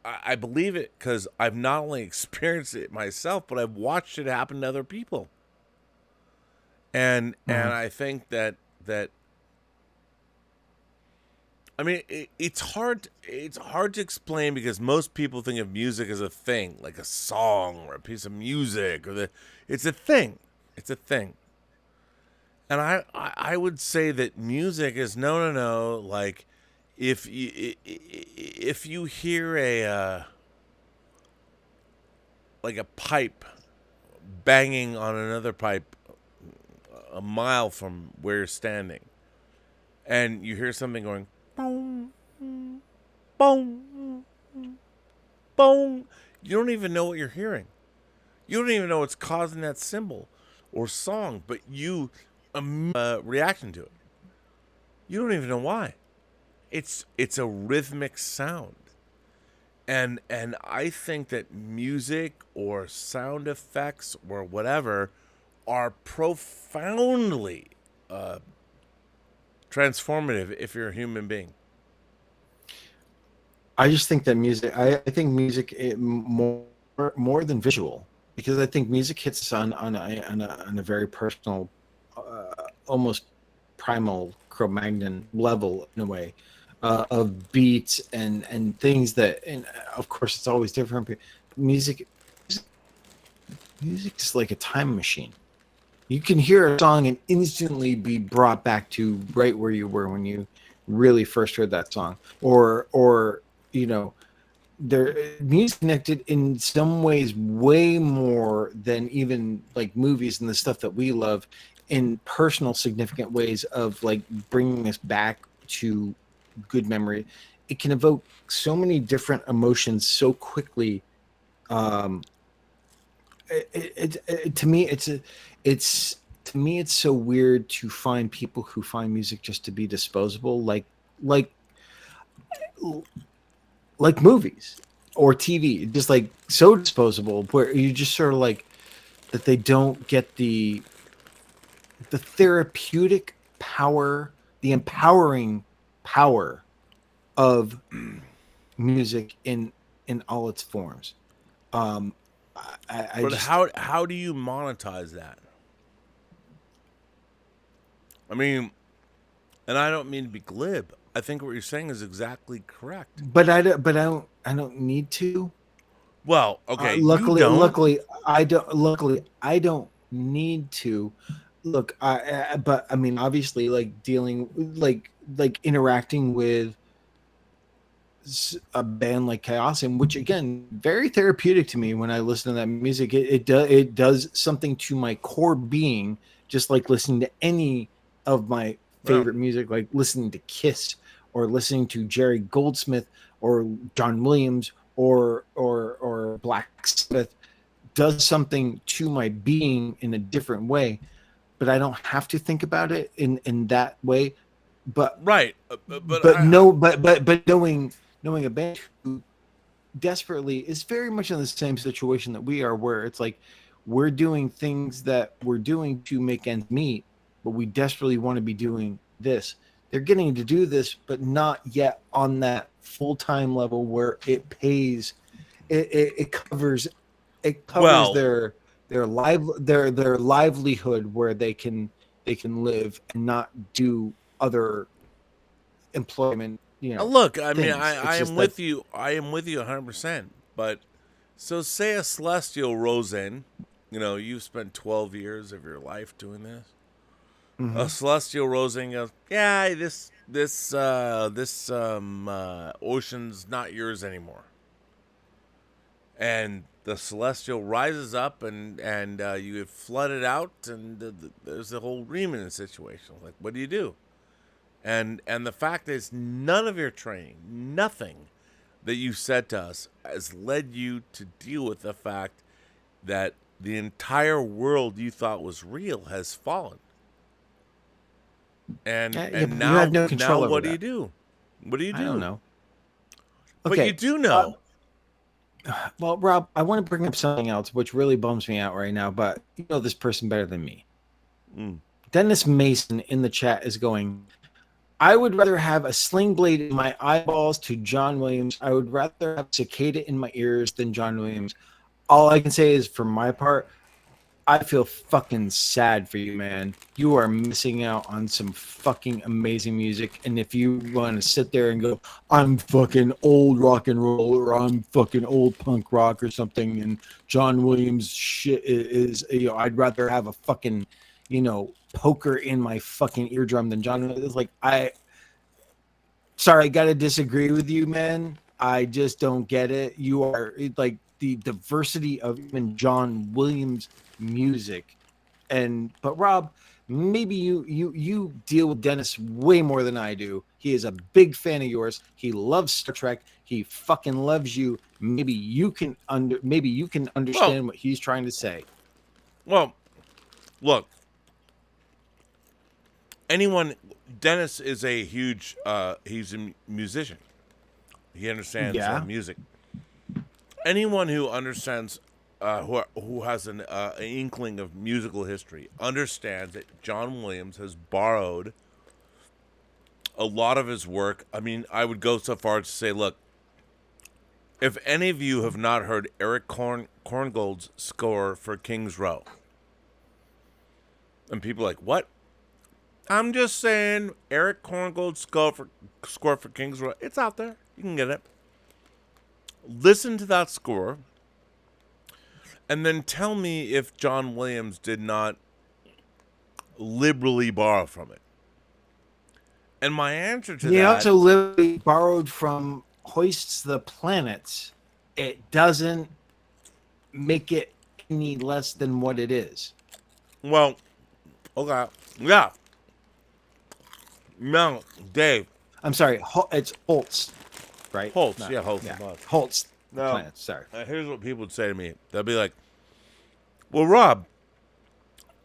I believe it because I've not only experienced it myself, but I've watched it happen to other people. And I think that I mean it's hard to explain because most people think of music as a thing, like a song or a piece of music, or it's a thing. It's a thing. And I would say that music is no, like if you hear a like a pipe banging on another pipe a mile from where you're standing, and you hear something going boom, boom, boom, you don't even know what you're hearing. You don't even know what's causing that symbol or song, but you reaction to it. You don't even know why. It's a rhythmic sound. And I think that music or sound effects or whatever are profoundly transformative if you're a human being. I just think that music. I think music more than visual, because I think music hits us on a very personal, almost primal Cro-Magnon level in a way, of beats and things that, and of course it's always different. Music is like a time machine. You can hear a song and instantly be brought back to right where you were when you really first heard that song, or you know, music connected in some ways way more than even like movies and the stuff that we love, in personal significant ways of like bringing us back to good memory. It can evoke so many different emotions so quickly. To me, it's so weird to find people who find music just to be disposable, like movies or TV, just like so disposable, where you just sort of like that they don't get the therapeutic power, the empowering power of music in all its forms. But how do you monetize that? I mean, and I don't mean to be glib. I think what you're saying is exactly correct. But I don't need to. Well, okay. Luckily, I don't need to. Look, but I mean, obviously, like dealing, like interacting with a band like Chaosium, which again, very therapeutic to me when I listen to that music. It does something to my core being, just like listening to any of my favorite music, like listening to Kiss or listening to Jerry Goldsmith or John Williams or Black Sabbath, does something to my being in a different way. But I don't have to think about it in that way. But knowing a band who desperately is very much in the same situation that we are, where it's like we're doing things that we're doing to make ends meet, but we desperately want to be doing this. They're getting to do this, but not yet on that full-time level where it pays. It covers their livelihood, where they can live and not do other employment. You know, look, I mean, I am with you. I am with you 100%. But so say a Celestial rolls in. You know, you've spent 12 years of your life doing this. Mm-hmm. A Celestial rolls in, goes, yeah, this ocean's not yours anymore. And the Celestial rises up, and you get flooded out, and there's a whole remnant situation. Like, what do you do? And the fact is, none of your training, nothing that you said to us has led you to deal with the fact that the entire world you thought was real has fallen. And now, you have no control over what that. do you do? What do you do? I don't know. Okay. But you do know. Well, Rob, I want to bring up something else, which really bums me out right now, but you know this person better than me. Dennis Mason in the chat is going, I would rather have a sling blade in my eyeballs to John Williams. I would rather have cicada in my ears than John Williams. All I can say is, for my part, I feel fucking sad for you, man. You are missing out on some fucking amazing music. And if you want to sit there and go, I'm fucking old rock and roll, or I'm fucking old punk rock or something, and John Williams shit is, I'd rather have a fucking, poker in my fucking eardrum than John Williams. Like, sorry, I gotta disagree with you, man. I just don't get it. You are like the diversity of even John Williams music, but Rob, maybe you deal with Dennis way more than I do. He is a big fan of yours. He loves Star Trek. He fucking loves you. Maybe you can understand what he's trying to say. Well, look, Dennis is a huge, he's a musician. He understands music. Anyone who understands, who has an inkling of musical history, understands that John Williams has borrowed a lot of his work. I mean, I would go so far as to say, look, if any of you have not heard Eric Korngold's score for King's Row, and people are like, what? I'm just saying, Eric Korngold's score for King's Row, it's out there. You can get it. Listen to that score, and then tell me if John Williams did not liberally borrow from it. And my answer to that... He also liberally borrowed from Hoists the Planets. It doesn't make it any less than what it is. Well, okay. Yeah. No, Dave. I'm sorry. It's Holtz, right? Holtz. No, Yeah, Holtz. Yeah. Holtz. No. Planets, sorry. Here's what people would say to me. They'll be like, well, Rob,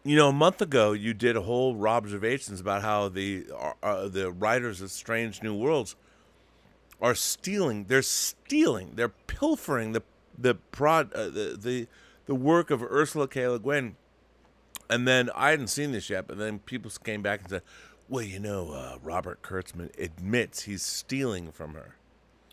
a month ago you did a whole Robservations about how the writers of Strange New Worlds are stealing. They're pilfering the work of Ursula K. Le Guin. And then I hadn't seen this yet, but then people came back and said, well, Robert Kurtzman admits he's stealing from her.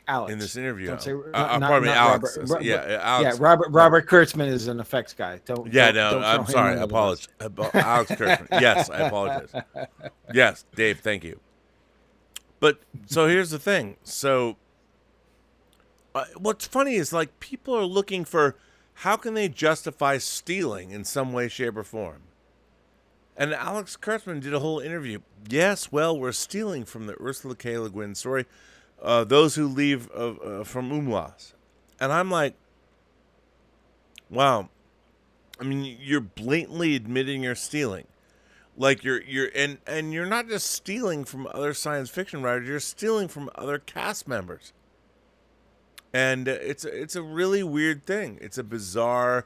Alex. In this interview. Don't say, pardon me, Alex. Robert, Alex. Yeah, Robert Kurtzman is an effects guy. I'm sorry. I apologize. Alex Kurtzman. Yes, I apologize. Yes, Dave, thank you. But, so here's the thing. So, what's funny is, like, people are looking for how can they justify stealing in some way, shape, or form. And Alex Kurtzman did a whole interview. Yes, well, we're stealing from the Ursula K. Le Guin story. Those who leave from Umlaas. And I'm like, wow. I mean, you're blatantly admitting you're stealing. Like you're not just stealing from other science fiction writers, you're stealing from other cast members. And it's a really weird thing. It's a bizarre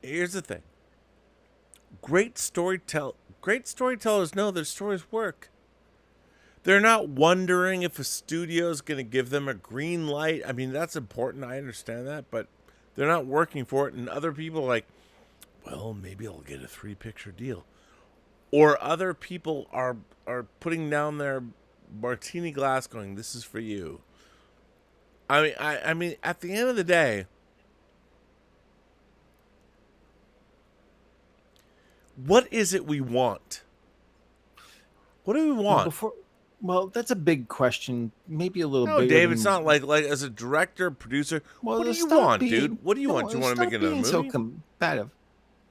here's the thing. Great storytellers know their stories work. They're not wondering if a studio is going to give them a green light. I mean, that's important. I understand that, but they're not working for it. And other people are like, well, maybe I'll get a 3-picture deal. Or other people are putting down their martini glass going, this is for you. I mean, at the end of the day, what is it we want? What do we want? Well, that's a big question. Maybe a little bit. No, Dave, it's not like as a director, producer. Well, what do you want, dude? What do you want? Do you want to make another movie? So combative.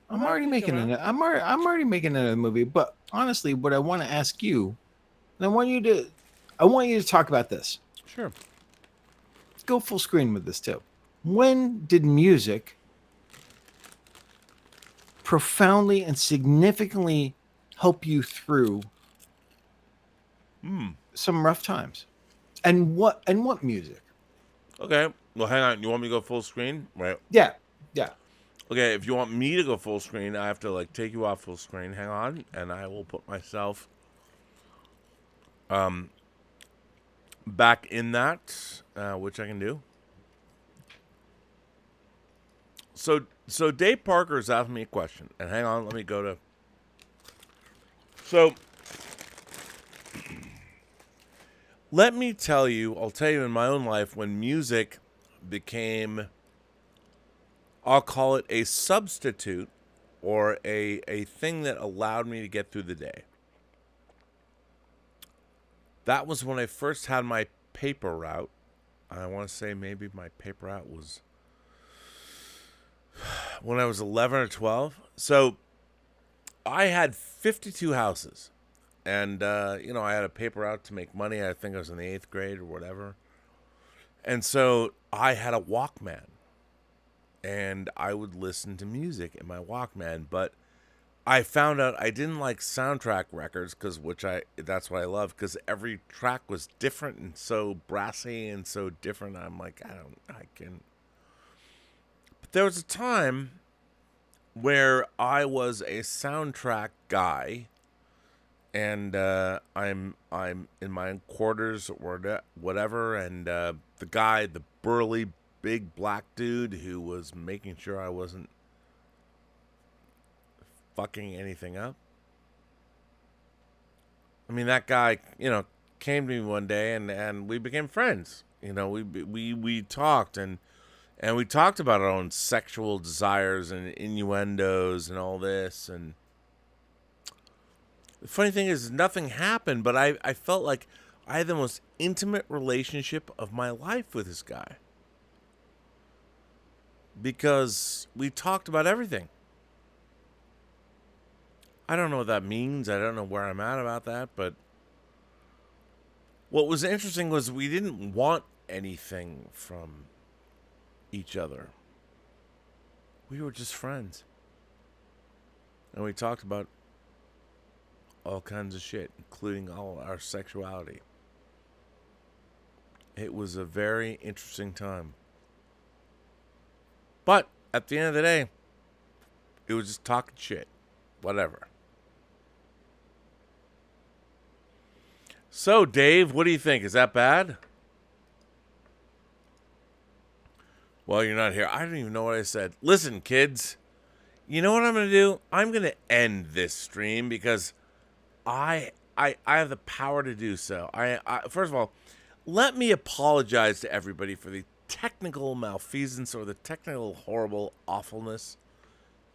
I'm already making another movie. But honestly, what I want to ask you, and I want you to talk about this. Sure. Let's go full screen with this too. When did music profoundly and significantly help you through some rough times? And what music? Okay. Well, hang on. You want me to go full screen? Right. Yeah. Okay, if you want me to go full screen, I have to take you off full screen. Hang on, and I will put myself back in that, which I can do. So Dave Parker is asking me a question, and hang on, let me go to So, let me tell you, I'll tell you in my own life when music became, I'll call it a substitute or a thing that allowed me to get through the day. That was when I first had my paper route. I want to say maybe my paper route was when I was 11 or 12. So I had 52 houses. And, I had a paper route to make money. I think I was in the 8th grade or whatever. And so I had a Walkman. And I would listen to music in my Walkman. But I found out I didn't like soundtrack records, that's what I love, because every track was different and so brassy and so different. I'm like, But there was a time where I was a soundtrack guy, and I'm in my quarters or whatever, and the burly, big black dude who was making sure I wasn't fucking anything up. I mean, that guy, came to me one day and we became friends. We talked and we talked about our own sexual desires and innuendos and all this. And the funny thing is, nothing happened, but I felt like I had the most intimate relationship of my life with this guy. Because we talked about everything. I don't know what that means. I don't know where I'm at about that, but what was interesting was we didn't want anything from each other. We were just friends. And we talked about all kinds of shit, including all our sexuality. It was a very interesting time. But at the end of the day, it was just talking shit. Whatever. So, Dave, what do you think? Is that bad? Well, you're not here. I don't even know what I said. Listen, kids. You know what I'm going to do? I'm going to end this stream because I have the power to do so. First of all, let me apologize to everybody for the technical malfeasance or the technical horrible awfulness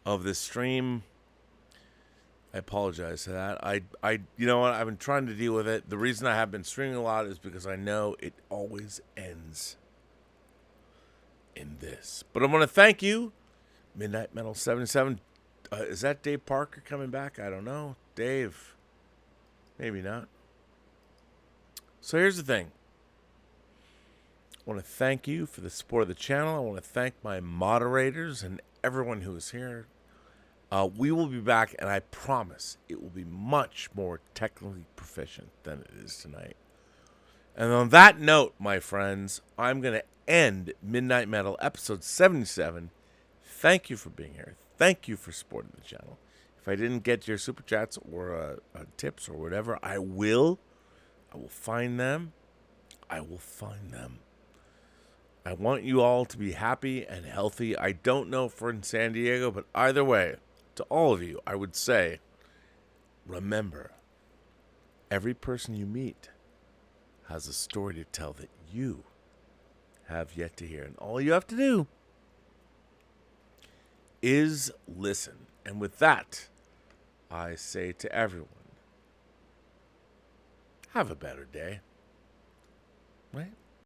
of this stream. I apologize for that. You know what? I've been trying to deal with it. The reason I have been streaming a lot is because I know it always ends in this. But I want to thank you, Midnight Metal 77. Is that Dave Parker coming back? I don't know. Dave. Maybe not. So here's the thing. I want to thank you for the support of the channel. I want to thank my moderators and everyone who is here. We will be back, and I promise it will be much more technically proficient than it is tonight. And on that note, my friends, I'm going to end Midnight Metal episode 77. Thank you for being here. Thank you for supporting the channel. If I didn't get your super chats or tips or whatever, I will find them. I will find them. I want you all to be happy and healthy. I don't know if we're in San Diego, but either way, to all of you, I would say, remember, every person you meet has a story to tell that you have yet to hear. And all you have to do is listen. And with that, I say to everyone, have a better day. Right?